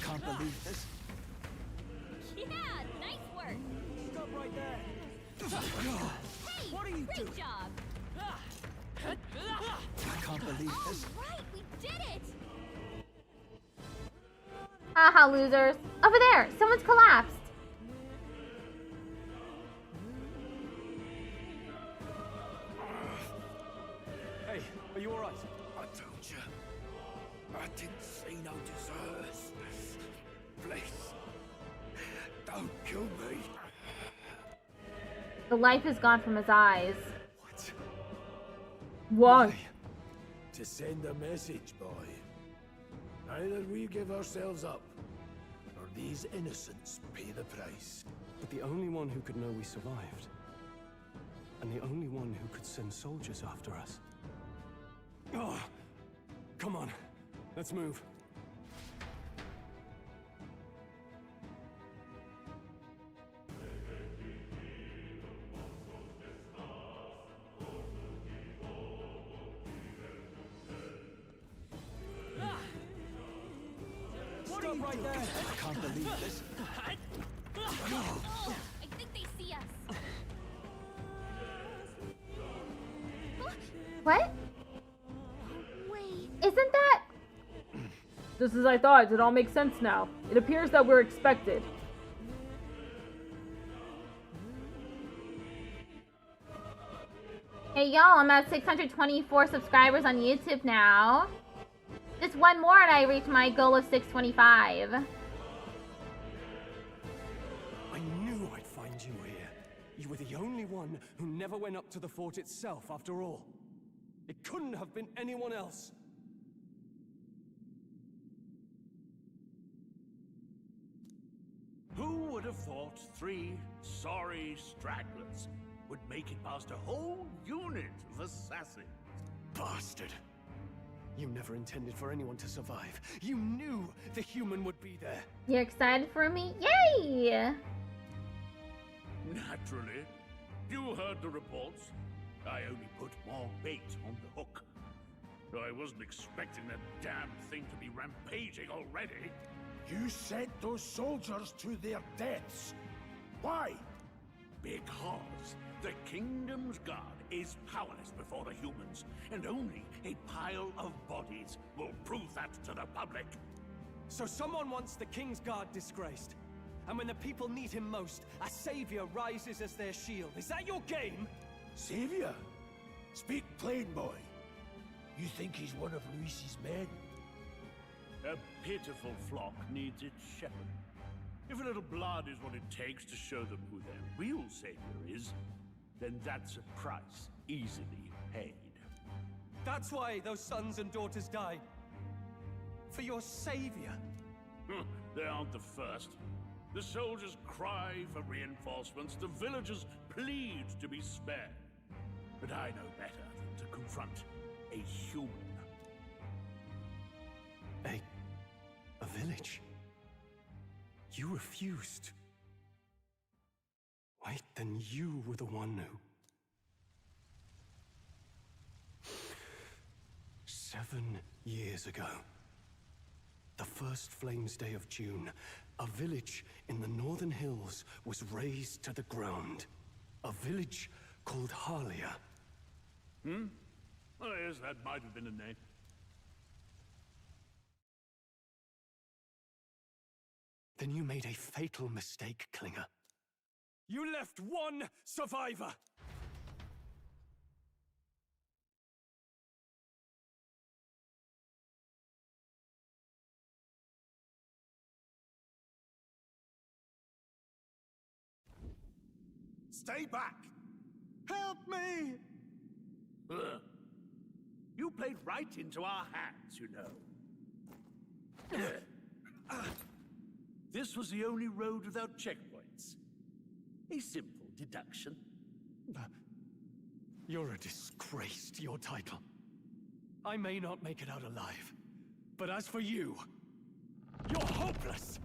can't believe this. Yeah, nice work. Stop right there. Hey, what are you great doing? job. I can't believe this. All right, we did it. Haha, losers. Over there, someone's collapsed. Hey, are you alright? I told you. I didn't see no deserters. Please. Don't kill me. The life is gone from his eyes. Why? To send a message, boy. Either we give ourselves up, or these innocents pay the price. But the only one who could know we survived, and the only one who could send soldiers after us. Oh, come on, let's move. Stop right there! I can't believe this. Oh, I think they see us. What? Wait. Isn't that... Just as I thought, it all makes sense now. It appears that we're expected. Hey y'all, I'm at 624 subscribers on YouTube now. Just one more and I reach my goal of 625. I knew I'd find you here. You were the only one who never went up to the fort itself, after all. It couldn't have been anyone else. Who would have thought 3 sorry stragglers would make it past a whole unit of assassins? Bastard. You never intended for anyone to survive. You knew the human would be there. You're excited for me? Yay! Naturally. You heard the reports. I only put more bait on the hook. I wasn't expecting that damn thing to be rampaging already. You sent those soldiers to their deaths. Why? Because the kingdom's guard is powerless before the humans, and only a pile of bodies will prove that to the public. So someone wants the King's Guard disgraced. And when the people need him most, a savior rises as their shield. Is that your game? Savior? Speak plain, boy. You think he's one of Luis's men? A pitiful flock needs its shepherd. If a little blood is what it takes to show them who their real savior is, then that's a price easily paid. That's why those sons and daughters died. For your savior. They aren't the first. The soldiers cry for reinforcements, the villagers plead to be spared. But I know better than to confront a human. A village? You refused. Wait, then you were the one who... 7 years ago, the first Flames Day of June, a village in the northern hills was razed to the ground. A village called Harlia. Oh, yes, that might have been a name. Then you made a fatal mistake, Klinger. You left one survivor! Stay back! Help me! You played right into our hands, you know. This was the only road without checkpoints. A simple deduction. You're a disgrace to your title. I may not make it out alive, but as for you, you're hopeless!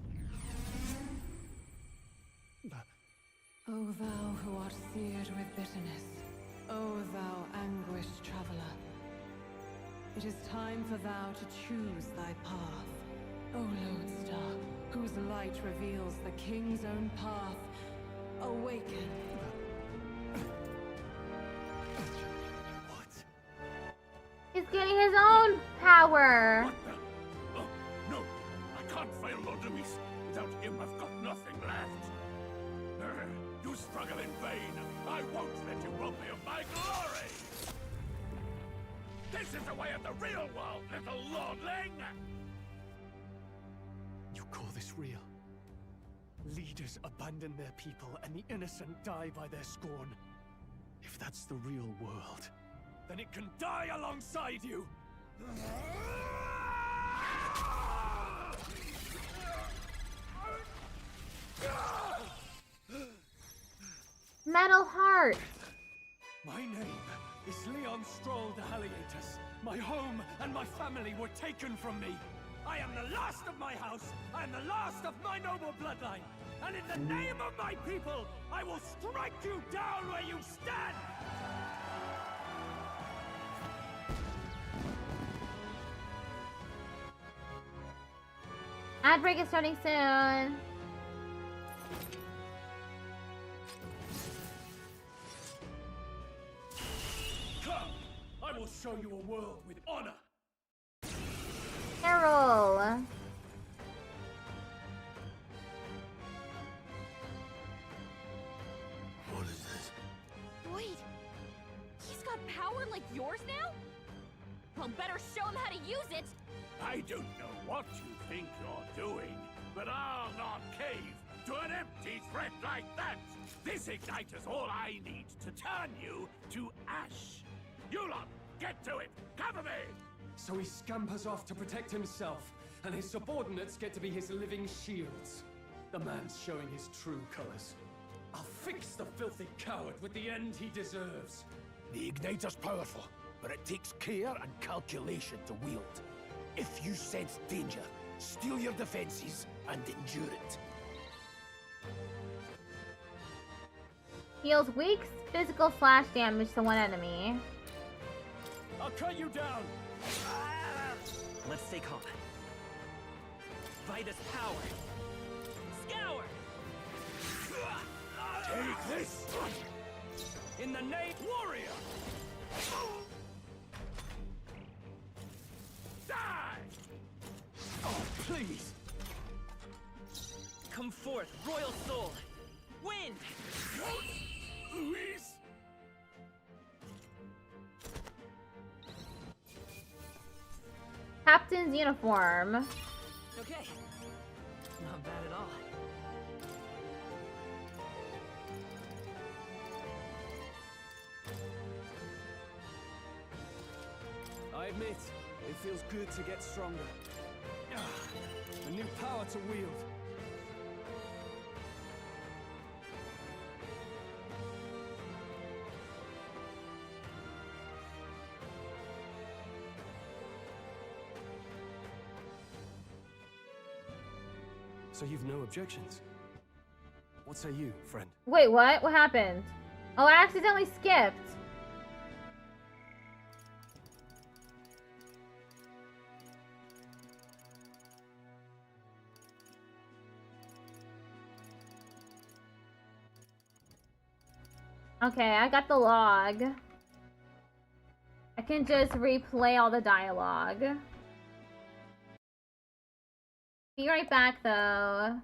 O thou who art seared with bitterness, O thou anguished traveler, it is time for thou to choose thy path. O lodestar, whose light reveals the king's own path, awaken. He's getting his own power. What the? Oh, no, I can't fail Lord Luis. Without him, I've got nothing left. You struggle in vain. I won't let you rob me of my glory. This is the way of the real world, little lordling. You call this real? Leaders abandon their people and the innocent die by their scorn. If that's the real world, then it can die alongside you! Metal Heart. My name is Leon Stroll de Halietus. My home and my family were taken from me. I am the last of my house. I am the last of my noble bloodline. And in the name of my people, I will strike you down where you stand! Ad break is starting soon. Come! I will show you a world with honor! Carol. What is this? Wait, he's got power like yours now? Well, better show him how to use it. I don't know what you think you're doing, but I'll not cave to an empty threat like that! This igniter's all I need to turn you to ash! You lot, get to it! Cover me! So he scampers off to protect himself, and his subordinates get to be his living shields. The man's showing his true colors. I'll fix the filthy coward with the end he deserves. The igniter's powerful, but it takes care and calculation to wield. If you sense danger, steel your defenses and endure it. Deals weak physical slash damage to one enemy. I'll cut you down! Let's stay calm. Vitus power. Scour! Take this! In the name warrior! Die! Oh, please! Come forth, royal soul! Wind! Luis! Captain's uniform. Okay. Not bad at all. I admit, it feels good to get stronger. A new power to wield. So you've no objections? What say you, friend? Wait, what? What happened? Oh, I accidentally skipped. Okay, I got the log. I can just replay all the dialogue. Be right back, though.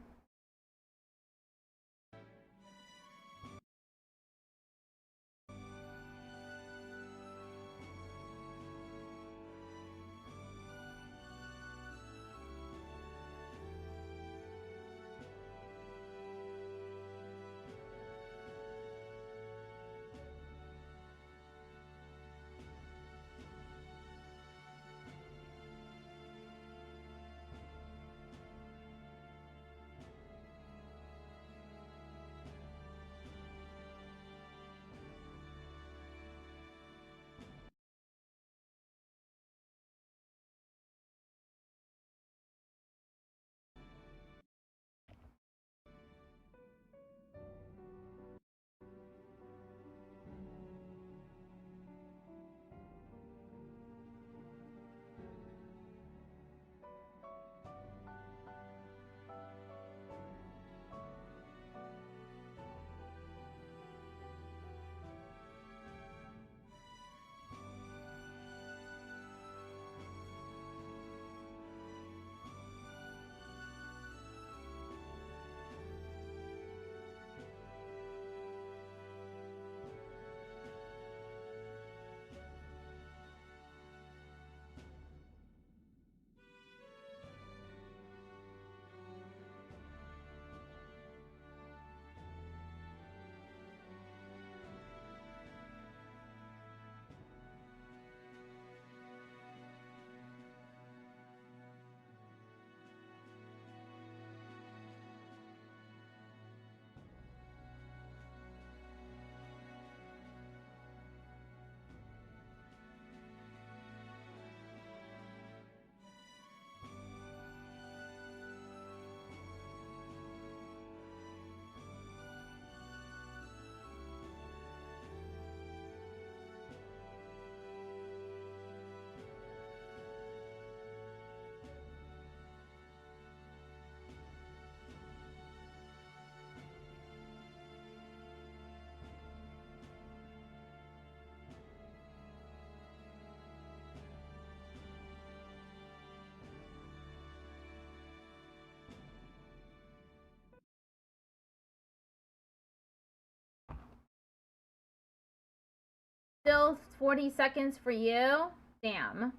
Still 40 seconds for you? Damn.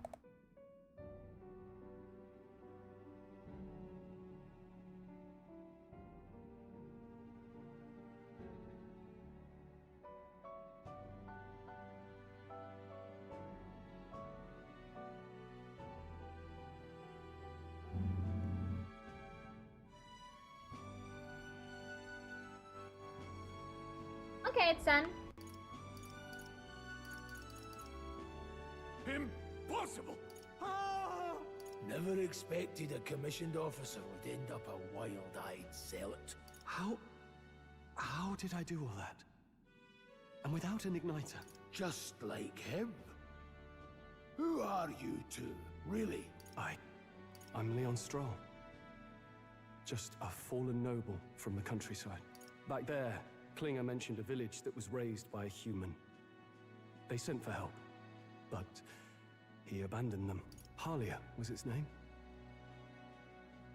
Okay, it's done. Impossible! Never expected a commissioned officer would end up a wild-eyed zealot. How did I do all that? And without an igniter? Just like him. Who are you two, really? I'm Leon Stroll. Just a fallen noble from the countryside. Back there, Klinger mentioned a village that was raised by a human. They sent for help, but he abandoned them. Halia was its name.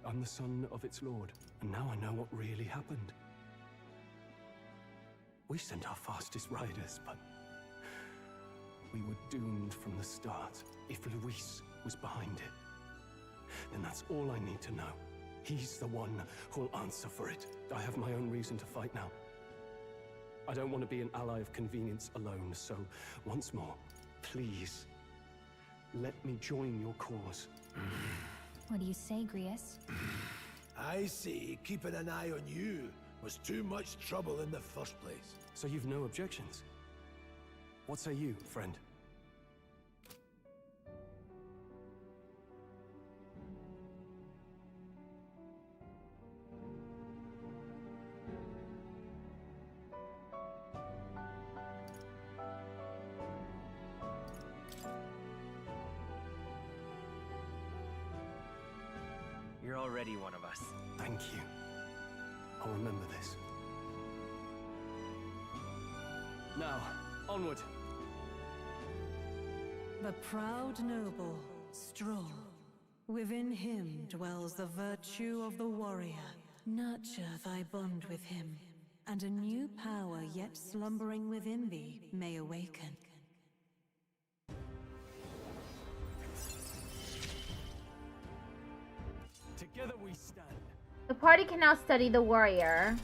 I'm the son of its lord, and now I know what really happened. We sent our fastest riders, but we were doomed from the start. If Luis was behind it, then that's all I need to know. He's the one who'll answer for it. I have my own reason to fight now. I don't want to be an ally of convenience alone, so once more, please, let me join your cause. What do you say, Grius? I see keeping an eye on you was too much trouble in the first place. So you've no objections? What say you, friend? You're already one of us. Thank you. I'll remember this. Now, onward. The proud noble, Stroll. Within him dwells the virtue of the warrior. Nurture thy bond with him, and a new power yet slumbering within thee may awaken. Together we stand. The party can now study the warrior.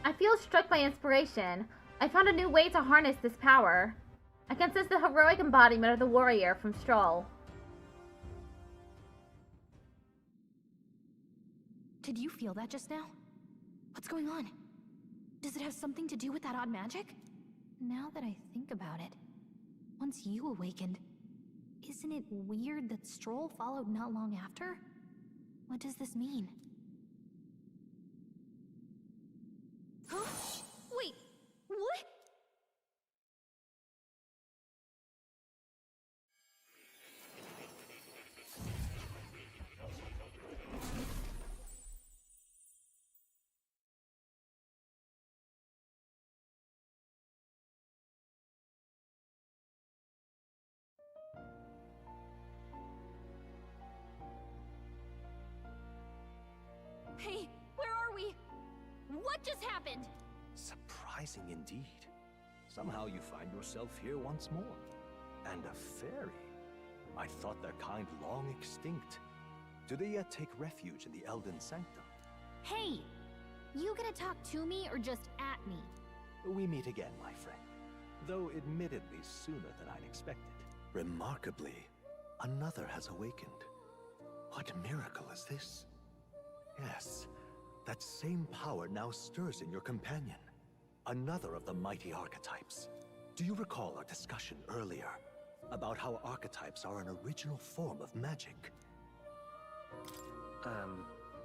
I feel struck by inspiration. I found a new way to harness this power. I can sense the heroic embodiment of the warrior from Stroll. Did you feel that just now? What's going on? Does it have something to do with that odd magic? Now that I think about it, once you awakened, isn't it weird that Stroll followed not long after? What does this mean? Huh? Wait, what? Hey, where are we? What just happened? Surprising indeed. Somehow you find yourself here once more. And a fairy. I thought their kind long extinct. Do they yet take refuge in the Elden Sanctum? Hey! You gonna talk to me or just at me? We meet again, my friend. Though admittedly sooner than I'd expected. Remarkably, another has awakened. What miracle is this? Yes, that same power now stirs in your companion. Another of the mighty archetypes. Do you recall our discussion earlier about how archetypes are an original form of magic?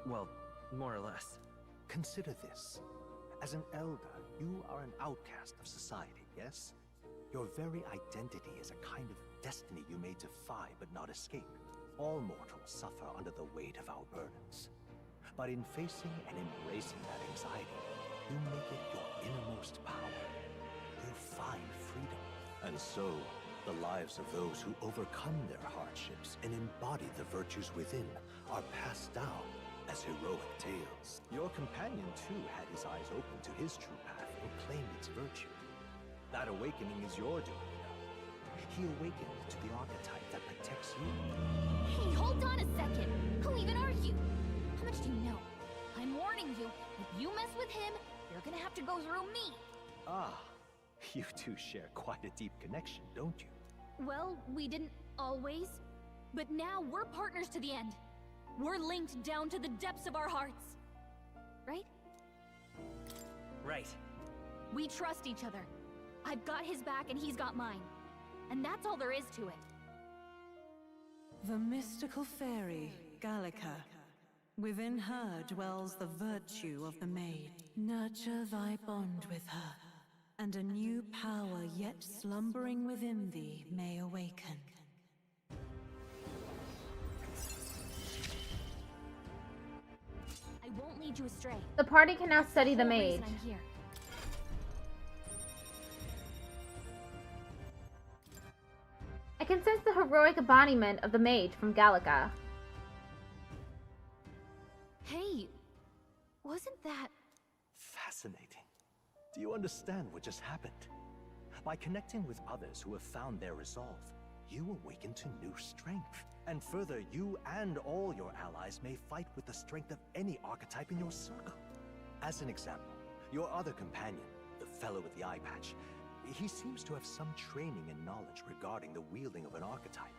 Well, more or less. Consider this. As an elder, you are an outcast of society, yes? Your very identity is a kind of destiny you may defy but not escape. All mortals suffer under the weight of our burdens. But in facing and embracing that anxiety, you make it your innermost power. You find freedom. And so, the lives of those who overcome their hardships and embody the virtues within are passed down as heroic tales. Your companion, too, had his eyes open to his true path and claimed its virtue. That awakening is your doing, you know. He awakened to the archetype that protects you. Hey, hold on a second! Who even are you? How much do you know? I'm warning you, if you mess with him, you're gonna have to go through me! Ah, you two share quite a deep connection, don't you? Well, we didn't always, but now we're partners to the end. We're linked down to the depths of our hearts. Right? Right. We trust each other. I've got his back and he's got mine. And that's all there is to it. The mystical fairy, Gallica. Within her dwells the virtue of the maid. Nurture thy bond with her, and a new power yet slumbering within thee may awaken. I won't lead you astray. The party can now study the Whole mage. reason I'm here. I can sense the heroic embodiment of the mage from Gallica. Hey, wasn't that... Fascinating. Do you understand what just happened? By connecting with others who have found their resolve, you awaken to new strength. And further, you and all your allies may fight with the strength of any archetype in your circle. As an example, your other companion, the fellow with the eye patch. He seems to have some training and knowledge regarding the wielding of an archetype.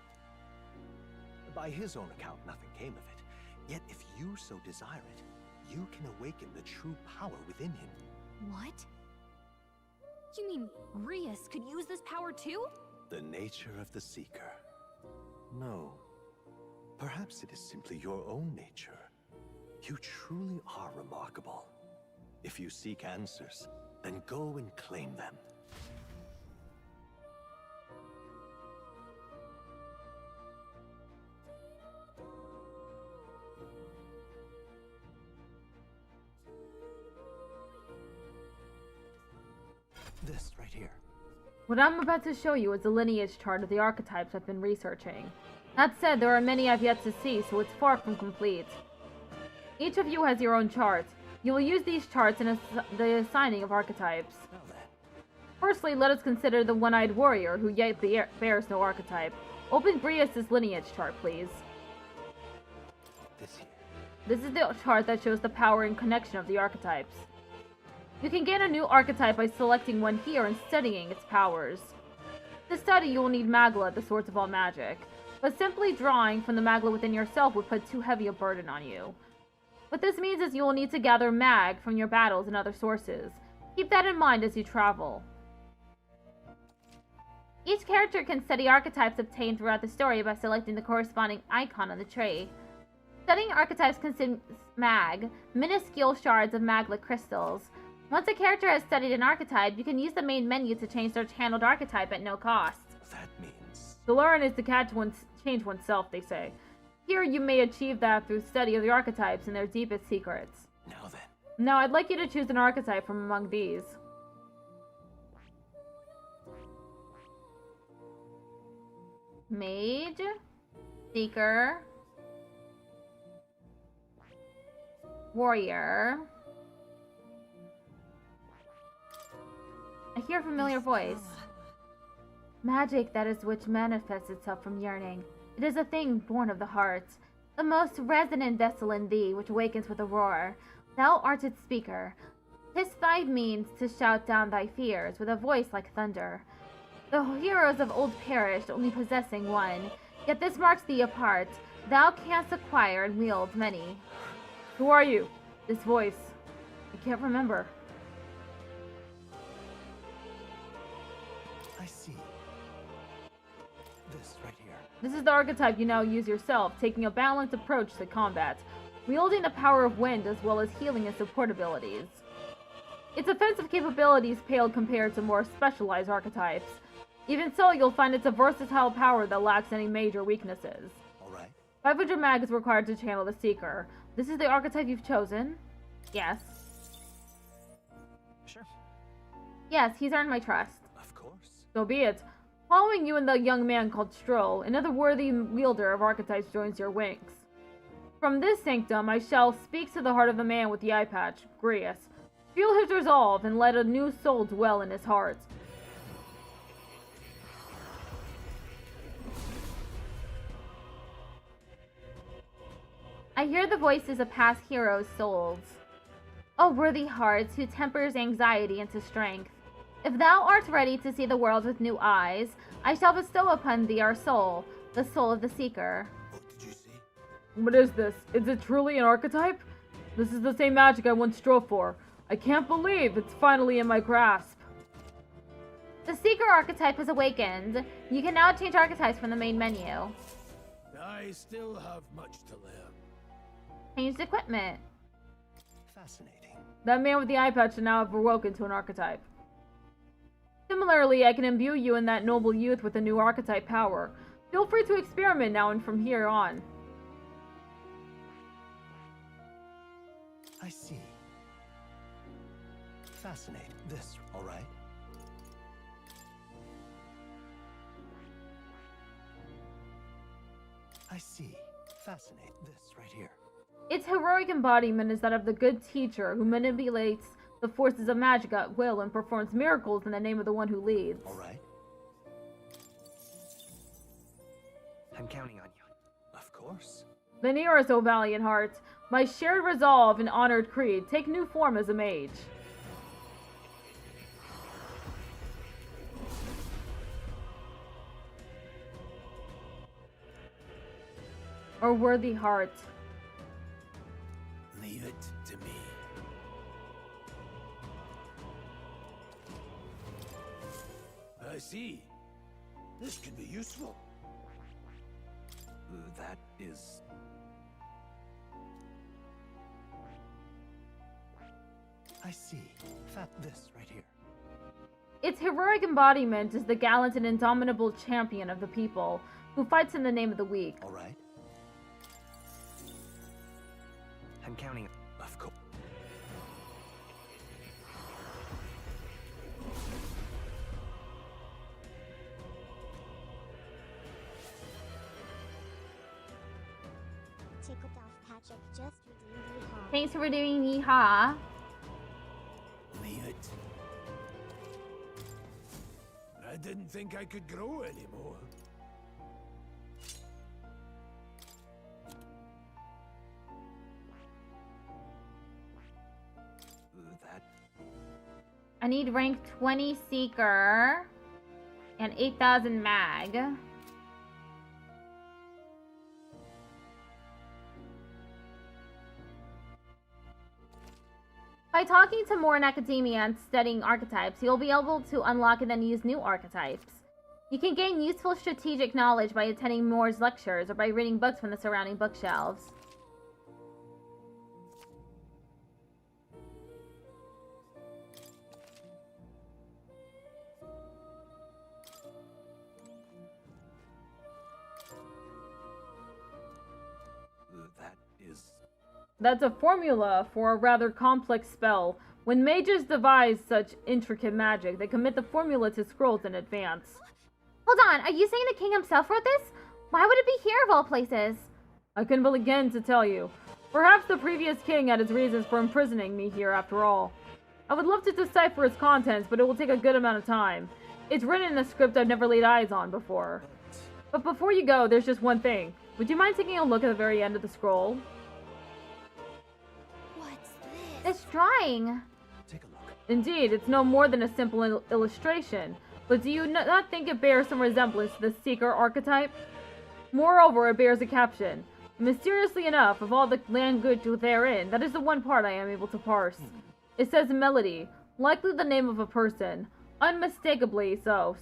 By his own account, nothing came of it. Yet if you so desire it, you can awaken the true power within him. What? You mean Grius could use this power too? The nature of the Seeker. No. Perhaps it is simply your own nature. You truly are remarkable. If you seek answers, then go and claim them. This right here. What I'm about to show you is a lineage chart of the archetypes I've been researching. That said, there are many I've yet to see, so it's far from complete. Each of you has your own chart. You will use these charts in the assigning of archetypes. Firstly, let us consider the one-eyed warrior, who yet bears no archetype. Open Grius' lineage chart, please. This is the chart that shows the power and connection of the archetypes. You can gain a new archetype by selecting one here and studying its powers. To study, you will need Magla, the source of all magic. But simply drawing from the Magla within yourself would put too heavy a burden on you. What this means is you will need to gather Mag from your battles and other sources. Keep that in mind as you travel. Each character can study archetypes obtained throughout the story by selecting the corresponding icon on the tree. Studying archetypes consumes Mag, minuscule shards of Magla crystals. Once a character has studied an archetype, you can use the main menu to change their channeled archetype at no cost. That means... To learn is to change oneself, they say. Here you may achieve that through study of the archetypes and their deepest secrets. Now then. Now I'd like you to choose an archetype from among these. Mage, Seeker, Warrior. I hear a familiar voice. Magic, that is which manifests itself from yearning. It is a thing born of the heart. The most resonant vessel in thee, which awakens with a roar. Thou art its speaker. 'Tis thy means to shout down thy fears with a voice like thunder. The heroes of old perished, only possessing one. Yet this marks thee apart. Thou canst acquire and wield many. Who are you? This voice. I can't remember. I see. This right here. This is the archetype you now use yourself, taking a balanced approach to combat, wielding the power of wind as well as healing and support abilities. Its offensive capabilities pale compared to more specialized archetypes. Even so, you'll find it's a versatile power that lacks any major weaknesses. Alright. 500 mag is required to channel the Seeker. This is the archetype you've chosen? Yes. Sure. Yes, he's earned my trust. Of course. So be it. Following you and the young man called Stroll, another worthy wielder of archetypes joins your ranks. From this sanctum, I shall speak to the heart of the man with the eye patch, Grius. Feel his resolve and let a new soul dwell in his heart. I hear the voices of past heroes' souls. O worthy hearts, who tempers anxiety into strength. If thou art ready to see the world with new eyes, I shall bestow upon thee our soul, the soul of the Seeker. What is this? Is it truly an archetype? This is the same magic I once strove for. I can't believe it's finally in my grasp. The Seeker archetype has awakened. You can now change archetypes from the main menu. I still have much to learn. Changed equipment. Fascinating. That man with the eye patch should now have awoken to an archetype. Similarly, I can imbue you and that noble youth with a new archetype power. Feel free to experiment now and from here on. I see. Fascinating. This, alright? I see. Fascinating. This right here. Its heroic embodiment is that of the good teacher who manipulates the forces of magic at will and performs miracles in the name of the one who leads. Alright. I'm counting on you. Of course. Then hear us, O valiant heart. My shared resolve and honored creed take new form as a mage. or worthy heart? Leave it to me. I see. This could be useful. That is... I see. This right here. Its heroic embodiment is the gallant and indomitable champion of the people, who fights in the name of the weak. All right. I'm counting. Of course. Tickled off Patrick just redeemed Yeehaw. Thanks for redeeming Yeehaw. Leave it. I didn't think I could grow anymore. That... I need rank 20 Seeker and 8,000 Mag. By talking to more in academia and studying archetypes, you'll be able to unlock and then use new archetypes. You can gain useful strategic knowledge by attending Moore's lectures or by reading books from the surrounding bookshelves. That is... That's a formula for a rather complex spell. When mages devise such intricate magic, they commit the formula to scrolls in advance. Hold on, are you saying the king himself wrote this? Why would it be here of all places? I couldn't begin to tell you. Perhaps the previous king had his reasons for imprisoning me here after all. I would love to decipher its contents, but it will take a good amount of time. It's written in a script I've never laid eyes on before. But before you go, there's just one thing. Would you mind taking a look at the very end of the scroll? What's this? This drawing. Take a look. Indeed, it's no more than a simple illustration. But do you not think it bears some resemblance to the Seeker archetype? Moreover, it bears a caption. Mysteriously enough, of all the language therein, that is the one part I am able to parse. It says Melody, likely the name of a person. Unmistakably so,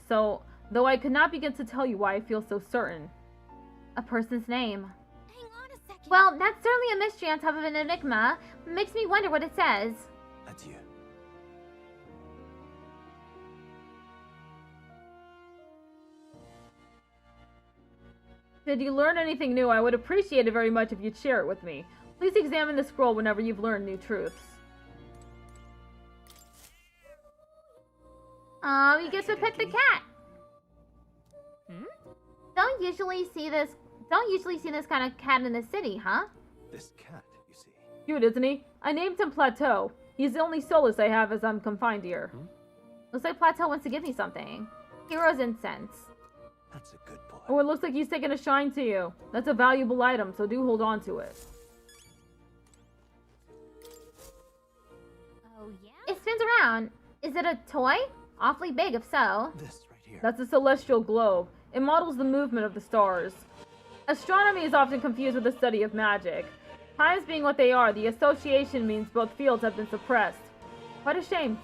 though I could not begin to tell you why I feel so certain. A person's name. Hang on a second. Well, that's certainly a mystery on top of an enigma. Makes me wonder what it says. Adieu. Did you learn anything new? I would appreciate it very much if you'd share it with me. Please examine the scroll whenever you've learned new truths. Oh, you get to pet the cat. Don't usually see this kind of cat in the city, huh? This cat, you see. Cute, isn't he? I named him Plateau. He's the only solace I have as I'm confined here. Looks like Plateau wants to give me something. Hero's incense. That's a good boy. Oh, it looks like he's taking a shine to you. That's a valuable item, so do hold on to it. Oh, yeah? It spins around. Is it a toy? Awfully big, if so. This right here. That's a celestial globe. It models the movement of the stars. Astronomy is often confused with the study of magic. Times being what they are, the association means both fields have been suppressed. What a shame.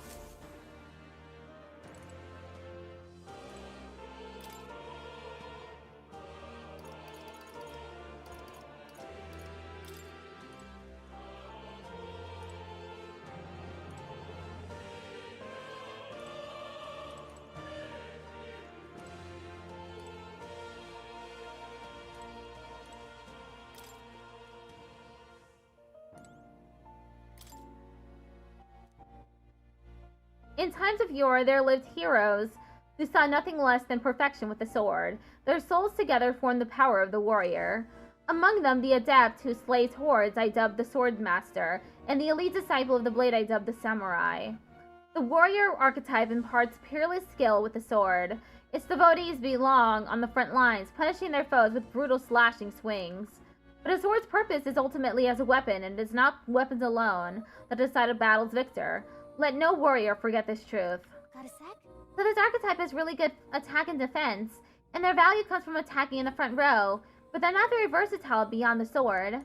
In times of yore, there lived heroes who saw nothing less than perfection with the sword. Their souls together formed the power of the warrior. Among them, the adept who slays hordes I dubbed the sword master, and the elite disciple of the blade I dubbed the samurai. The warrior archetype imparts peerless skill with the sword. Its devotees belong on the front lines, punishing their foes with brutal slashing swings. But a sword's purpose is ultimately as a weapon, and it is not weapons alone that decide a battle's victor. Let no warrior forget this truth. Got a sec? So this archetype has really good attack and defense, and their value comes from attacking in the front row, but they're not very versatile beyond the sword.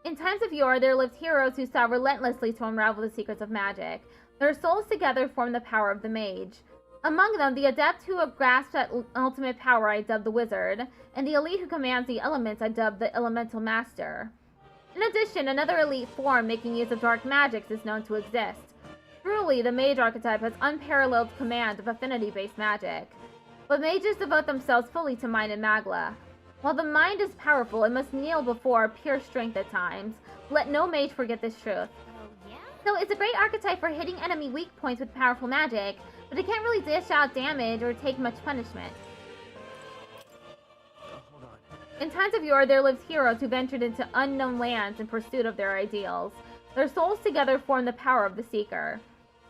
In times of yore, there lived heroes who sought relentlessly to unravel the secrets of magic. Their souls together formed the power of the mage. Among them, the adept who grasps that ultimate power I dubbed the wizard, and the elite who commands the elements I dubbed the elemental master. In addition, another elite form making use of dark magics is known to exist. Truly, the mage archetype has unparalleled command of affinity-based magic. But mages devote themselves fully to mind and magla. While the mind is powerful, it must kneel before pure strength at times. Let no mage forget this truth. So it's a great archetype for hitting enemy weak points with powerful magic, but it can't really dish out damage or take much punishment. In times of yore, there lived heroes who ventured into unknown lands in pursuit of their ideals. Their souls together formed the power of the Seeker.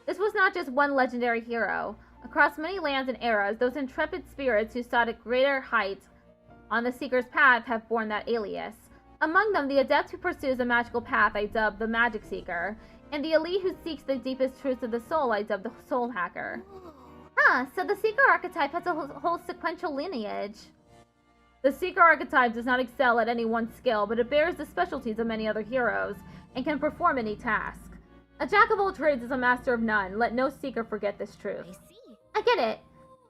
This was not just one legendary hero. Across many lands and eras, those intrepid spirits who sought a greater height on the Seeker's path have borne that alias. Among them, the adept who pursues a magical path I dub the Magic Seeker, and the elite who seeks the deepest truths of the soul I dub the Soul Hacker. Huh, so the Seeker archetype has a whole sequential lineage. The Seeker archetype does not excel at any one skill, but it bears the specialties of many other heroes, and can perform any task. A jack of all trades is a master of none. Let no Seeker forget this truth. I get it.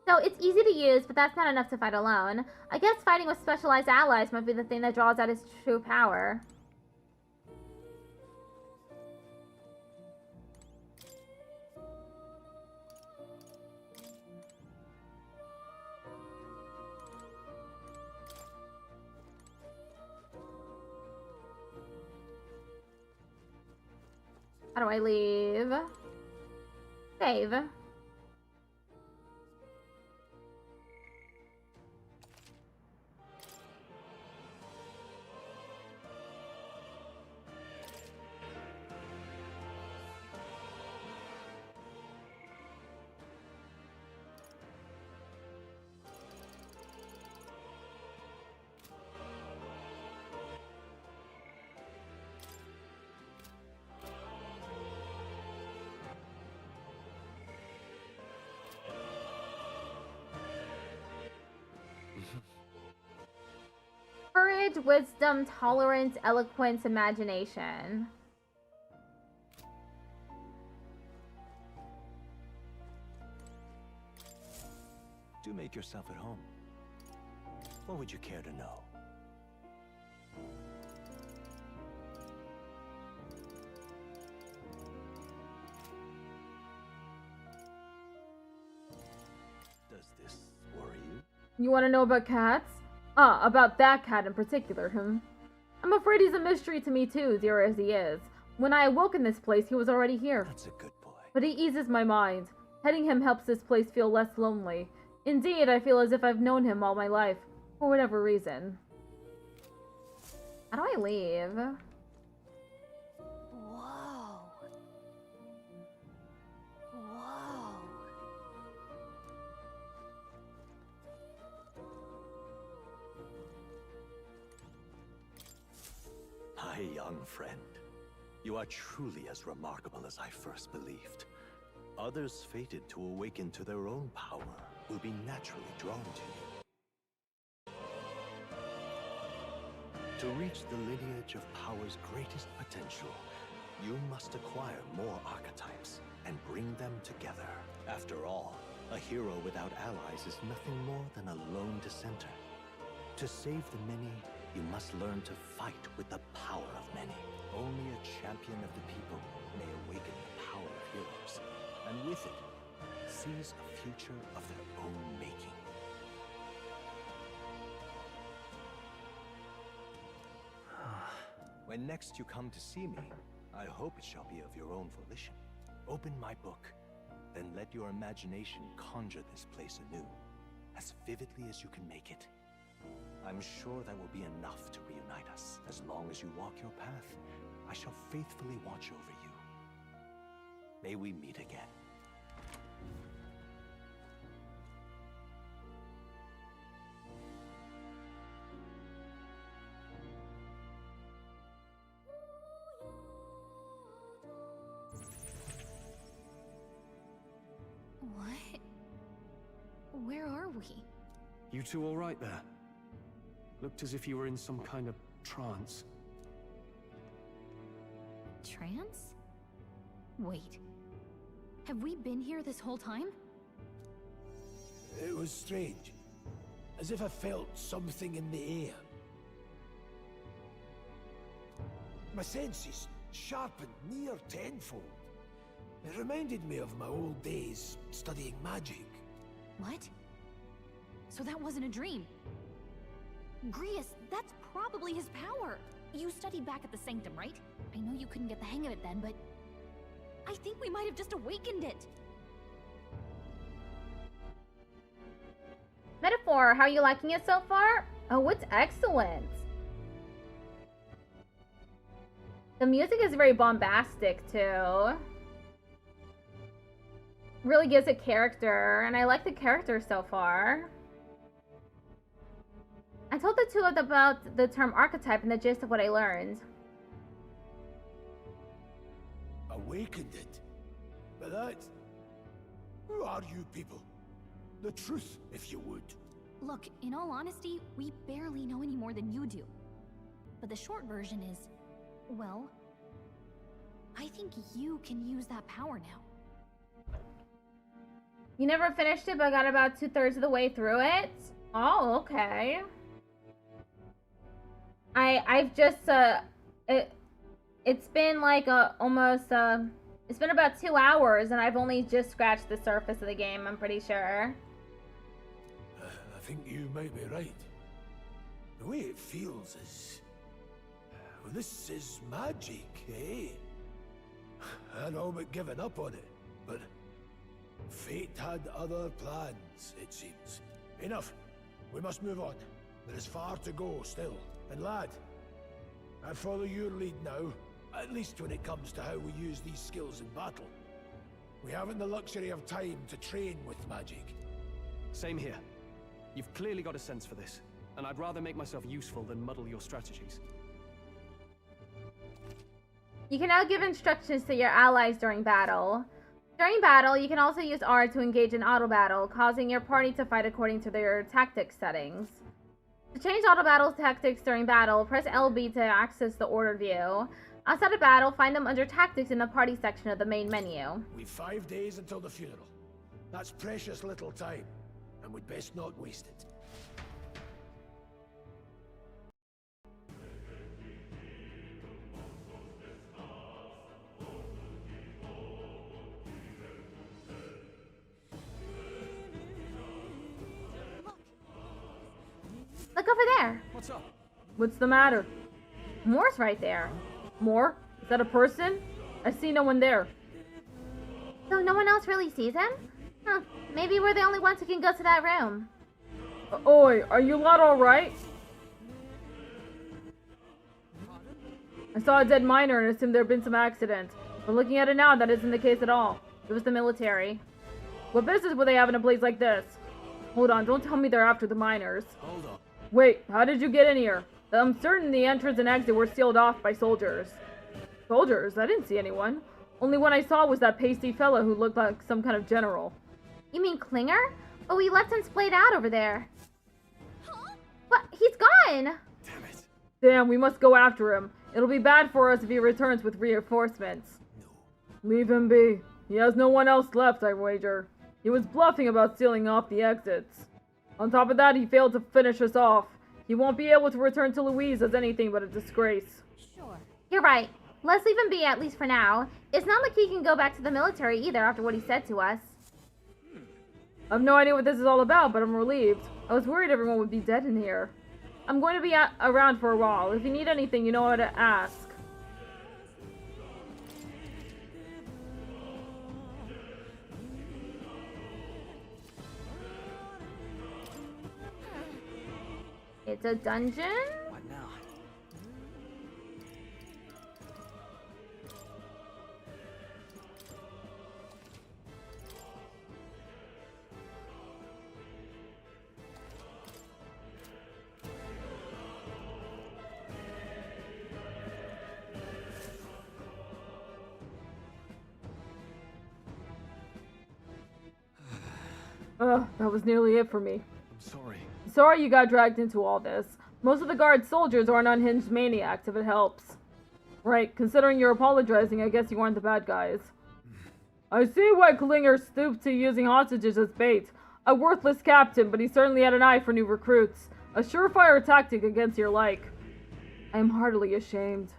So it's easy to use, but that's not enough to fight alone. I guess fighting with specialized allies might be the thing that draws out his true power. How do I leave? Save. Courage, wisdom, tolerance, eloquence, imagination. Do make yourself at home. What would you care to know? Does this worry you? You want to know about cats? About that cat in particular, I'm afraid he's a mystery to me too, dear as he is. When I awoke in this place, he was already here. That's a good boy. But he eases my mind. Petting him helps this place feel less lonely. Indeed, I feel as if I've known him all my life, for whatever reason. How do I leave? Whoa. Whoa. My young friend, you are truly as remarkable as I first believed. Others fated to awaken to their own power will be naturally drawn to you. To reach the lineage of power's greatest potential, you must acquire more archetypes and bring them together. After all, a hero without allies is nothing more than a lone dissenter. To save the many, you must learn to fight with the power of many. Only a champion of the people may awaken the power of heroes, and with it, seize a future of their own making. When next you come to see me, I hope it shall be of your own volition. Open my book, then let your imagination conjure this place anew, as vividly as you can make it. I'm sure that will be enough to reunite us. As long as you walk your path, I shall faithfully watch over you. May we meet again. we? You two all right there? Looked as if you were in some kind of trance. Trance? Wait. Have we been here this whole time? It was strange. As if I felt something in the air. My senses sharpened near tenfold. It reminded me of my old days studying magic. What? So that wasn't a dream. Grius, that's probably his power. You studied back at the Sanctum, right? I know you couldn't get the hang of it then, but I think we might have just awakened it. Metaphor, how are you liking it so far? Oh, it's excellent. The music is very bombastic too. Really gives it character, and I like the character so far. I told the two of them about the term archetype and the gist of what I learned. Awakened it? But that... Who are you people? The truth, if you would. Look, in all honesty, we barely know any more than you do. But the short version is, well, I think you can use that power now. You never finished it, but got about 2/3 of the way through it? Oh, okay. I've just, it's been like almost, it's been about 2 hours, and I've only just scratched the surface of the game, I'm pretty sure. I think you might be right. The way it feels is... Well, this is magic, eh? I'd all but given up on it, but... Fate had other plans, it seems. Enough. We must move on. There is far to go still. And lad, I follow your lead now, at least when it comes to how we use these skills in battle. We haven't the luxury of time to train with magic. Same here. You've clearly got a sense for this, and I'd rather make myself useful than muddle your strategies. You can now give instructions to your allies during battle. During battle, you can also use R to engage in auto battle, causing your party to fight according to their tactics settings. To change auto battle tactics during battle, press LB to access the order view. Outside of battle, find them under tactics in the party section of the main menu. We've 5 days until the funeral. That's precious little time, and we'd best not waste it. Look over there. What's up? What's the matter? Moore's right there. Moore? Is that a person? I see no one there. So no one else really sees him? Huh. Maybe we're the only ones who can go to that room. Oi, are you lot alright? I saw a dead miner and assumed there had been some accident. But looking at it now, that isn't the case at all. It was the military. What business would they have in a place like this? Hold on, don't tell me they're after the miners. Hold on. Wait, how did you get in here? I'm certain the entrance and exit were sealed off by soldiers. Soldiers? I didn't see anyone. Only one I saw was that pasty fella who looked like some kind of general. You mean Klinger? Oh, we left him splayed out over there. Huh? What? He's gone! Damn it. Damn, we must go after him. It'll be bad for us if he returns with reinforcements. No. Leave him be. He has no one else left, I wager. He was bluffing about sealing off the exits. On top of that, he failed to finish us off. He won't be able to return to Louise as anything but a disgrace. Sure. You're right. Let's leave him be, at least for now. It's not like he can go back to the military either after what he said to us. I have no idea what this is all about, but I'm relieved. I was worried everyone would be dead in here. I'm going to be around for a while. If you need anything, you know how to ask. It's a dungeon? What now? Ugh, that was nearly it for me. I'm sorry. Sorry you got dragged into all this. Most of the guard soldiers aren't unhinged maniacs, if it helps. Right, considering you're apologizing, I guess you aren't the bad guys. I see why Klinger stooped to using hostages as bait. A worthless captain, but he certainly had an eye for new recruits. A surefire tactic against your like. I am heartily ashamed.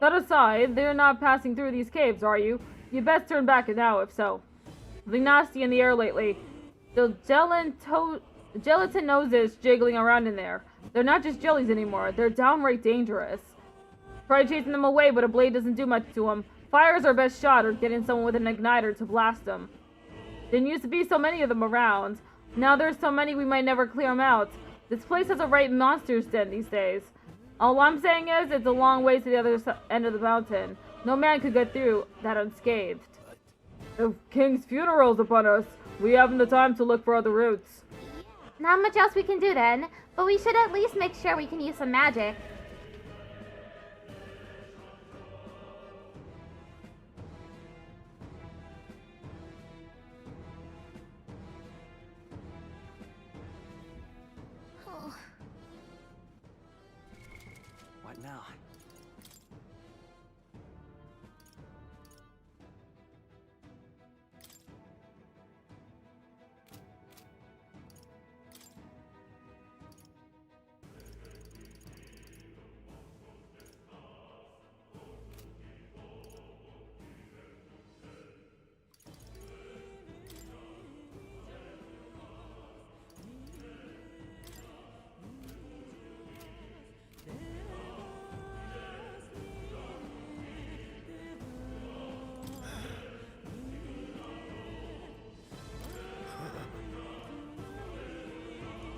That aside, they're not passing through these caves, are you? You best turn back now, if so. Something nasty in the air lately. The gelatin noses jiggling around in there. They're not just jellies anymore, they're downright dangerous. Try chasing them away, but a blade doesn't do much to them. Fire's our best shot, or getting someone with an igniter to blast them. Didn't used to be so many of them around. Now there's so many we might never clear them out. This place has a right monster's den these days. All I'm saying is, it's a long way to the other end of the mountain. No man could get through that unscathed. If King's funeral's upon us, we haven't the time to look for other routes. Not much else we can do then, but we should at least make sure we can use some magic. What now?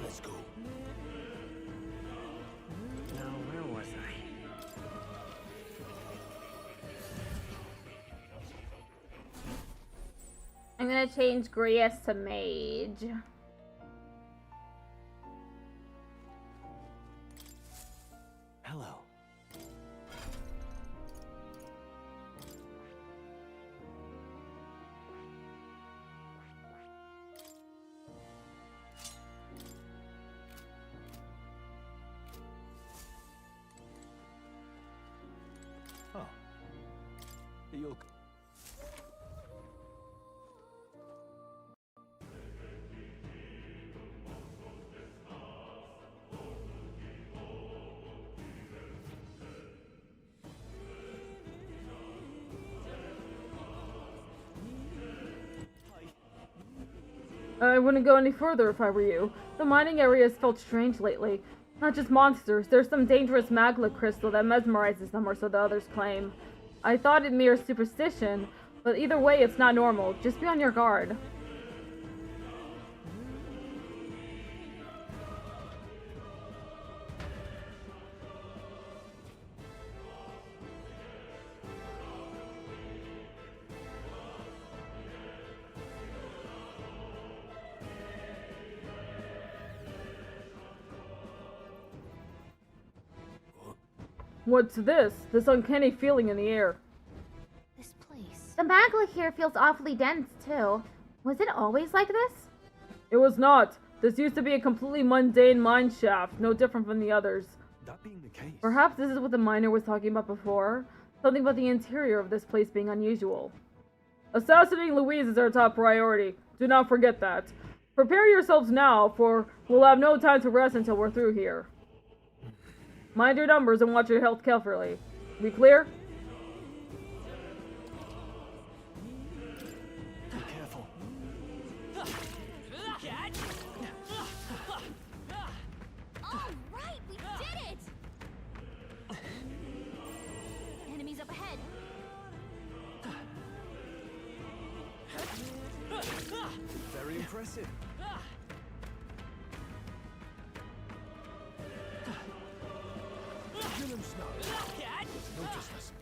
Let's go. Now, where was I? I'm gonna change Grius to mage. Hello. Oh. You'll... I wouldn't go any further if I were you. The mining area has felt strange lately. Not just monsters, there's some dangerous magma crystal that mesmerizes them, or so the others claim. I thought it mere superstition, but either way it's not normal. Just be on your guard. What's this? This uncanny feeling in the air. This place. The magma here feels awfully dense, too. Was it always like this? It was not. This used to be a completely mundane mine shaft, no different from the others. That being the case... Perhaps this is what the miner was talking about before? Something about the interior of this place being unusual. Assassinating Louise is our top priority. Do not forget that. Prepare yourselves now, for we'll have no time to rest until we're through here. Mind your numbers and watch your health carefully. We clear? Be careful. All right, we did it! Enemies up ahead. Very impressive. Kill him, Snow. Notice us.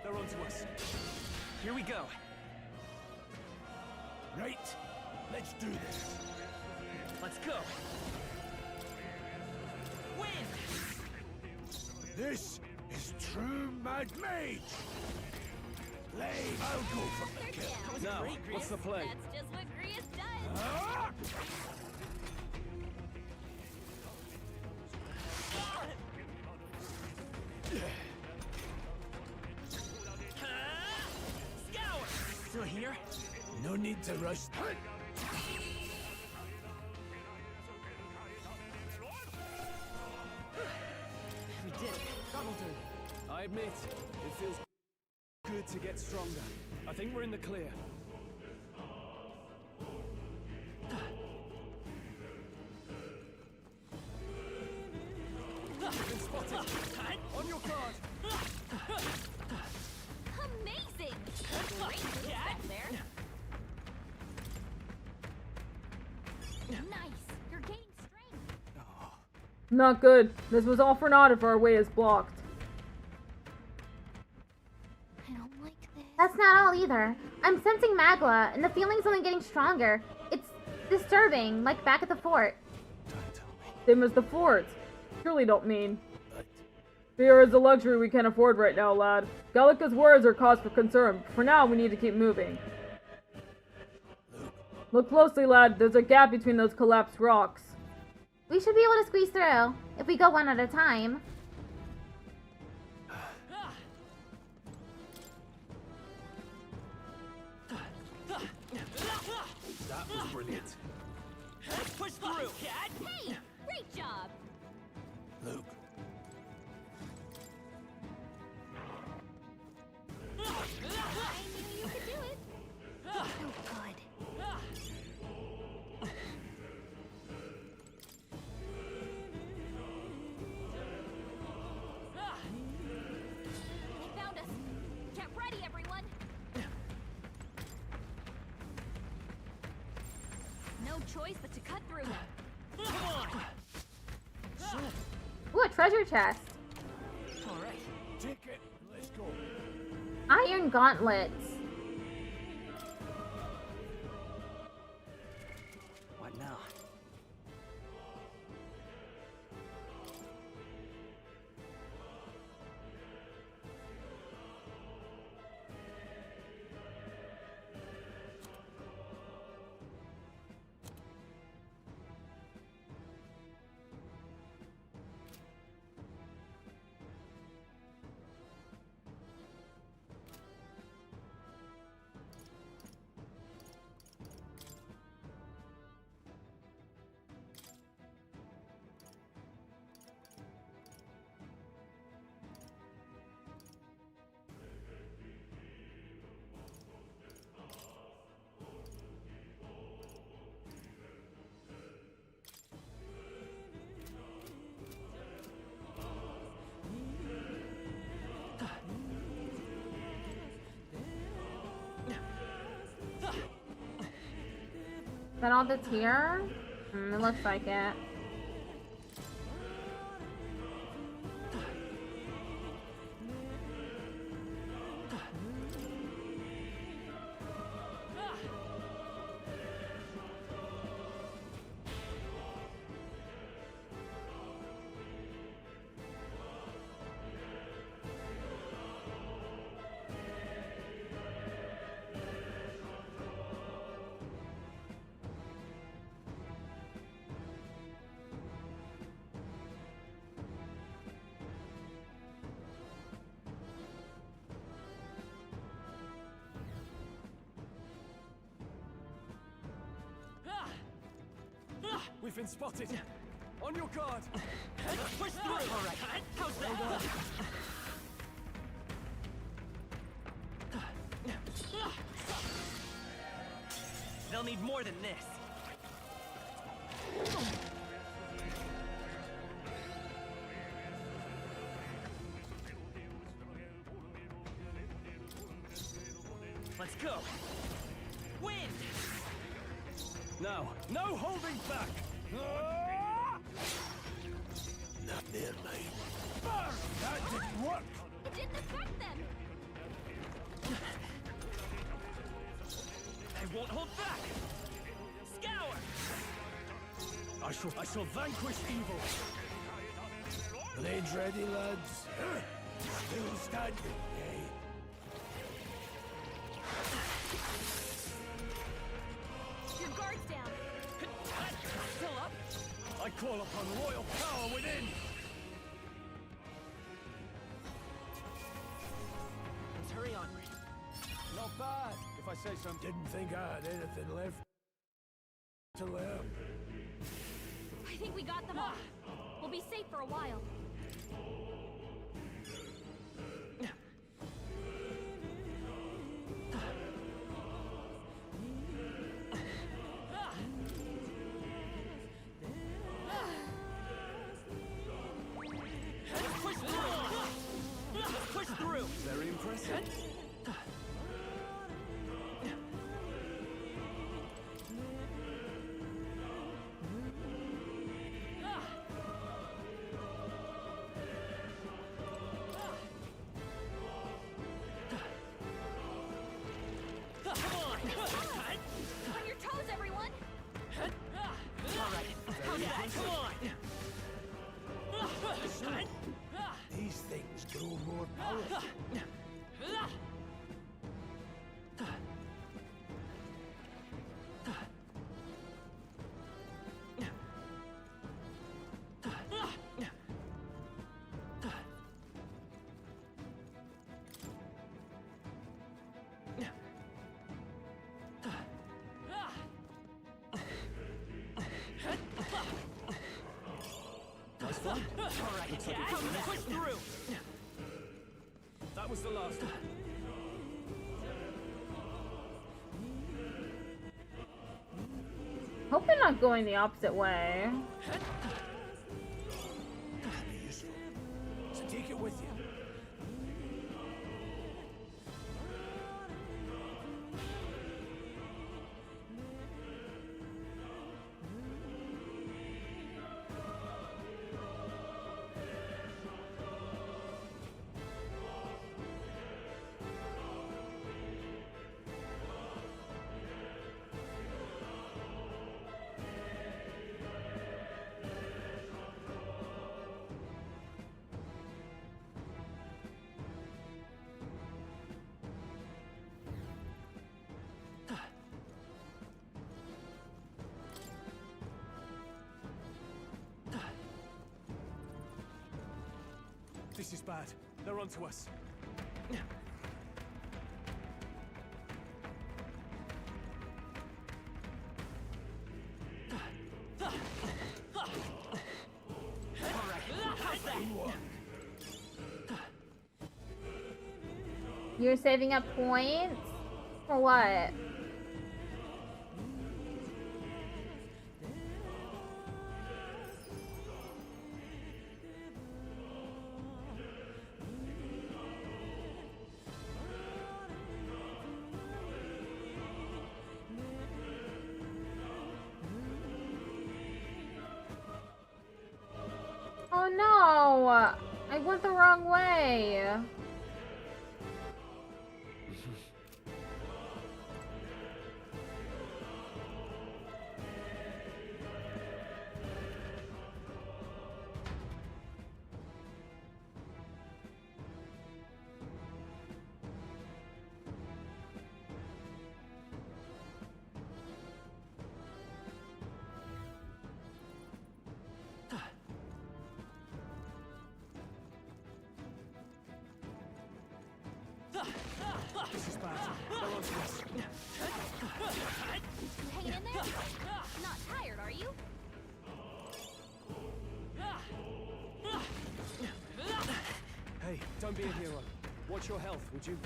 They're onto us. Here we go. Right, let's do this. Let's go. Win! This is true Mad Mage. I'll go from the kill. Now, what's the play? That's just what Grius does. Scour! Still here? No need to rush. We did it. That'll do. I admit, it feels good to get stronger. I think we're in the clear. Been spotted. On your guard. Amazing! Great movement there. Nice. You're gaining strength. Not good. This was all for naught if our way is blocked. I don't like this. That's not all either. I'm sensing magla, and the feeling's only getting stronger. It's disturbing, like back at the fort. Same as the fort. Surely don't mean. Fear is a luxury we can't afford right now, lad. Gallica's words are cause for concern. For now, we need to keep moving. Look closely, lad. There's a gap between those collapsed rocks. We should be able to squeeze through, if we go one at a time. That was brilliant. Let's push through, cat! Hey! Great job! Luke. I knew you could do it. So good. They found us. Get ready, everyone. No choice but to cut through them. Ooh, a treasure chest. All right. Take it. Let's go. Iron gauntlets. What now? Is that all that's here? It looks like it. We've been spotted. On your guard. Let's push through. All right. How's that? They'll need more than this. Let's go. Wind. Now, no holding back. Not there, mate. That didn't work. It didn't affect them. They won't hold back. Scour. I shall vanquish evil. Blades ready, lads. Still standing, eh? Guards down. Still up? I call upon royal power within! Let's hurry on. Not bad, if I say so. Didn't think I had anything left to learn. I think we got them all. We'll be safe for a while. Push through. Very impressive. On your toes, everyone! These things grow more powerful. Nice fun. Alright, Looks like it's push through. That was the last one. Hope they're not going the opposite way. That'd be useful. So take it with you. This is bad. They're onto us. You're saving up points? For what? Oh no! I went the wrong way! This is bad. They're onto us. You hanging in there? Not tired, are you? Hey, don't be a hero. Watch your health, would you?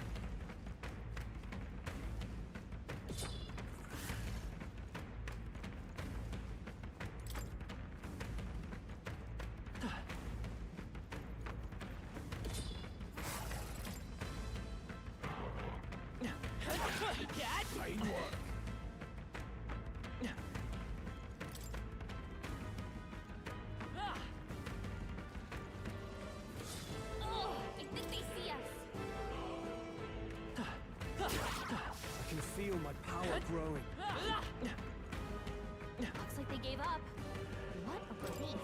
Feel my power growing. Looks like they gave up. What a relief.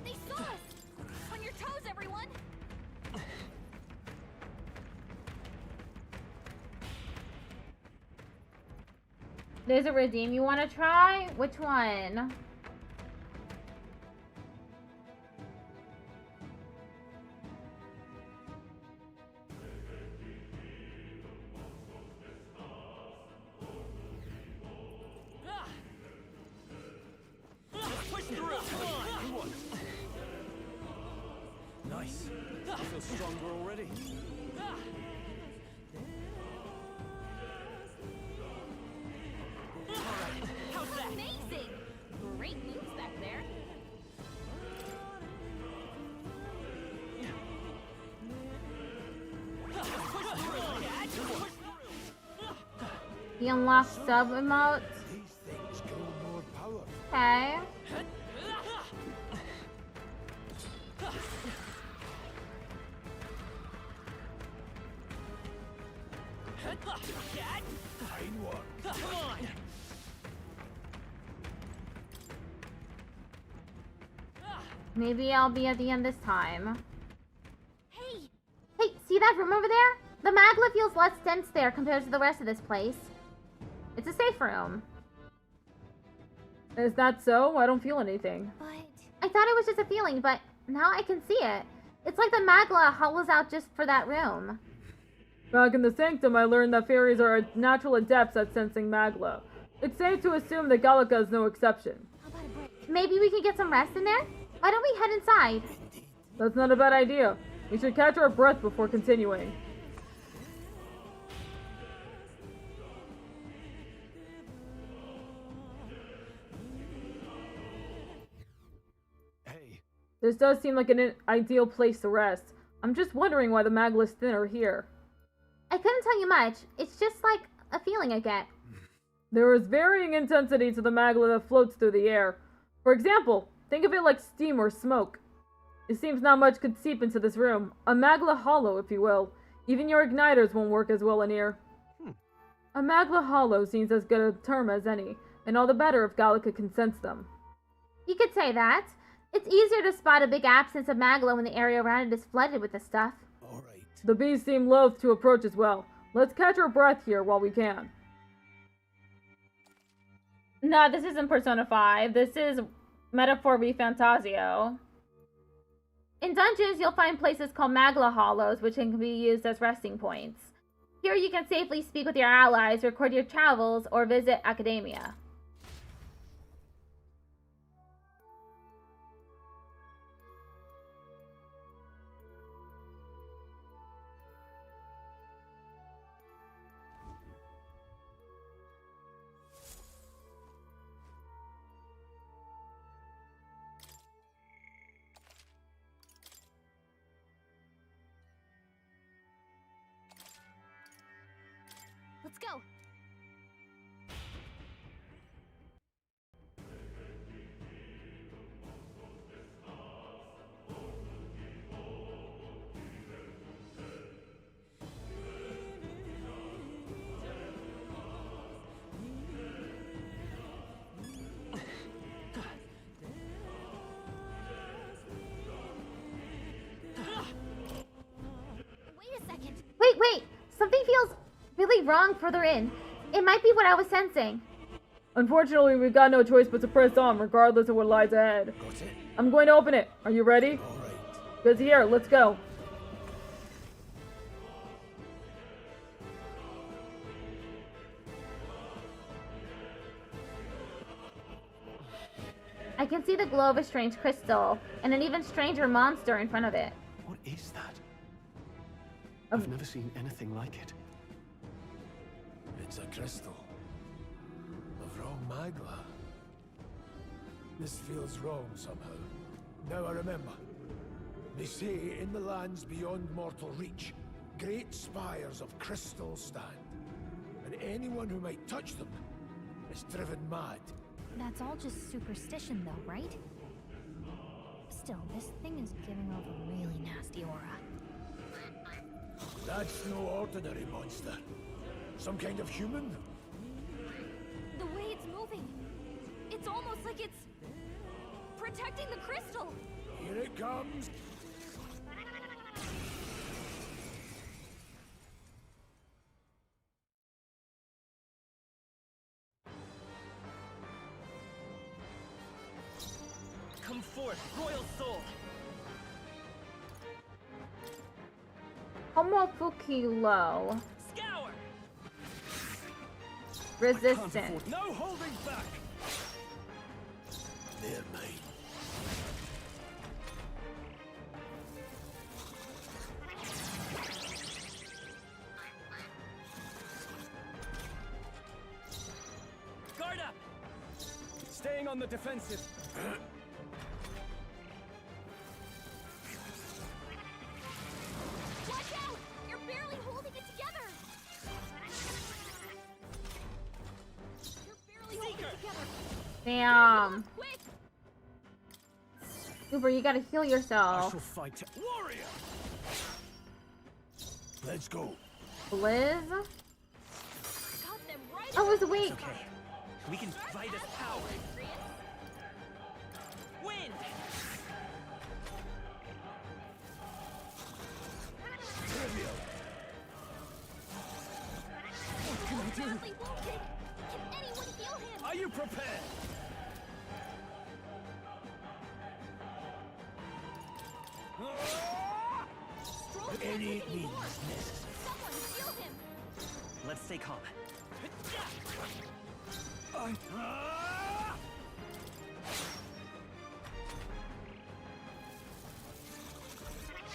They saw us! On your toes, everyone! There's a redeem you want to try? Which one? Push through! Come on! Nice. I feel stronger already. How's that? Amazing! Great moves back there. He unlocks sub emotes. Okay. Fine work. Come on! Maybe I'll be at the end this time. Hey! Hey, see that room over there? The magla feels less dense there compared to the rest of this place. It's a safe room. Is that so? I don't feel anything. But I thought it was just a feeling, but now I can see it. It's like the magla hollows out just for that room. Back in the Sanctum, I learned that fairies are natural adepts at sensing magla. It's safe to assume that Gallica is no exception. Maybe we can get some rest in there? Why don't we head inside? That's not a bad idea. We should catch our breath before continuing. Hey. This does seem like an ideal place to rest. I'm just wondering why the magla's thinner here. I couldn't tell you much. It's just like a feeling I get. There is varying intensity to the magla that floats through the air. For example, think of it like steam or smoke. It seems not much could seep into this room. A magla hollow, if you will. Even your igniters won't work as well in here. A magla hollow seems as good a term as any, and all the better if Gallica can sense them. You could say that. It's easier to spot a big absence of magla when the area around it is flooded with the stuff. The bees seem loath to approach as well. Let's catch our breath here while we can. No, this isn't Persona 5. This is Metaphor ReFantazio. In dungeons, you'll find places called magla hollows, which can be used as resting points. Here you can safely speak with your allies, record your travels, or visit academia. let's go. Wait! Something feels really wrong further in. It might be what I was sensing. Unfortunately, we've got no choice but to press on, regardless of what lies ahead. Got it? I'm going to open it. Are you ready? Alright. Good, here, let's go. I can see the glow of a strange crystal, and an even stranger monster in front of it. What is that? I've never seen anything like it. It's a crystal. Of wrong magla. This feels wrong somehow. Now I remember. They say in the lands beyond mortal reach, great spires of crystal stand. And anyone who might touch them is driven mad. That's all just superstition though, right? Still, this thing is giving off a really nasty aura. That's no ordinary monster. Some kind of human? The way it's moving, it's almost like it's protecting the crystal. Here it comes. Come forth, royal soul. Homofukilo. Scour. Resistant. No holding back. They're mine. Guard up. Staying on the defensive. Watch out! You're barely holding it together! You're barely holding it together! Damn. Quick! Uber, you gotta heal I yourself. shall fight. Warrior! Let's go. Blizz? Got them right. I was weak. Okay. We can fight as power. Wind. What can I do? Badly wounded. Can anyone heal him? Are you prepared? Stroll Any can't take means anymore. necessary. Someone heal him. Let's stay calm.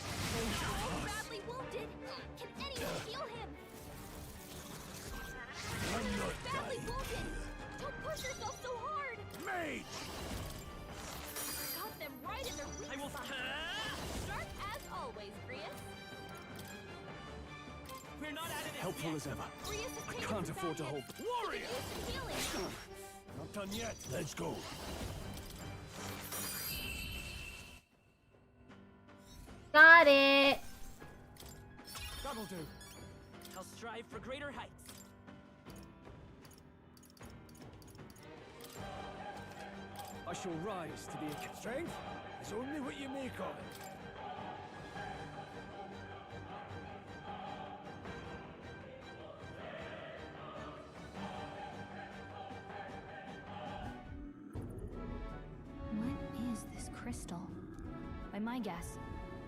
Badly wounded. Can anyone heal him? I'm not Badly dying. wounded. Don't push yourself so hard. Mage! Got them right in their weak I will. spot. Sharp as always, Grius. We're not out of this Helpful yet. as ever. Grius has I taken can't some afford to bad hold. hits. Warrior! He could use some healing. Not done yet. Let's go. Got it. That'll do. I'll strive for greater heights. I shall rise to be a Strength is only what you make of it. What is this crystal? By my guess,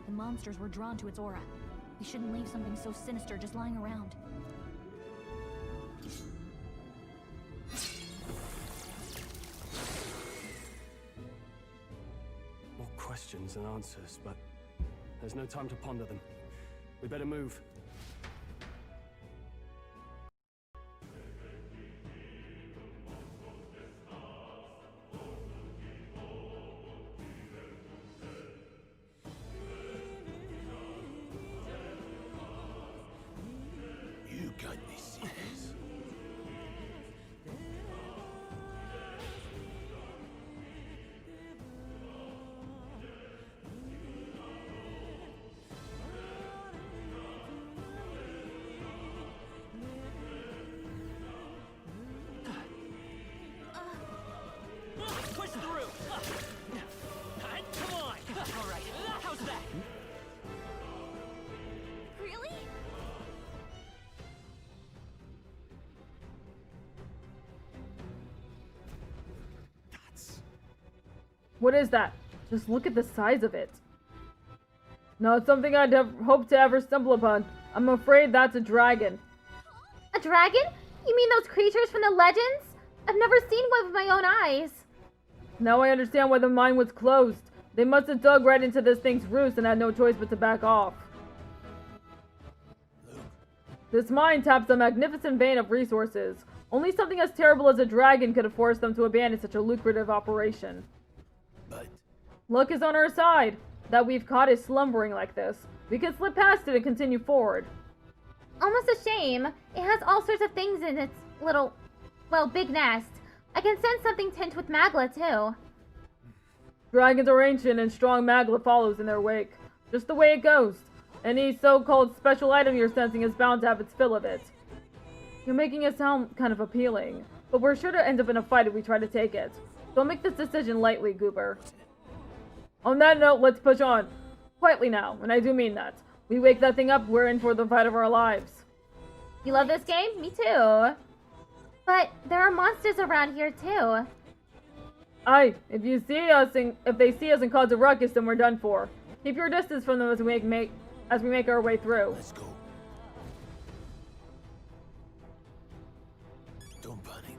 the monsters were drawn to its aura. We shouldn't leave something so sinister just lying around. More questions than answers, but there's no time to ponder them. We better move. You got this, Caesars. Push through. Come on. All right. How's that? Really? What is that? Just look at the size of it. Not something I'd have hoped to ever stumble upon. I'm afraid that's a dragon. A dragon? You mean those creatures from the legends? I've never seen one with my own eyes. Now I understand why the mine was closed. They must have dug right into this thing's roost and had no choice but to back off. This mine taps a magnificent vein of resources. Only something as terrible as a dragon could have forced them to abandon such a lucrative operation. But Luck is on our side. That we've caught it slumbering like this. We can slip past it and continue forward. Almost a shame. It has all sorts of things in its little, well, big nest. I can sense something tinged with magla, too. Dragons are ancient and strong magla follows in their wake. Just the way it goes. Any so-called special item you're sensing is bound to have its fill of it. You're making it sound kind of appealing, but we're sure to end up in a fight if we try to take it. Don't make this decision lightly, Goober. On that note, let's push on. Quietly now, and I do mean that. We wake that thing up, we're in for the fight of our lives. You love this game? Me too. But there are monsters around here, too. Aye, if they see us and cause a ruckus, then we're done for. Keep your distance from them as we make our way through. Let's go. Don't panic.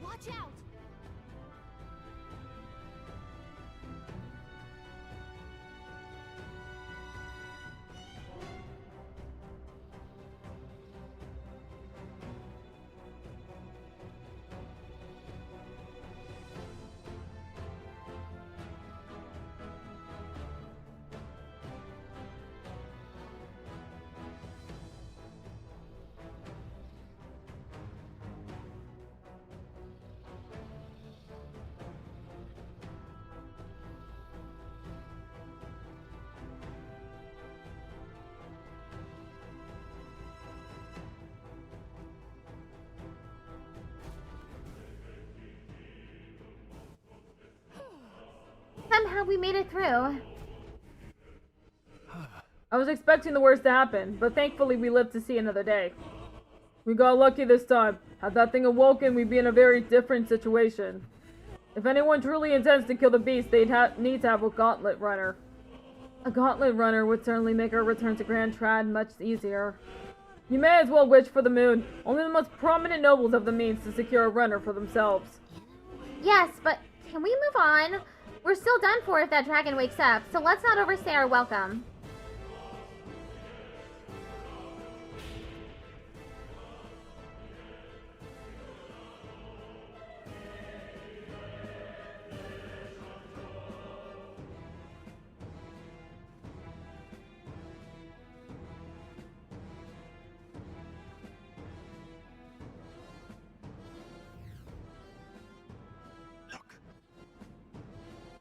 Watch out! Somehow we made it through. I was expecting the worst to happen, but thankfully we lived to see another day. We got lucky this time. Had that thing awoken, we'd be in a very different situation. If anyone truly intends to kill the beast, they'd need to have a gauntlet runner. A gauntlet runner would certainly make our return to Grand Trad much easier. You may as well wish for the moon. Only the most prominent nobles have the means to secure a runner for themselves. Yes, but can we move on? We're still done for if that dragon wakes up, so let's not overstay our welcome.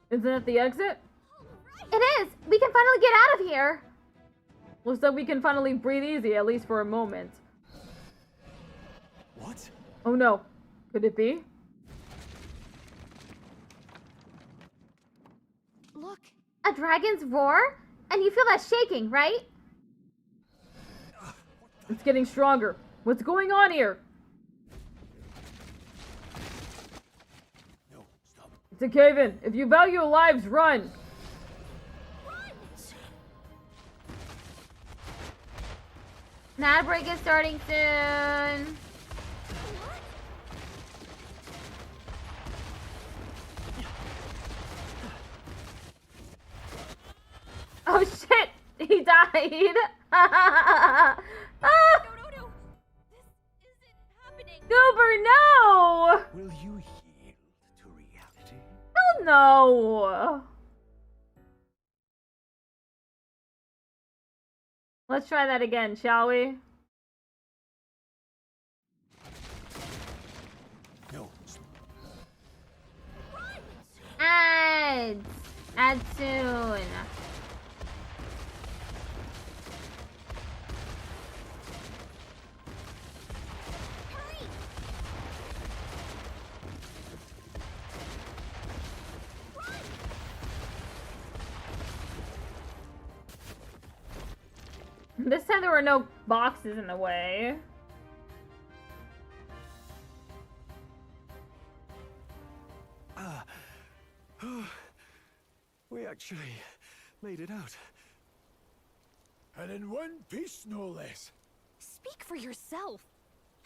Isn't it the exit? It is! We can finally get out of here! Looks like we can finally breathe easy, at least for a moment. What? Oh no. Could it be? Look. A dragon's roar? And you feel that shaking, right? It's getting stronger. What's going on here? It's a cave-in. If you value your lives, run! Mad break is starting soon. Oh shit! He died! Ah! No. This isn't happening. Goober, no! Will you yield to reality? Hell no! Let's try that again, shall we? No. Ads! Ads soon. This time there were no boxes in the way. We actually made it out. And in one piece, no less. Speak for yourself.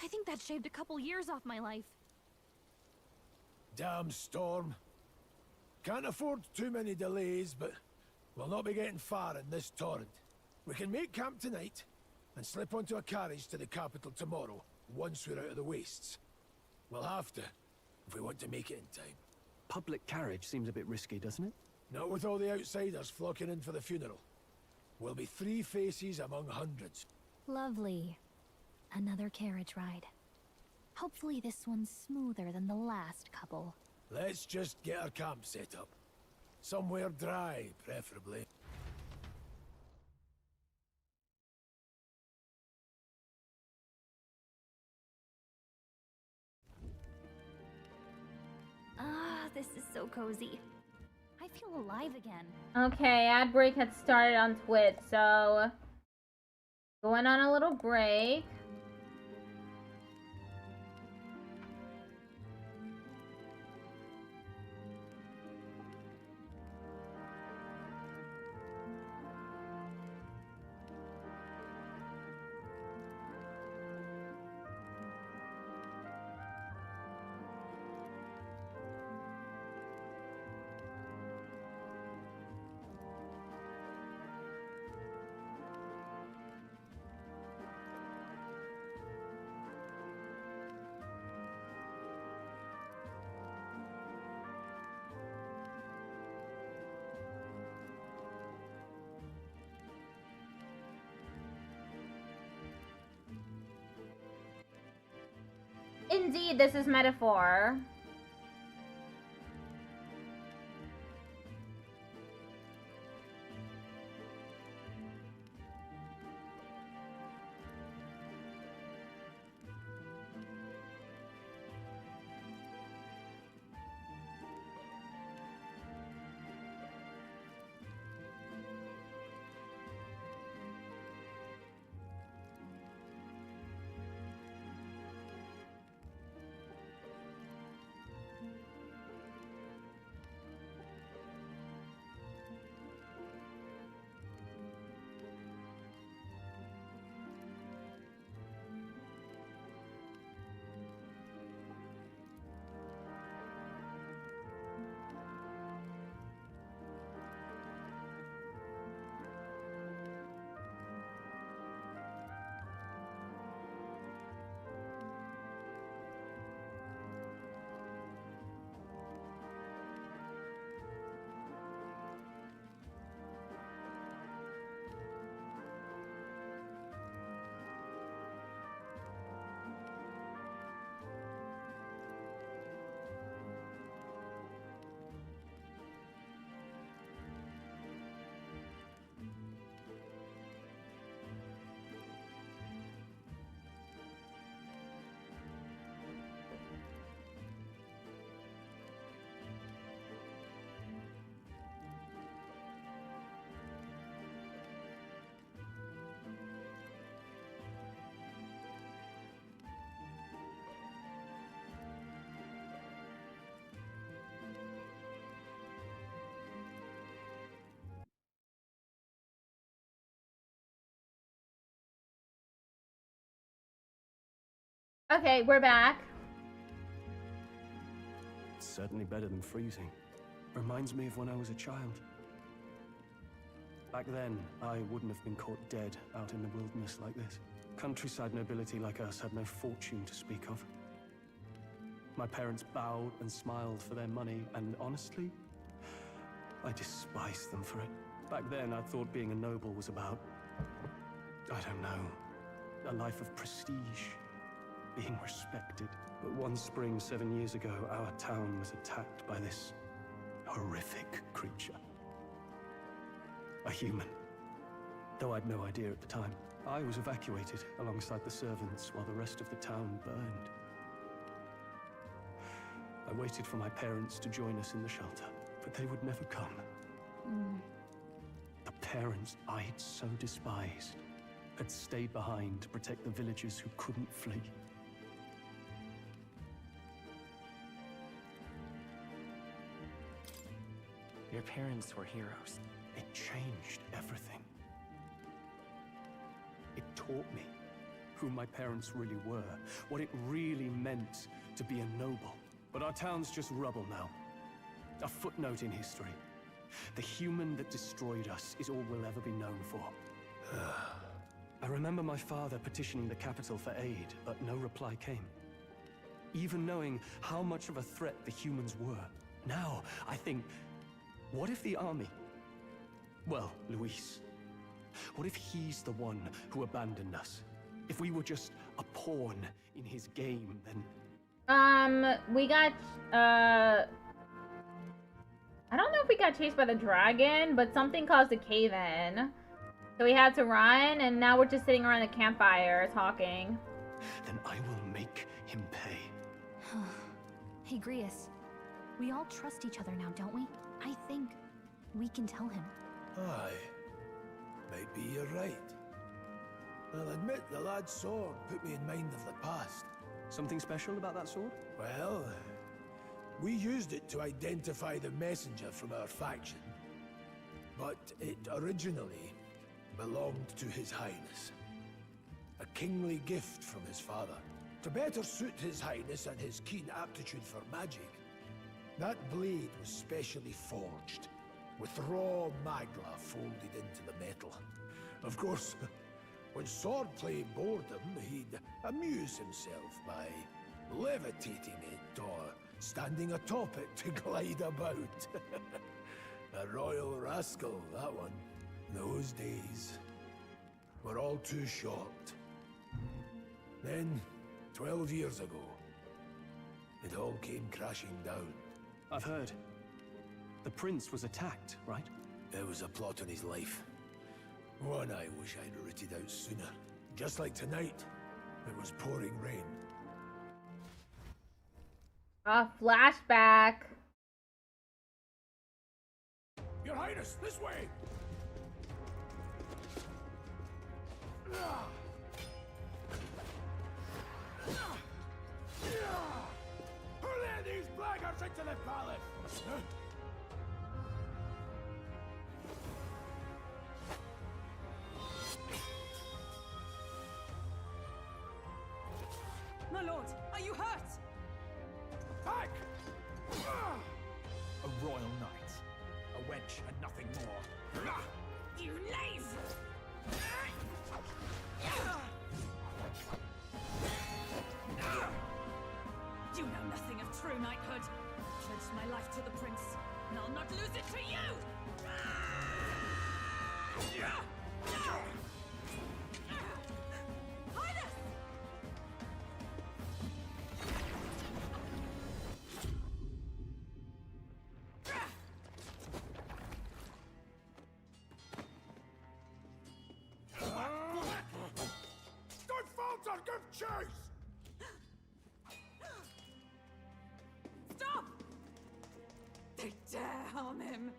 I think that shaved a couple years off my life. Damn storm. Can't afford too many delays, but we'll not be getting far in this torrent. We can make camp tonight and slip onto a carriage to the capital tomorrow, once we're out of the wastes. We'll have to, if we want to make it in time. Public carriage seems a bit risky, doesn't it? Not with all the outsiders flocking in for the funeral. We'll be 3 faces among hundreds. Lovely. Another carriage ride. Hopefully this one's smoother than the last couple. Let's just get our camp set up. Somewhere dry, preferably. Ah, this is so cozy. I feel alive again. Okay, ad break had started on Twitch, so going on a little break. Indeed, this is metaphor. Okay, we're back. It's certainly better than freezing. Reminds me of when I was a child. Back then, I wouldn't have been caught dead out in the wilderness like this. Countryside nobility like us had no fortune to speak of. My parents bowed and smiled for their money, and honestly, I despised them for it. Back then, I thought being a noble was about, I don't know, a life of prestige, being respected. But one spring 7 years ago, our town was attacked by this horrific creature. A human. Though I'd no idea at the time. I was evacuated alongside the servants while the rest of the town burned. I waited for my parents to join us in the shelter, but they would never come. The parents I'd so despised had stayed behind to protect the villagers who couldn't flee. Your parents were heroes. It changed everything. It taught me who my parents really were, what it really meant to be a noble. But our town's just rubble now. A footnote in history. The human that destroyed us is all we'll ever be known for. I remember my father petitioning the capital for aid, but no reply came. Even knowing how much of a threat the humans were. Now, I think, what if the army? Well, Luis. What if he's the one who abandoned us? If we were just a pawn in his game, then... We got, I don't know if we got chased by the dragon, but something caused a cave-in. So we had to run, and now we're just sitting around the campfire talking. Then I will make him pay. Hey, Grius. We all trust each other now, don't we? I think We can tell him. Aye. Might be you're right. I'll admit the lad's sword put me in mind of the past. Something special about that sword? Well, we used it to identify the messenger from our faction. But it originally belonged to His Highness. A kingly gift from his father, to better suit His Highness and his keen aptitude for magic. That blade was specially forged, with raw magla folded into the metal. Of course, when swordplay bored him, he'd amuse himself by levitating it or standing atop it to glide about. A royal rascal, that one. Those days were all too short. Then, 12 years ago, it all came crashing down. I've heard. The prince was attacked, right? There was a plot on his life. One I wish I'd rooted out sooner. Just like tonight, it was pouring rain. A flashback. Your Highness, this way! Who let these blackguards into the palace? My lord, are you hurt? Back! A royal knight. A wench and nothing more. You knave! You know nothing of true knighthood. I pledged my life to the prince, and I'll not lose it to you! Highness! Don't falter, give chase! Stop! They dare harm him!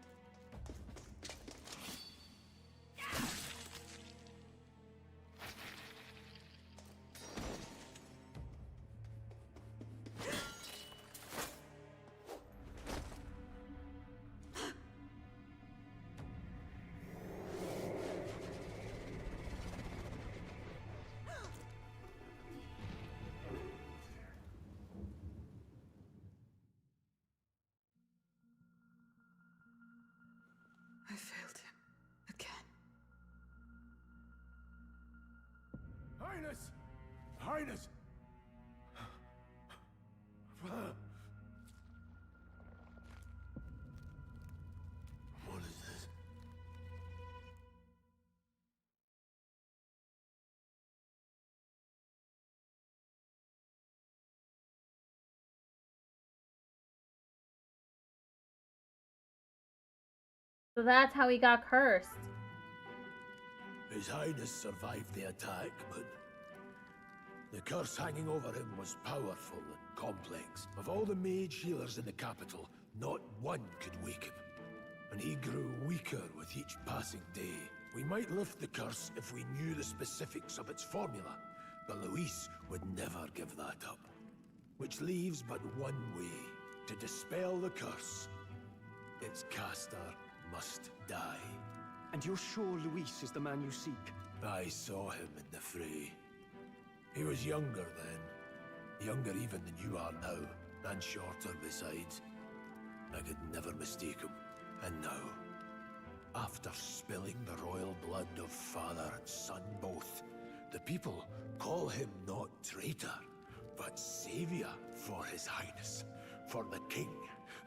I failed him again. Highness! Highness! What is this? So that's how he got cursed. His Highness survived the attack, but the curse hanging over him was powerful and complex. Of all the mage healers in the capital, not one could wake him. And he grew weaker with each passing day. We might lift the curse if we knew the specifics of its formula, but Luis would never give that up. Which leaves but one way to dispel the curse. Its caster must die. And you're sure Luis is the man you seek? I saw him in the fray. He was younger then. Younger even than you are now. And shorter besides. I could never mistake him. And now, after spilling the royal blood of father and son both, the people call him not traitor, but savior for His Highness, for the king,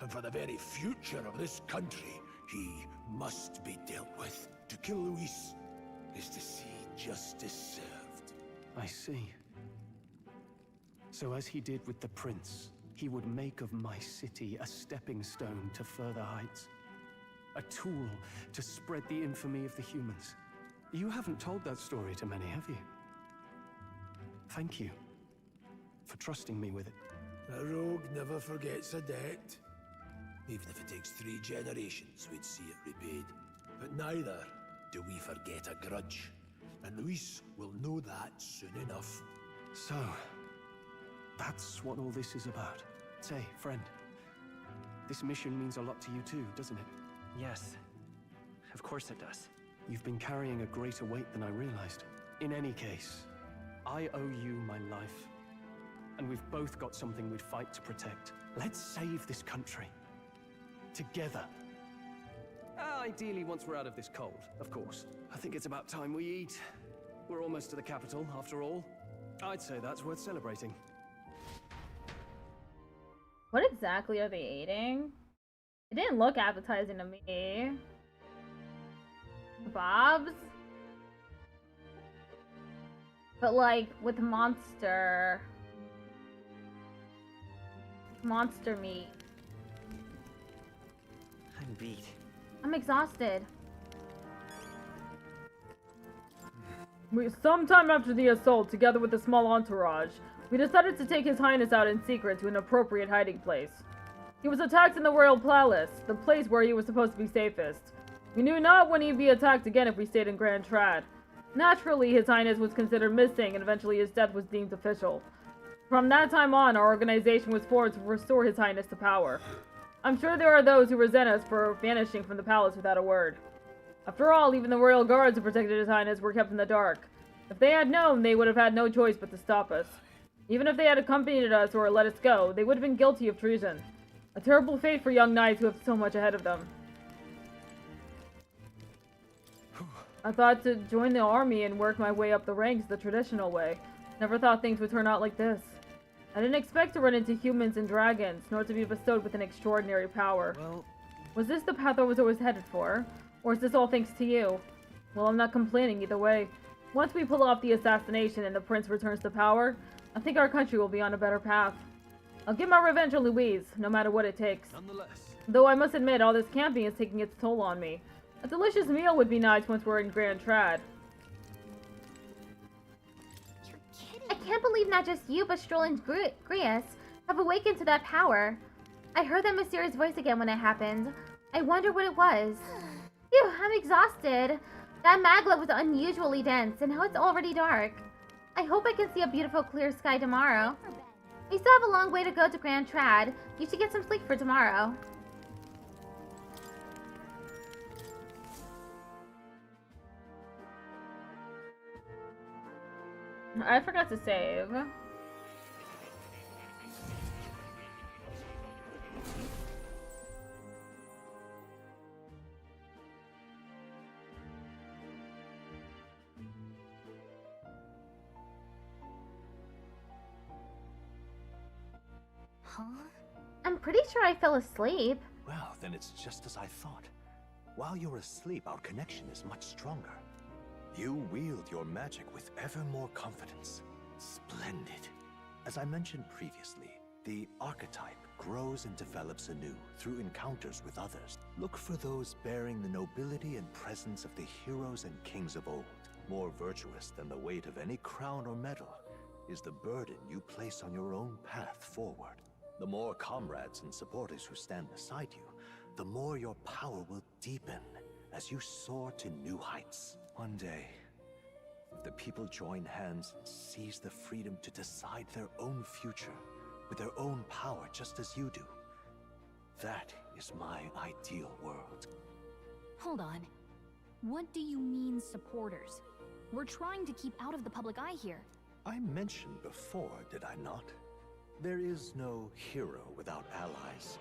and for the very future of this country. He must be dealt with. To kill Luis is to see justice served. I see. So as he did with the prince, he would make of my city a stepping stone to further heights. A tool to spread the infamy of the humans. You haven't told that story to many, have you? Thank you for trusting me with it. A rogue never forgets a debt. Even if it takes 3 generations, we'd see it repaid. But neither do we forget a grudge. And Luis will know that soon enough. So, that's what all this is about. Say, friend, this mission means a lot to you too, doesn't it? Yes. Of course it does. You've been carrying a greater weight than I realized. In any case, I owe you my life. And we've both got something we'd fight to protect. Let's save this country. Together. Ideally, once we're out of this cold, of course. I think it's about time we eat. We're almost to the capital, after all. I'd say that's worth celebrating. What exactly are they eating? It didn't look appetizing to me. Bob's? But like, with monster meat. I'm beat. I'm exhausted. Sometime after the assault, together with a small entourage, we decided to take His Highness out in secret to an appropriate hiding place. He was attacked in the Royal Palace, the place where he was supposed to be safest. We knew not when he'd be attacked again if we stayed in Grand Trad. Naturally, His Highness was considered missing, and eventually his death was deemed official. From that time on, our organization was formed to restore His Highness to power. I'm sure there are those who resent us for vanishing from the palace without a word. After all, even the royal guards who protected His Highness were kept in the dark. If they had known, they would have had no choice but to stop us. Even if they had accompanied us or let us go, they would have been guilty of treason. A terrible fate for young knights who have so much ahead of them. I thought to join the army and work my way up the ranks the traditional way. Never thought things would turn out like this. I didn't expect to run into humans and dragons, nor to be bestowed with an extraordinary power. Well, was this the path I was always headed for? Or is this all thanks to you? Well, I'm not complaining either way. Once we pull off the assassination and the prince returns to power, I think our country will be on a better path. I'll get my revenge on Louise, no matter what it takes. Nonetheless. Though I must admit, all this camping is taking its toll on me. A delicious meal would be nice once we're in Grand Trad. I can't believe not just you, but Stroll and Grius have awakened to that power. I heard that mysterious voice again when it happened. I wonder what it was. Phew, I'm exhausted. That maglev was unusually dense, and now it's already dark. I hope I can see a beautiful clear sky tomorrow. We still have a long way to go to Grand Trad. You should get some sleep for tomorrow. I forgot to save. Huh? I'm pretty sure I fell asleep. Well, then it's just as I thought. While you're asleep, our connection is much stronger. You wield your magic with ever more confidence. Splendid. As I mentioned previously, the archetype grows and develops anew through encounters with others. Look for those bearing the nobility and presence of the heroes and kings of old. More virtuous than the weight of any crown or medal is the burden you place on your own path forward. The more comrades and supporters who stand beside you, the more your power will deepen as you soar to new heights. One day, if the people join hands and seize the freedom to decide their own future with their own power just as you do, that is my ideal world. Hold on. What do you mean, supporters? We're trying to keep out of the public eye here. I mentioned before, did I not? There is no hero without allies.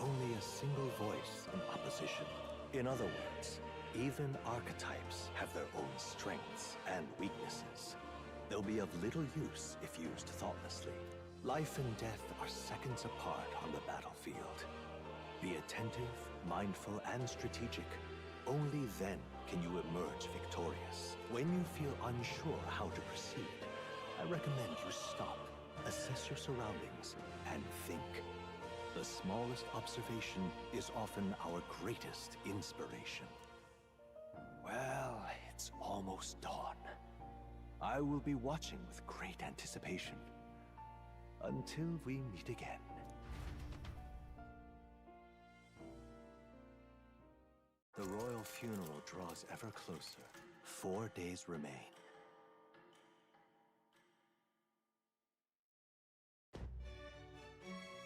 Only a single voice in opposition. In other words, even archetypes have their own strengths and weaknesses. They'll be of little use if used thoughtlessly. Life and death are seconds apart on the battlefield. Be attentive, mindful, and strategic. Only then can you emerge victorious. When you feel unsure how to proceed, I recommend you stop, assess your surroundings, and think. The smallest observation is often our greatest inspiration. Well, it's almost dawn. I will be watching with great anticipation. Until we meet again. funeral draws ever closer. 4 days remain.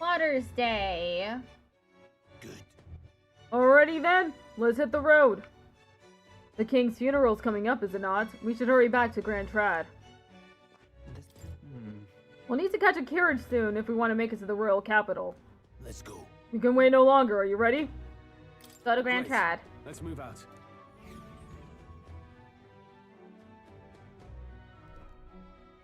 Waters Day. Alrighty then, let's hit the road. The king's funeral's coming up, is it not? We should hurry back to Grand Trad. We'll need to catch a carriage soon if we want to make it to the royal capital. Let's go. We can wait no longer. Are you ready? Go to Grand Trad. Let's move out.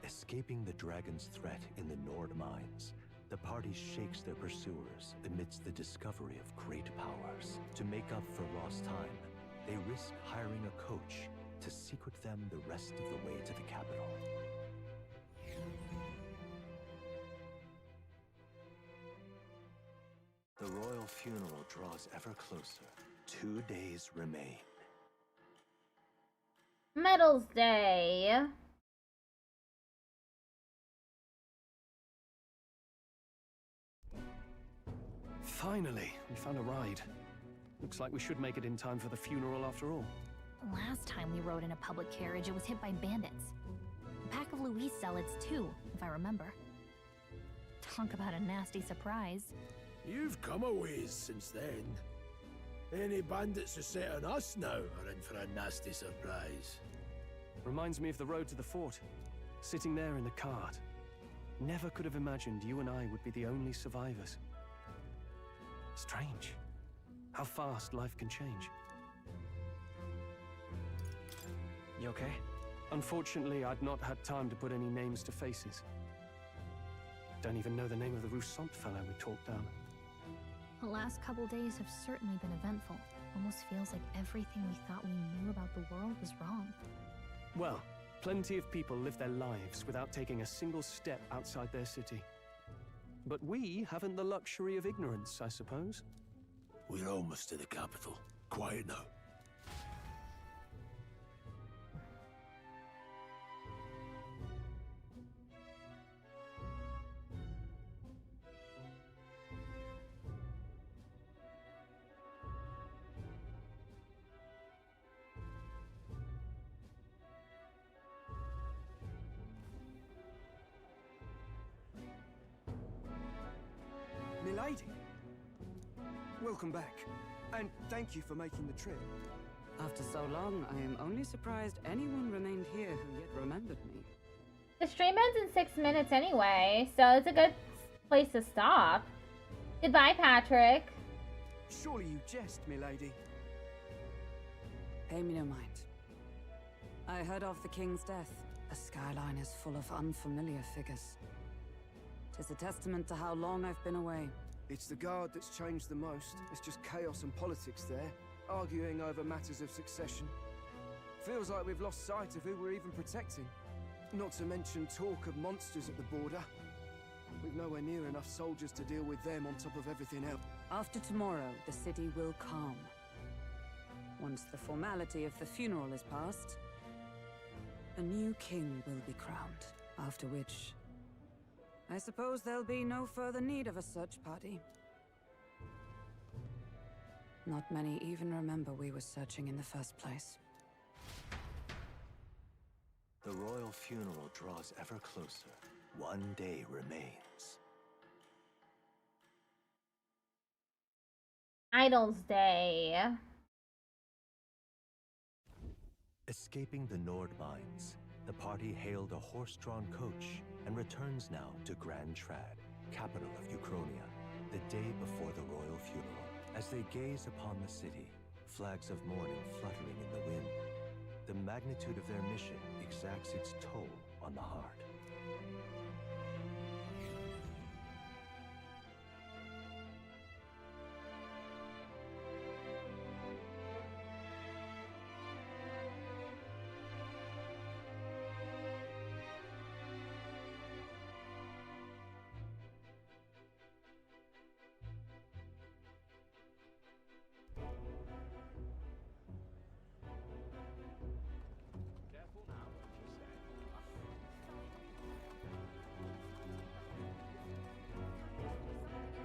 Escaping the dragon's threat in the Nord mines, the party shakes their pursuers amidst the discovery of great powers. To make up for lost time, they risk hiring a coach to secret them the rest of the way to the capital. The royal funeral draws ever closer. 2 days remain. Medals Day. Finally, we found a ride. Looks like we should make it in time for the funeral after all. Last time we rode in a public carriage, it was hit by bandits. A pack of Louise zealots too, if I remember. Talk about a nasty surprise. You've come a ways since then. Any bandits who set on us now are in for a nasty surprise. Reminds me of the road to the fort. Sitting there in the cart. Never could have imagined you and I would be the only survivors. Strange. How fast life can change. You okay? Unfortunately, I'd not had time to put any names to faces. Don't even know the name of the Roussant fellow we talked down. The last couple days have certainly been eventful. Almost feels like everything we thought we knew about the world was wrong. Well, plenty of people live their lives without taking a single step outside their city. But we haven't the luxury of ignorance, I suppose. We're almost to the capital. Quiet now. Milady, welcome back, and thank you for making the trip. After so long, I am only surprised anyone remained here who yet remembered me. The stream ends in 6 minutes anyway, so it's a good place to stop. Goodbye, Patrick. Surely you jest, milady. Pay me no mind. I heard of the king's death. The skyline is full of unfamiliar figures. 'Tis a testament to how long I've been away. It's the guard that's changed the most. It's just chaos and politics there, arguing over matters of succession. Feels like we've lost sight of who we're even protecting. Not to mention talk of monsters at the border. We've nowhere near enough soldiers to deal with them on top of everything else. After tomorrow, the city will calm. Once the formality of the funeral is past, a new king will be crowned. After which, I suppose there'll be no further need of a search party. Not many even remember we were searching in the first place. The royal funeral draws ever closer. 1 day remains. Idols Day. Escaping the Nord mines, the party hailed a horse-drawn coach and returns now to Grand Trad, capital of Ukrainia, the day before the royal funeral. As they gaze upon the city, flags of mourning fluttering in the wind, the magnitude of their mission exacts its toll on the heart.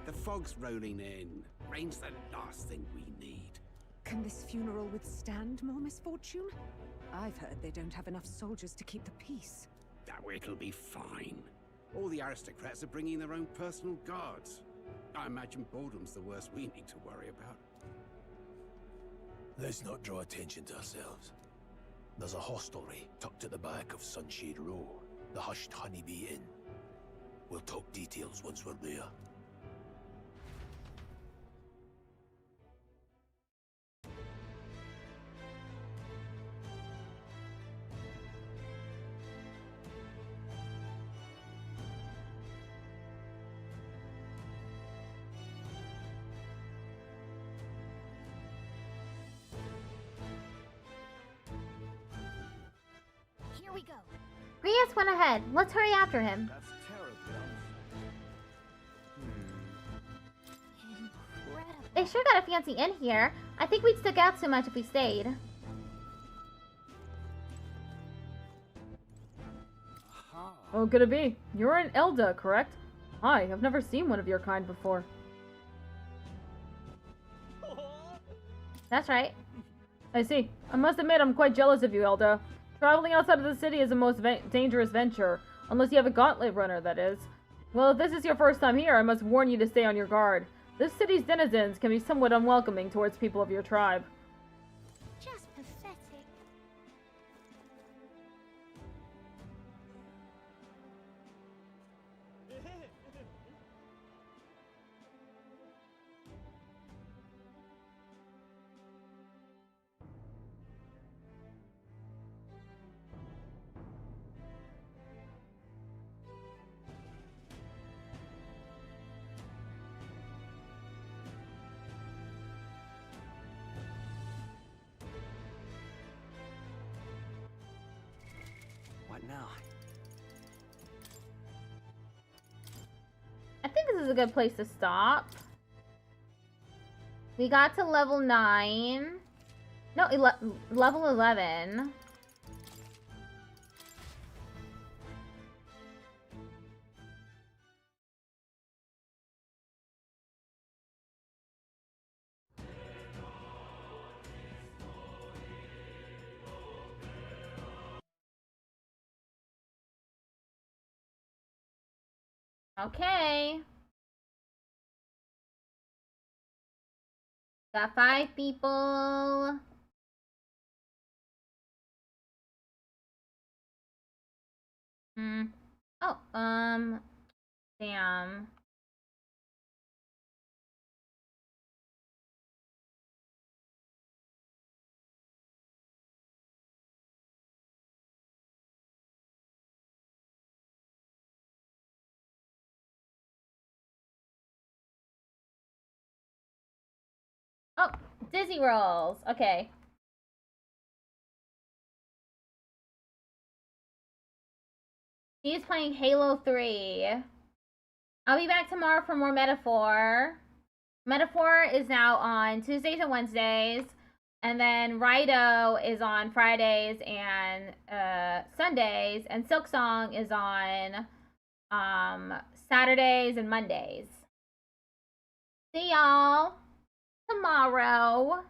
The fog's rolling in. Rain's the last thing we need. Can this funeral withstand more misfortune? I've heard they don't have enough soldiers to keep the peace. Oh, it'll be fine. All the aristocrats are bringing their own personal guards. I imagine boredom's the worst we need to worry about. Let's not draw attention to ourselves. There's a hostelry tucked at the back of Sunshade Row, the Hushed Honeybee Inn. We'll talk details once we're there. Here we go. Rias went ahead. Let's hurry after him. That's terribly Incredible. They sure got a fancy inn here. I think we'd stick out too much if we stayed. Oh, could it be? You're an Elda, correct? Hi, I've never seen one of your kind before. That's right. I see. I must admit I'm quite jealous of you, Elda. Traveling outside of the city is the most dangerous venture. Unless you have a gauntlet runner, that is. Well, if this is your first time here, I must warn you to stay on your guard. This city's denizens can be somewhat unwelcoming towards people of your tribe. Just pathetic. What now? I think this is a good place to stop. We got to level 9. No, level 11. Okay. Got 5 people. Oh, damn. Oh, Dizzy rolls. Okay. He's playing Halo 3. I'll be back tomorrow for more Metaphor. Metaphor is now on Tuesdays and Wednesdays. And then Rido is on Fridays and Sundays. And Silksong is on Saturdays and Mondays. See y'all tomorrow.